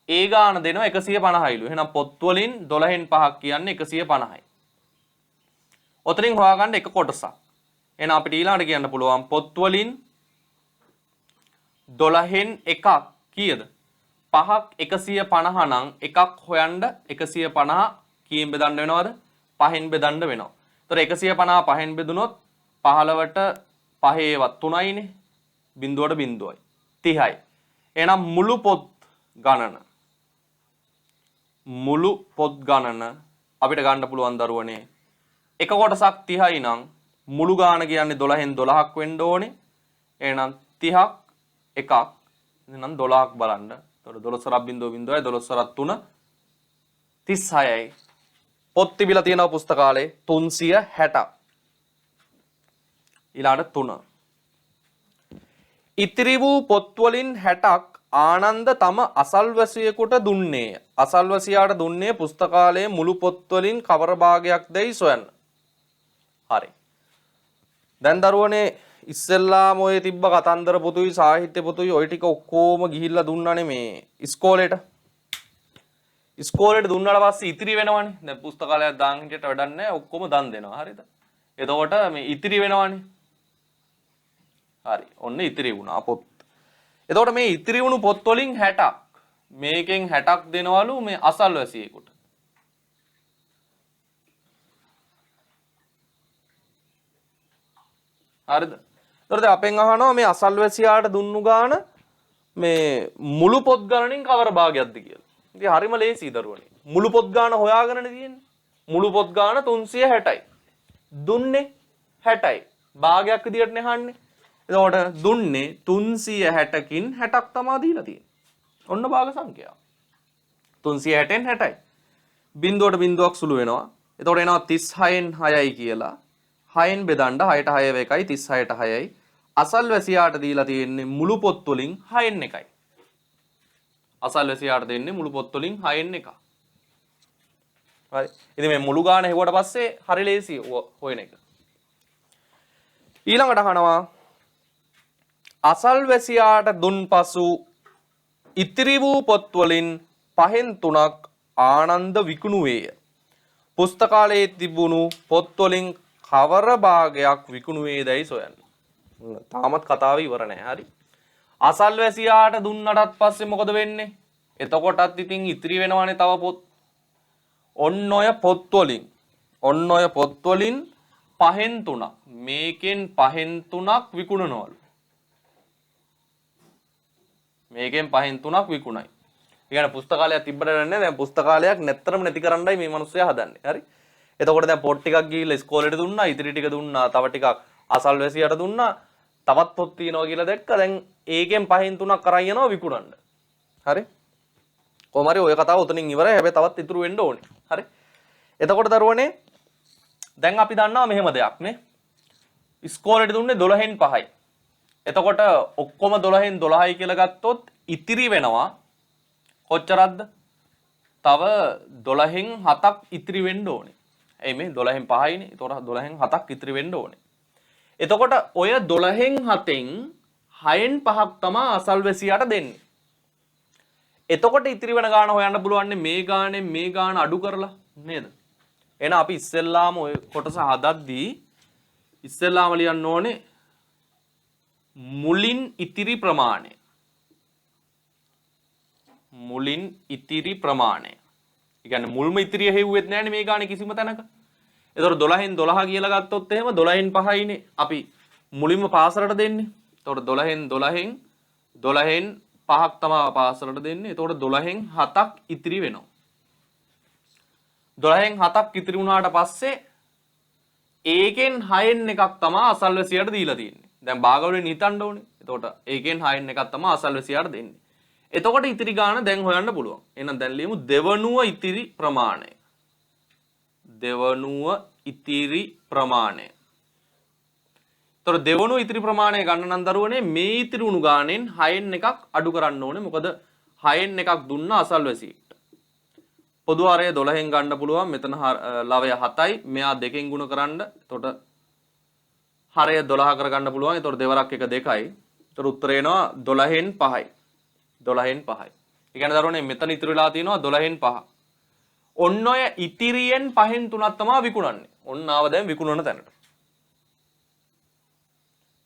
ඒ ගාන දෙනවා 150යිලු. එහෙනම් පොත් වලින් 12න් 5ක් කියන්නේ 150යි. ඔතනින් හොයාගන්න එක කොටසක්. එහෙනම් අපිට ඊළඟට කියන්න පුළුවන් පොත් වලින් 12න් එකක් කීයද? 5ක් 150 නම් එකක් හොයන්න 150 කීයෙන් බෙදන්න වෙනවද? 5න් බෙදන්න වෙනවා. ඒතර 150 5න් බෙදුනොත් 15ට 5ේවත් 3යිනේ. බිඳුවට බිඳුවයි. 30යි. එහෙනම් මුළු පොත් ගණන අපිට ගන්න පුළුවන් දරුවනේ. එක කොටසක් 30යි නම් මුළු ගාන කියන්නේ 12න් 12ක් වෙන්න ඕනේ. එහෙනම් 30ක් එකක්. එහෙනම් 12ක් බලන්න. එතකොට 12.0.0යි 12.3 36යි. පොත් තිබිලා තියෙනවා පුස්තකාලේ 360ක්. ඊළඟට 3. ඉතිරි වූ පොත් වලින් 60ක් ආනන්ද තම අසල්වැසියෙකුට දුන්නේය. අසල්වැසියාට දුන්නේ පුස්තකාලයේ මුළු පොත් වලින් කවර භාගයක්දයි සොයන්න. හරි. දැන් දරුවනේ ඉස්සෙල්ලාම ඔය තිබ්බ කතන්දර පොතුයි සාහිත්‍ය පොතුයි ඔය ටික ඔක්කොම ගිහිල්ලා දුන්නානේ මේ ඉස්කෝලේට. ඉස්කෝලේට දුන්නාට පස්සේ ඉතිරි වෙනවනේ. දැන් පුස්තකාලයක් දාන් හිටියට වැඩක් නැහැ. ඔක්කොම දන් දෙනවා. හරිද? එතකොට මේ ඉතිරි වෙනවනේ. හරි. ඔන්න ඉතිරි වුණා පොත්. එතකොට මේ ඉතිරි වුණු පොත් වලින් 60ක් මේකෙන් 60ක් දෙනවලු මේ අසල්වැසියෙකුට. හරිද? එතකොට අපෙන් අහනවා මේ අසල්වැසියාට දුන්නු ගාන මේ මුළු පොත් ගණනින් කවර භාගයක්ද කියලා. ඉතින් හරිම ලේසියි දරුවනේ. මුළු පොත් ගාන හොයාගෙනනේ තියෙන්නේ. මුළු පොත් ගාන 360යි. දුන්නේ 60යි. භාගයක් විදියටනේ අහන්නේ. එතකොට දුන්නේ 360කින් 60ක් තමයි දීලා තියෙන්නේ. ඔන්න භාග සංඛ්‍යාව. 360න් 60යි. බිඳුවට බිඳුවක් සුළු වෙනවා. එතකොට එනවා 36න් 6යි කියලා. 6න් බෙදන්න 6ට 6 එකයි 36ට 6යි. අසල්වැසියාට දීලා තියෙන්නේ මුළු පොත් වලින් 6න් එකයි. අසල්වැසියාට දෙන්නේ මුළු පොත් වලින් 6න් එකක්. හරි. ඉතින් මේ මුළු ගාන හෙව්වට පස්සේ හරි ලේසි හොයන එක. ඊළඟට අහනවා අසල්වැසියාට දුන් පසු ඉතිරි වූ පොත් වලින් 5න් 3ක් ආනන්ද විකුණුවේය. පුස්තකාලයේ තිබුණු පොත් වලින් කවර භාගයක් විකුණුවේදයි සොයන්න. තාමත් කතාව ඉවර නැහැ. හරි. අසල්වැසියාට දුන්නටත් පස්සේ මොකද වෙන්නේ? එතකොටත් ඉතින් ඉතිරි වෙනවනේ තව පොත්. ඔන්න ඔය පොත් වලින් 5න් 3ක්. මේකෙන් 5න් 3ක් විකුණනවලු. මේකෙන් 5න් 3ක් විකුණයි. ඒ කියන්නේ පුස්තකාලයක් තිබ්බට නෑ. දැන් පුස්තකාලයක් නැත්තරම නැති කරන්නයි මේ මිනිස්සයා හදන්නේ. හරි. එතකොට දැන් පොත් ටිකක් ගිහිල්ලා ඉස්කෝලේට දුන්නා, ඉතිරි ටික දුන්නා, තව ටිකක් අසල්වැසියට දුන්නා, තවත් පොත් තියෙනවා කියලා දැක්ක. දැන් ඒකෙන් 5න් 3ක් කරන් යනවා විකුණන්න. හරි. කොහොම හරි ඔය කතාව උතනින් ඉවරයි. හැබැයි තවත් ඉතුරු වෙන්න ඕනේ. හරි. එතකොට දරුවනේ දැන් අපි දන්නවා මෙහෙම දෙයක් නේ. ඉස්කෝලේට දුන්නේ 12න් 5යි. එතකොට ඔක්කොම 12න් 12යි කියලා ගත්තොත් ඉතිරි වෙනවා කොච්චරක්ද? තව 12න් 7ක් ඉතිරි වෙන්න ඕනේ. එයි මේ 12න් 5යිනේ. ඒතකොට 12න් 7ක් ඉතිරි වෙන්න ඕනේ. එතකොට ඔය 12න් 7න් 6න් 5ක් තමයි අසල්වැසියාට දෙන්නේ. එතකොට ඉතිරි වෙන ගාන හොයන්න පුළුවන් මේ ගානෙන් මේ ගාන අඩු කරලා නේද? එහෙනම් අපි ඉස්සෙල්ලාම ඔය කොටස හදද්දී ඉස්සෙල්ලාම ලියන්න ඕනේ මුලින් ඉතිරි ප්‍රමාණය. මුලින් ඉතිරි ප්‍රමාණය. ඒ කියන්නේ මුල්ම ඉතිරිය හෙව්වෙත් නැහැනේ මේ ගානේ කිසිම තැනක. එතකොට 12න් 12 කියලා ගත්තොත් එහෙම 12න් 5යිනේ අපි මුලින්ම පාසලට දෙන්නේ. එතකොට 12න් 5ක් තමයි පාසලට දෙන්නේ. එතකොට 12න් 7ක් ඉතිරි වෙනවා. 12න් 7ක් ඉතිරි වුණාට පස්සේ ඒකෙන් 6න් එකක් තමයි අසල්වැසියාට දීලා තියෙන්නේ. දැන් භාගවලින් හිතන්න ඕනේ. එතකොට ඒකෙන් 6න් එකක් තමයි අසල්වැසියාට දෙන්නේ. එතකොට ඉතිරි ගාන දැන් හොයන්න පුළුවන්. එහෙනම් දැන් ලියමු දෙවනුව ඉතිරි ප්‍රමාණය. දෙවනුව ඉතිරි ප්‍රමාණය. එතකොට දෙවනුව ඉතිරි ප්‍රමාණය ගන්න නම් දරුවනේ මේ ඉතිරි වුණු ගානෙන් 6න් එකක් අඩු කරන්න ඕනේ. මොකද 6න් එකක් දුන්න අසල්වැසියෙක්ට. පොදු හරය 12න් ගන්න පුළුවන්. මෙතන ලවය 7යි. මෙයා 2කින් ගුණ කරන්න. එතකොට හරය 12 කරගන්න පුළුවන්. එතකොට දෙවරක් එක 2යි. එතකොට උත්තරේ එනවා 12න් 5යි. 12න් 5යි. ඒ කියන්නේ දරුවනේ මෙතන ඉතුරු වෙලා තියෙනවා 12න් 5. ඔන්න ඔය ඉතිරියෙන් 5න් 3ක් තමයි විකුණන්නේ. ඔන්න ආව දැන් විකුණන තැනට.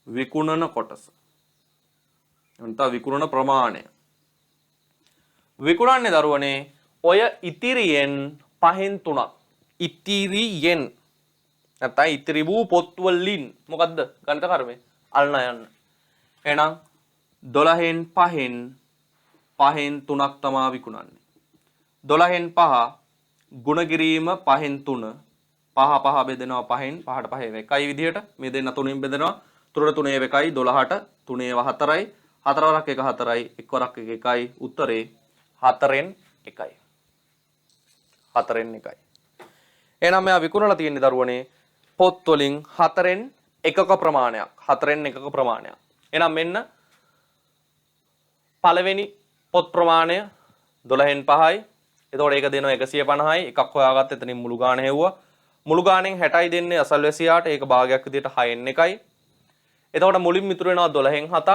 විකුණන කොටස. එතන විකුණන ප්‍රමාණය. විකුණන්නේ දරුවනේ ඔය ඉතිරියෙන් 5න් 3ක්. ඉතිරියෙන් නැත්නම් ඉතිරි වූ පොත් වලින් මොකද්ද ගණිත කර්මය අල්න යන්න. එහෙනම් 12න් 5න් 3ක් තමයි විකුණන්නේ. 12න් 5 ගුණ කිරීම 5න් 3 5 5 බෙදෙනවා 5න් 5ට 5 1යි විදිහට මේ දෙන්න 3න් බෙදෙනවා 3ට 3 1යි 12ට 3 4යි 4 වරක් 1 4යි 1 වරක් 1 1යි උත්තරේ 4න් 1යි 4න් 1යි. එහෙනම් මෙයා විකුණලා තියෙන්නේ දරුවනේ පොත් වලින් 4න් 1ක ප්‍රමාණයක් 4න් 1ක ප්‍රමාණයක්. එහෙනම් මෙන්න පළවෙනි පොත් ප්‍රමාණය 12න් 5යි. එතකොට ඒක දෙනවා 150යි. එකක් හොයාගත්ත එතනින් මුළු ගාණ හෙව්වා. මුළු ගාණෙන් 60යි දෙන්නේ අසල්වැසියාට. ඒක භාගයක් විදිහට 6න් 1යි. එතකොට මුලින් ඉතුරු වෙනවා 12න් 7ක්.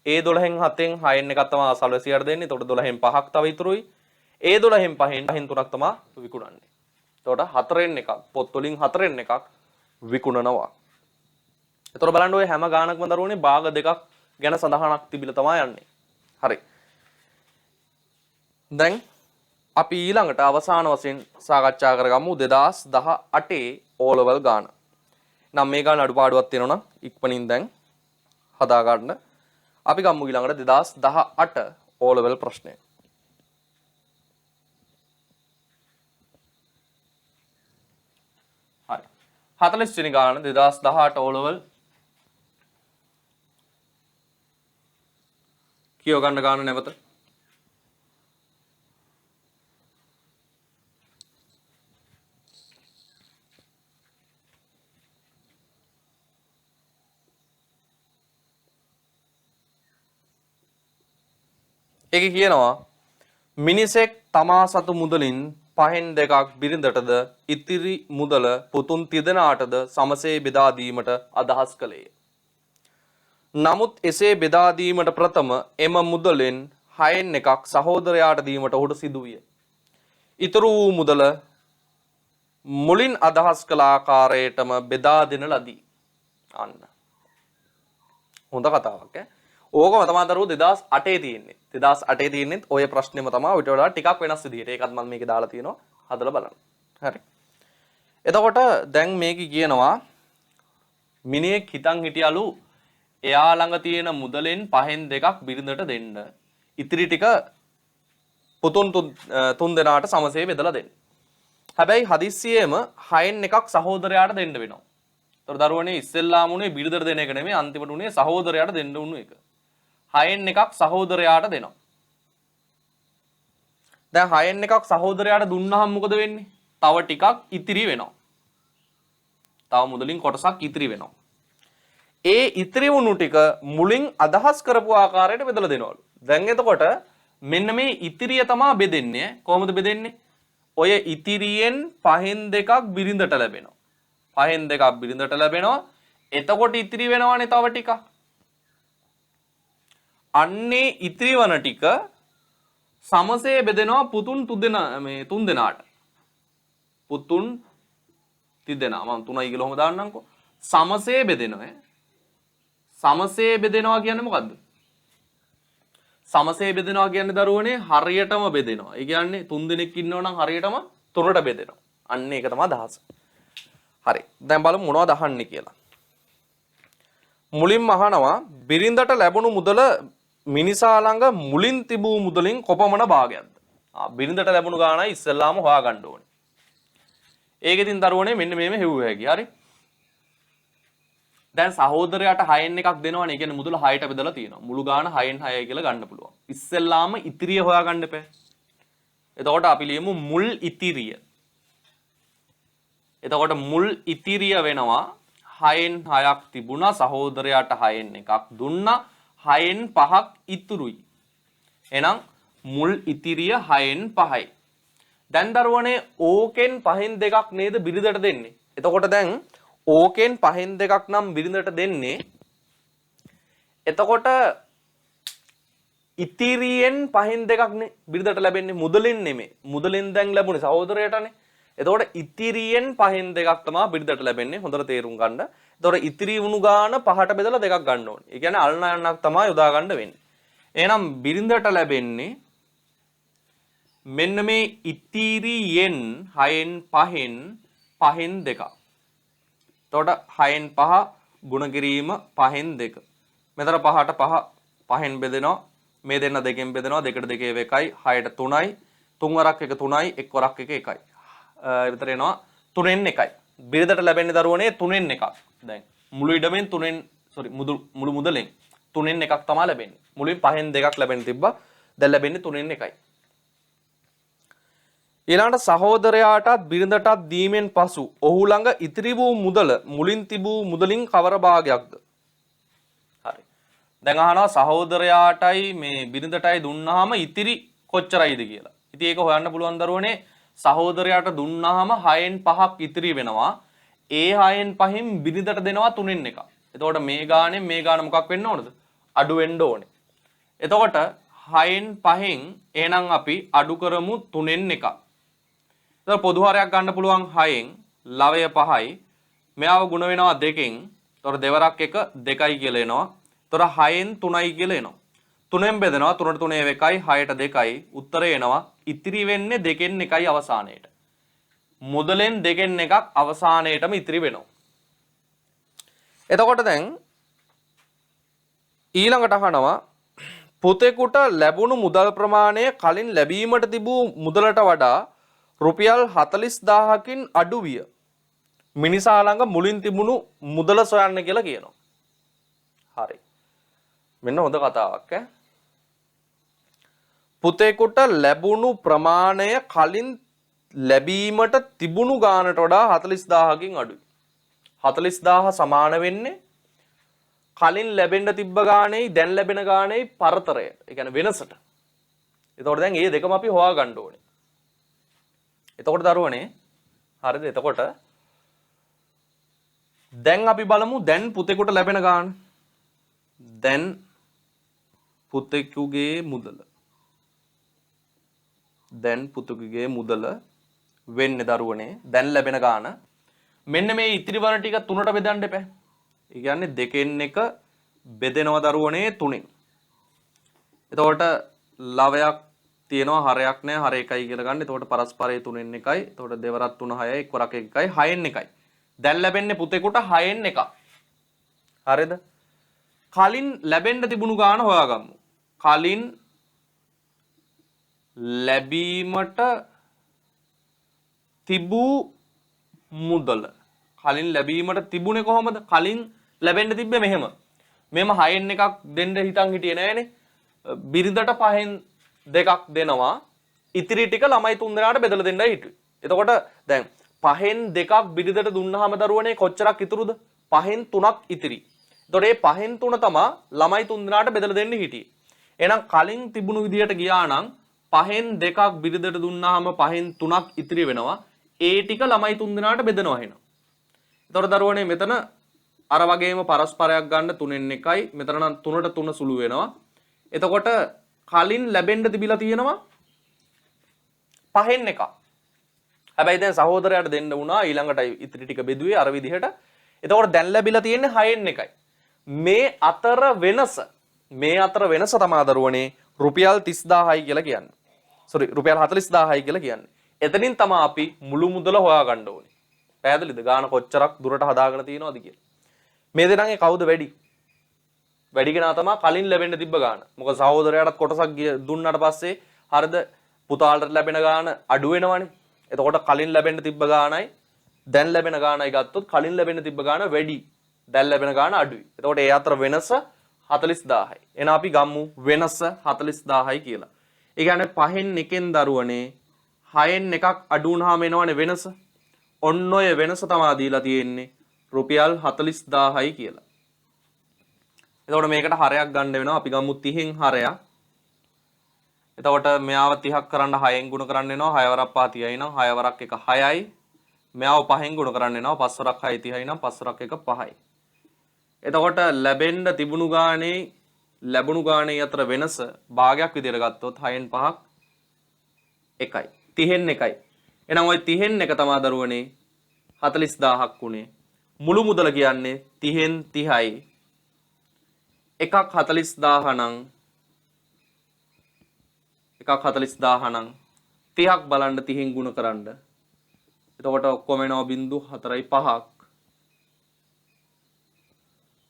ඒ 12න් 7න් 6න් 1ක් තමයි අසල්වැසියාට දෙන්නේ. එතකොට 12න් 5ක් තව ඉතුරුයි. ඒ 12න් 5න් 3ක් තමයි විකුණන්නේ. එතකොට 4න් 1ක් පොත් වලින් 4න් 1ක් විකුණනවා. එතකොට බලන්න ඔය හැම ගාණක්ම දරුවනේ භාග දෙකක් ගැන සඳහනක් තිබිලා තමයි යන්නේ. හරි. දැන් අපි ඊළඟට අවසාන වශයෙන් සාකච්ඡා කරගමු 2018 O level ගාන. නම් මේ ගාන අඩුපාඩුවක් තියෙනවා නම් ඉක්මනින් දැන් හදා ගන්න. අපි ගමු ඊළඟට 2018 O level ප්‍රශ්නය. හරි. 40 වෙනි ගාන 2018 O level කියව ගන්න ගාන නැවත. ඒක කියනවා මිනිසෙක් තමා සතු මුදලින් 5න් 2ක් බිරිඳටද ඉතිරි මුදල පුතුන් තිදෙනාටද සමසේ බෙදා දීමට අදහස් කළේය. නමුත් එසේ බෙදා දීමට ප්‍රථම එම මුදලෙන් 6න් 1ක් සහෝදරයාට දීමට ඔහුට සිදු විය. ඉතුරු වූ මුදල මුලින් අදහස් කළ ආකාරයටම බෙදා දෙන ලදී. අන්න. හොඳ කතාවක් ඈ. ඕකම තමයි දරුවෝ 2008 තියෙන්නේ. 2008 තියෙන්නේ ඔය ප්‍රශ්නේම තමයි ඊට වඩා ටිකක් වෙනස් විදිහට. ඒකත් මම මේකේ දාලා තියෙනවා. හදලා බලන්න. හරි. එතකොට දැන් මේක කියනවා මිනිහෙක් හිතන් හිටියලු එයා ළඟ තියෙන මුදලෙන් 5න් 2ක් බිරිඳට දෙන්න. ඉතිරි ටික පුතුන් තුන් දෙනාට සමසේ බෙදලා දෙන්න. හැබැයි හදිස්සියෙම 6න් 1ක් සහෝදරයාට දෙන්න වෙනවා. ඒතර දරුවනේ ඉස්සෙල්ලාම උනේ බිරිඳට දෙන එක නෙමෙයි අන්තිමට උනේ සහෝදරයාට දෙන්න උණු එක. 6න් 1ක් සහෝදරයාට දෙනවා. දැන් 6න් 1ක් සහෝදරයාට දුන්නාම මොකද වෙන්නේ? තව ටිකක් ඉතිරි වෙනවා. තව මුදලින් කොටසක් ඉතිරි වෙනවා. ඒ ඉතිරි වුණු ටික මුලින් අදහස් කරපු ආකාරයට බෙදලා දෙනවලු. දැන් එතකොට මෙන්න මේ ඉතිරිය තමයි බෙදෙන්නේ. කොහොමද බෙදෙන්නේ? ඔය ඉතිරියෙන් 5න් 2ක් බිරිඳට ලැබෙනවා. 5න් 2ක් බිරිඳට ලැබෙනවා. එතකොට ඉතිරි වෙනවනේ තව ටිකක්. අන්නේ ඉතිරි වන ටික සමසේ බෙදෙනවා පුතුන් තුන් දෙනාට. පුතුන් තිදෙනා මම 3යි කියලා ඔහම දාන්නම්කෝ. සමසේ බෙදෙනවා. සමසේ බෙදෙනවා කියන්නේ මොකද්ද? සමසේ බෙදෙනවා කියන්නේ දරුවනේ හරියටම බෙදෙනවා. ඒ කියන්නේ 3 දෙනෙක් ඉන්නවා නම් හරියටම 3ට බෙදෙනවා. අන්න ඒක තමයි අදහස. හරි. දැන් බලමු මොනවද අහන්නේ කියලා. මුලින්ම අහනවා බිරිඳට ලැබුණු මුදල මිනිසා ළඟ මුලින් තිබූ මුදලින් කොපමණ භාගයක්ද? බිරිඳට ලැබුණු ගාණයි ඉස්සෙල්ලාම හොයාගන්න ඕනේ. ඒකෙදින් දරුවනේ මෙන්න මේම හෙව්ව හැකි. හරි. දැන් සහෝදරයාට 6න් 1ක් දෙනවනේ. ඒ කියන්නේ මුදල 6ට බෙදලා තියෙනවා. මුළු ගාණ 6න් 6යි කියලා ගන්න පුළුවන්. ඉස්සෙල්ලාම ඉතිරිය හොයාගන්න එපා. එතකොට අපි ලියමු මුල් ඉතිරිය. එතකොට මුල් ඉතිරිය වෙනවා 6න් 6ක් තිබුණා. සහෝදරයාට 6න් 1ක් දුන්නා. 6න් 5ක් ඉතුරුයි. එහෙනම් මුල් ඉතිරිය 6න් 5යි. දැන් දරුවනේ ඕකෙන් පහෙන් දෙකක් නේද බිරිඳට දෙන්නේ. එතකොට දැන් ඕකෙන් පහෙන් දෙකක් නම් බිරිඳට දෙන්නේ. එතකොට ඉතිරියෙන් පහෙන් දෙකක් නේ බිරිඳට ලැබෙන්නේ, මුදලින් නෙමෙයි. මුදලින් දැන් ලැබුණේ සහෝදරයටනේ. එතකොට ඉතිරියෙන් පහෙන් දෙකක් තමයි බිරිඳට ලැබෙන්නේ. හොඳට තේරුම් ගන්න. එතකොට ඉතිරි වුණු ගාන පහට බෙදලා දෙකක් ගන්න ඕනේ. ඒ කියන්නේ අල්නයන්ක් තමයි යොදා ගන්න වෙන්නේ. එහෙනම් බිරිඳට ලැබෙන්නේ මෙන්න මේ ඉතිරියෙන් 6න් 5න් පහෙන් දෙකක්. එතකොට 6න් 5 ගුණ කිරීම 5න් 2. මෙතන 5ට 5 5න් බෙදෙනවා. මේ දෙන්න දෙකෙන් බෙදෙනවා. 2ට 2 1යි 6ට 3යි. 3 වරක් 1 3යි 1 වරක් 1 1යි. විතර එනවා 3න් 1යි. බිරිඳට ලැබෙන්නේ දරුවනේ 3න් 1ක්. දැන් මුළු ඉඩමෙන් 3න් මුළු මුදලෙන් 3න් 1ක් තමයි ලැබෙන්නේ. මුලින් 5න් 2ක් ලැබෙන්න තිබ්බා. දැන් ලැබෙන්නේ 3න් 1යි. ඊළඟට සහෝදරයාටත් බිරිඳටත් දීමෙන් පසු ඔහු ළඟ ඉතිරි වූ මුදල මුලින් තිබූ මුදලින් කවර භාගයක්ද? හරි. දැන් අහනවා සහෝදරයාටයි මේ බිරිඳටයි දුන්නාම ඉතිරි කොච්චරයිද කියලා. ඉතින් ඒක හොයන්න පුළුවන් දරුවනේ සහෝදරයාට දුන්නාම 6න් 5ක් ඉතිරි වෙනවා. ඒ 6න් 5න් බිරිඳට දෙනවා 3න් 1ක්. එතකොට මේ ගානෙන් මේ ගාන මොකක් වෙන්න ඕනද? අඩු වෙන්න ඕනේ. එතකොට 6න් 5න් එහෙනම් අපි අඩු කරමු 3න් 1ක්. එතකොට පොදු හරයක් ගන්න පුළුවන් 6න් ලවය 5යි. මෙයාව ගුණ වෙනවා 2කින්. එතකොට දෙවරක් 1 2යි කියලා එනවා. එතකොට 6න් 3යි කියලා එනවා. 3ෙන් බෙදෙනවා 3ට 3 1යි 6ට 2යි. උත්තරය එනවා ඉතිරි වෙන්නේ 2කින් 1යි අවසානයේට. මුදලෙන් 2කින් 1ක් අවසානයේටම ඉතිරි වෙනවා. එතකොට දැන් ඊළඟට අහනවා පුතෙකුට ලැබුණු මුදල් ප්‍රමාණය කලින් ලැබීමට තිබූ මුදලට වඩා රුපියල් 40000කින් අඩු විය. මිනිසා ළඟ මුලින් තිබුණු මුදල සොයන්න කියලා කියනවා. හරි. මෙන්න හොඳ කතාවක් ඈ. පුතෙකුට ලැබුණු ප්‍රමාණය කලින් ලැබීමට තිබුණු ගානට වඩා 40000කින් අඩුයි. 40000 සමාන වෙන්නේ කලින් ලැබෙන්න තිබ්බ ගානේ දැන් ලැබෙන ගානේ පරතරය. ඒ කියන්නේ වෙනසට. එතකොට දැන් මේ දෙකම අපි හොයා ගන්න ඕනේ. එතකොට දරුවනේ හරිද? එතකොට දැන් අපි බලමු දැන් පුතෙකුට ලැබෙන ගාන. දැන් පුතෙකුගේ මුදල. දැන් පුතෙකුගේ මුදල වෙන්නේ දරුවනේ දැන් ලැබෙන ගාන. මෙන්න මේ ඉතිරි වන ටික 3ට බෙදන්න එපා. ඒ කියන්නේ 2කින් 1 බෙදෙනවා දරුවනේ 3න්. එතකොට ලවයක් තියෙනවා හරයක් නැහැ හර 1යි කියලා ගන්න. එතකොට පරස්පරයේ 3න් 1යි. එතකොට දෙවරක් 3 6යි 1 වරක් 1යි 6න් 1යි. දැන් ලැබෙන්නේ පුතේකට 6න් 1ක්. හරිද? කලින් ලැබෙන්න තිබුණු ගාන හොයාගමු. කලින් ලැබීමට තිබූ මුදල. කලින් ලැබීමට තිබුණේ කොහොමද? කලින් ලැබෙන්න තිබ්බේ මෙහෙම. මෙහෙම 6න් 1ක් දෙන්න හිතන් හිටියේ නෑනේ. බිරිඳට 5න් 2ක් දෙනවා. ඉතිරි ටික ළමයි 3 දෙනාට බෙදලා දෙන්නයි හිතුවේ. එතකොට දැන් 5න් 2ක් බිරිඳට දුන්නාම දරුවනේ කොච්චරක් ඉතුරුද? 5න් 3ක් ඉතිරි. එතකොට මේ 5න් 3 තමයි ළමයි 3 දෙනාට බෙදලා දෙන්න හිටියේ. එහෙනම් කලින් තිබුණු විදියට ගියා නම් 5න් 2ක් බිරිඳට දුන්නාම 5න් 3ක් ඉතිරි වෙනවා. ඒ ටික ළමයි 3 දෙනාට බෙදනවා එහෙනම්. එතකොට දරුවනේ මෙතන අර වගේම පරස්පරයක් ගන්න 3න් 1යි. මෙතන නම් 3ට 3 සුළු වෙනවා. එතකොට කලින් ලැබෙන්න තිබිලා තියෙනවා 5න් 1ක්. හැබැයි දැන් සහෝදරයාට දෙන්න වුණා ඊළඟට ඉතිරි ටික බෙදුවේ අර විදිහට. එතකොට දැන් ලැබිලා තියෙන්නේ 6න් 1යි. මේ අතර වෙනස තමයි දරුවනේ රුපියල් 30000යි කියලා කියන්නේ. රුපියල් 40000යි කියලා කියන්නේ. එතනින් තමයි අපි මුළු මුදල හොයාගන්න ඕනේ. පැහැදිලිද? ගාන කොච්චරක් දුරට හදාගෙන තියෙනවද කියලා. මේ දෙනාගේ කවුද වැඩි? වැඩි කෙනා තමයි කලින් ලැබෙන්න තිබ්බ ගාන. මොකද සහෝදරයාටත් කොටසක් දුන්නාට පස්සේ හරිද පුතාලට ලැබෙන ගාන අඩු වෙනවනේ. එතකොට කලින් ලැබෙන්න තිබ්බ ගානයි දැන් ලැබෙන ගානයි ගත්තොත් කලින් ලැබෙන්න තිබ්බ ගාන වැඩි. දැන් ලැබෙන ගාන අඩුයි. එතකොට ඒ අතර වෙනස 40000යි. එහෙනම් අපි ගමු වෙනස 40000යි කියලා. ඒ කියන්නේ 5න් 1න් දරුවනේ 6න් 1ක් අඩු වුණාම එනවනේ වෙනස. ඔන්න ඔය වෙනස තමයි දීලා තියෙන්නේ රුපියල් 40000යි කියලා. එතකොට මේකට හරයක් ගන්න වෙනවා. අපි ගමු 30න් හරයක්. එතකොට මෙයාව 30ක් කරන්න 6න් ගුණ කරන්න වෙනවා 6 වරක් 5 30යි නම් 6 වරක් 1 6යි. මෙයාව 5න් ගුණ කරන්න වෙනවා 5 වරක් 6 30යි නම් 5 වරක් 1 5යි. එතකොට ලැබෙන්න තිබුණු ගානේ ලැබුණු ගානේ අතර වෙනස භාගයක් විදිහට ගත්තොත් 6න් 5ක් 1යි. 30න් 1යි. එහෙනම් ওই 30න් 1 තමයි දරුවනේ 40000ක් උනේ. මුළු මුදල කියන්නේ 30න් 30යි. එකක් 40000 නම් එකක් 40000 නම් 30ක් බලන්න 30න් ගුණ කරන්න. එතකොට ඔක්කොම එනවා 0.45ක්.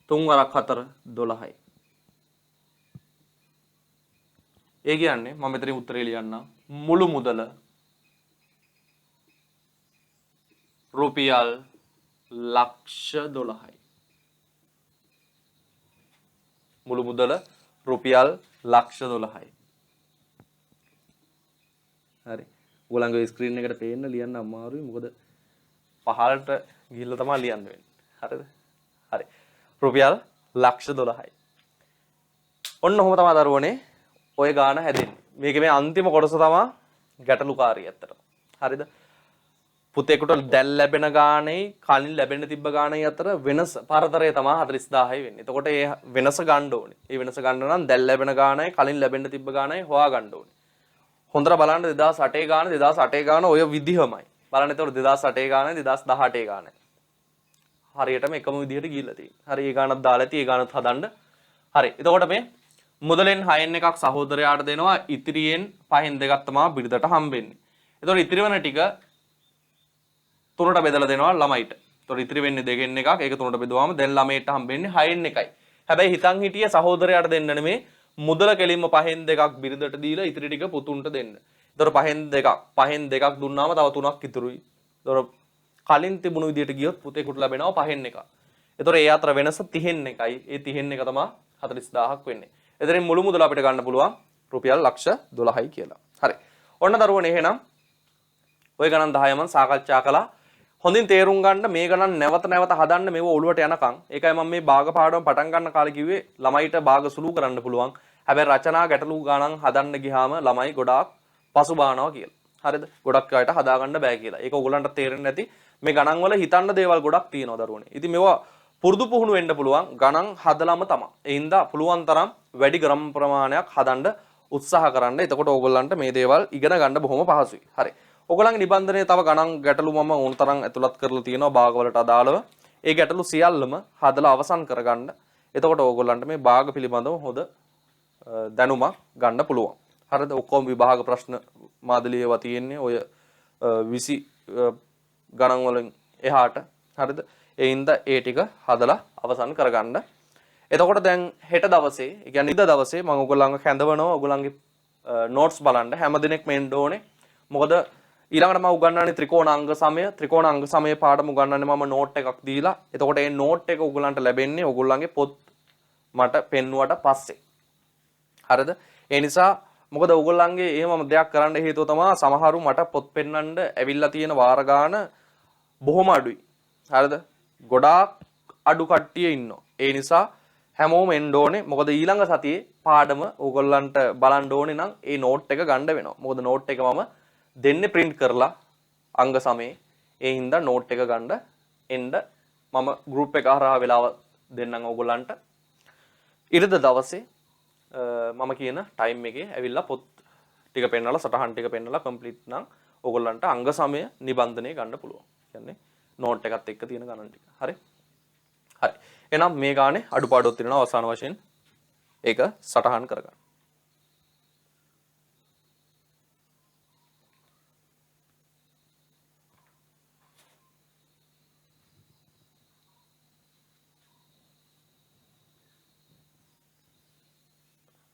3 වරක් 4 12යි. ඒ කියන්නේ මම මෙතනින් උත්තරේ ලියන්නම්. මුළු මුදල රුපියල් ලක්ෂ 12යි. මුළු මුදල රුපියල් ලක්ෂ 12යි. හරි. ඔයගොල්ලන්ගේ ස්ක්‍රීන් එකට පේන්න ලියන්න අමාරුයි. මොකද පහළට ගිහිල්ලා තමයි ලියන්න වෙන්නේ. හරිද? හරි. රුපියල් ලක්ෂ 12යි. ඔන්න ඔහොම තමයි දරුවනේ ඔය ගාන හැදෙන්නේ. මේකේ මේ අන්තිම කොටස තමයි ගැටලුකාරී ඇත්තටම. හරිද? පුතේකට දැන් ලැබෙන ගානේ කලින් ලැබෙන්න තිබ්බ ගානේ අතර වෙනස පරතරය තමයි 40000යි වෙන්නේ. එතකොට ඒ වෙනස ගන්න ඕනේ. ඒ වෙනස ගන්න නම් දැන් ලැබෙන ගානයි කලින් ලැබෙන්න තිබ්බ ගානයි හොයා ගන්න ඕනේ. හොඳට බලන්න 2008 ගාන 2008 ගාන ඔය විදිහමයි. බලන්න එතකොට 2008 ගානයි 2018 ගානයි. හරියටම එකම විදිහට ගිහිල්ලා තියෙනවා. හරි ඒ ගානක් දාලා ඇති ඒ ගානත් හදන්න. හරි. එතකොට මේ මුදලෙන් 6න් එකක් සහෝදරයාට දෙනවා. ඉතිරියෙන් 5න් දෙකක් තමයි බිරිඳට හම්බෙන්නේ. එතකොට ඉතිරි වෙන ටික තුනට බෙදලා දෙනවා ළමයිට. එතකොට ඉතිරි වෙන්නේ දෙකෙන් එකක්. ඒක තුනට බෙදුවාම දැන් ළමයට හම්බෙන්නේ 6න් එකයි. හැබැයි හිතන් හිටිය සහෝදරයාට දෙන්න නෙමේ මුදල කෙලින්ම 5න් දෙකක් බිරිඳට දීලා ඉතිරි ටික පුතුන්ට දෙන්න. එතකොට 5න් දෙකක් දුන්නාම තව 3ක් ඉතුරුයි. එතකොට කලින් තිබුණු විදියට ගියොත් පුතේකට ලැබෙනවා 5න් එකක්. එතකොට ඒ අතර වෙනස 30න් එකයි. ඒ 30න් එක තමයි 40000ක් වෙන්නේ. එතනින් මුළු මුදල අපිට ගන්න පුළුවන් රුපියල් ලක්ෂ 12යි කියලා. හරි. ඔන්න දරුවනේ එහෙනම් ওই ගණන් 10 මම සාකච්ඡා කළා. හොඳින් තේරුම් ගන්න මේ ගණන් නැවත නැවත හදන්න මේව ඔළුවට යනකම්. ඒකයි මම මේ භාග පාඩම පටන් ගන්න කාලේ කිව්වේ ළමයිට භාග සුළු කරන්න පුළුවන්. හැබැයි රචනා ගැටලු ගණන් හදන්න ගියාම ළමයි ගොඩාක් පසුබානවා කියලා. හරිද? ගොඩක් අයට හදාගන්න බෑ කියලා. ඒක ඔයගොල්ලන්ට තේරෙන්නේ නැති මේ ගණන් වල හිතන්න දේවල් ගොඩක් තියෙනවා දරුවනේ. ඉතින් මේවා පුරුදු පුහුණු වෙන්න පුළුවන් ගණන් හදලම තමයි. ඒ හින්දා පුළුවන් තරම් වැඩි ග්‍රාම් ප්‍රමාණයක් හදන්න උත්සාහ කරන්න. එතකොට ඕගොල්ලන්ට මේ දේවල් ඉගෙන ගන්න බොහොම පහසුයි. හරි. ඕගොල්ලන්ගේ නිබන්ධනයේ තව ගණන් ගැටලු මම ඕන තරම් ඇතුළත් කරලා තියෙනවා භාගවලට අදාළව. ඒ ගැටලු සියල්ලම හදලා අවසන් කරගන්න. එතකොට ඕගොල්ලන්ට මේ භාග පිළිබඳව හොඳ දැනුමක් ගන්න පුළුවන්. හරිද? ඔක්කොම විභාග ප්‍රශ්න මාදලියේවා තියෙන්නේ ඔය 20 ගණන් වලින් එහාට. හරිද? ඒ හින්දා ඒ ටික හදලා අවසන් කරගන්න. එතකොට දැන් හෙට දවසේ, ඒ කියන්නේ ඉද දවසේ මම ඔයගොල්ලන්ව කැඳවනවා ඔයගොල්ලන්ගේ නෝට්ස් බලන්න හැම දිනෙක මෙන්න ඕනේ. මොකද ඊළඟට මම උගන්වන්නේ ත්‍රිකෝණ අංග සමය පාඩම උගන්වන්නේ මම නෝට් එකක් දීලා. එතකොට මේ නෝට් එක ඔයගොල්ලන්ට ලැබෙන්නේ ඔයගොල්ලන්ගේ පොත් මට පෙන්නුවට පස්සේ. හරිද? ඒ නිසා මොකද ඔයගොල්ලන්ගේ එහෙම දෙයක් කරන්න හේතුව තමයි සමහරු මට පොත් පෙන්වන්න ඇවිල්ලා තියෙන වාර ගාන බොහොම අඩුයි. හරිද? ගොඩාක් අඩු කට්ටිය ඉන්නවා. ඒ නිසා හැමෝම එන්න ඕනේ. මොකද ඊළඟ සතියේ පාඩම ඕගොල්ලන්ට බලන්න ඕනේ නම් ඒ නෝට් එක ගන්න වෙනවා. මොකද නෝට් එක මම දෙන්නේ print කරලා අංග සමයේ. ඒ හින්දා නෝට් එක ගන්න එන්න මම group එක හරහා වෙලාව දෙන්නම් ඕගොල්ලන්ට. ඉරිද දවසේ මම කියන ටයිම් එකේ ඇවිල්ලා පොත් ටික පෙන්නලා සටහන් ටික පෙන්නලා complete නම් ඕගොල්ලන්ට අංග සමය නිබන්ධනය ගන්න පුළුවන්. කියන්නේ නෝට් එකත් එක්ක තියෙන ගණන් ටික. හරි? හරි. එහෙනම් මේ ගානේ අඩුපාඩුවක් තියෙනවා අවසාන වශයෙන් ඒක සටහන් කරගන්න.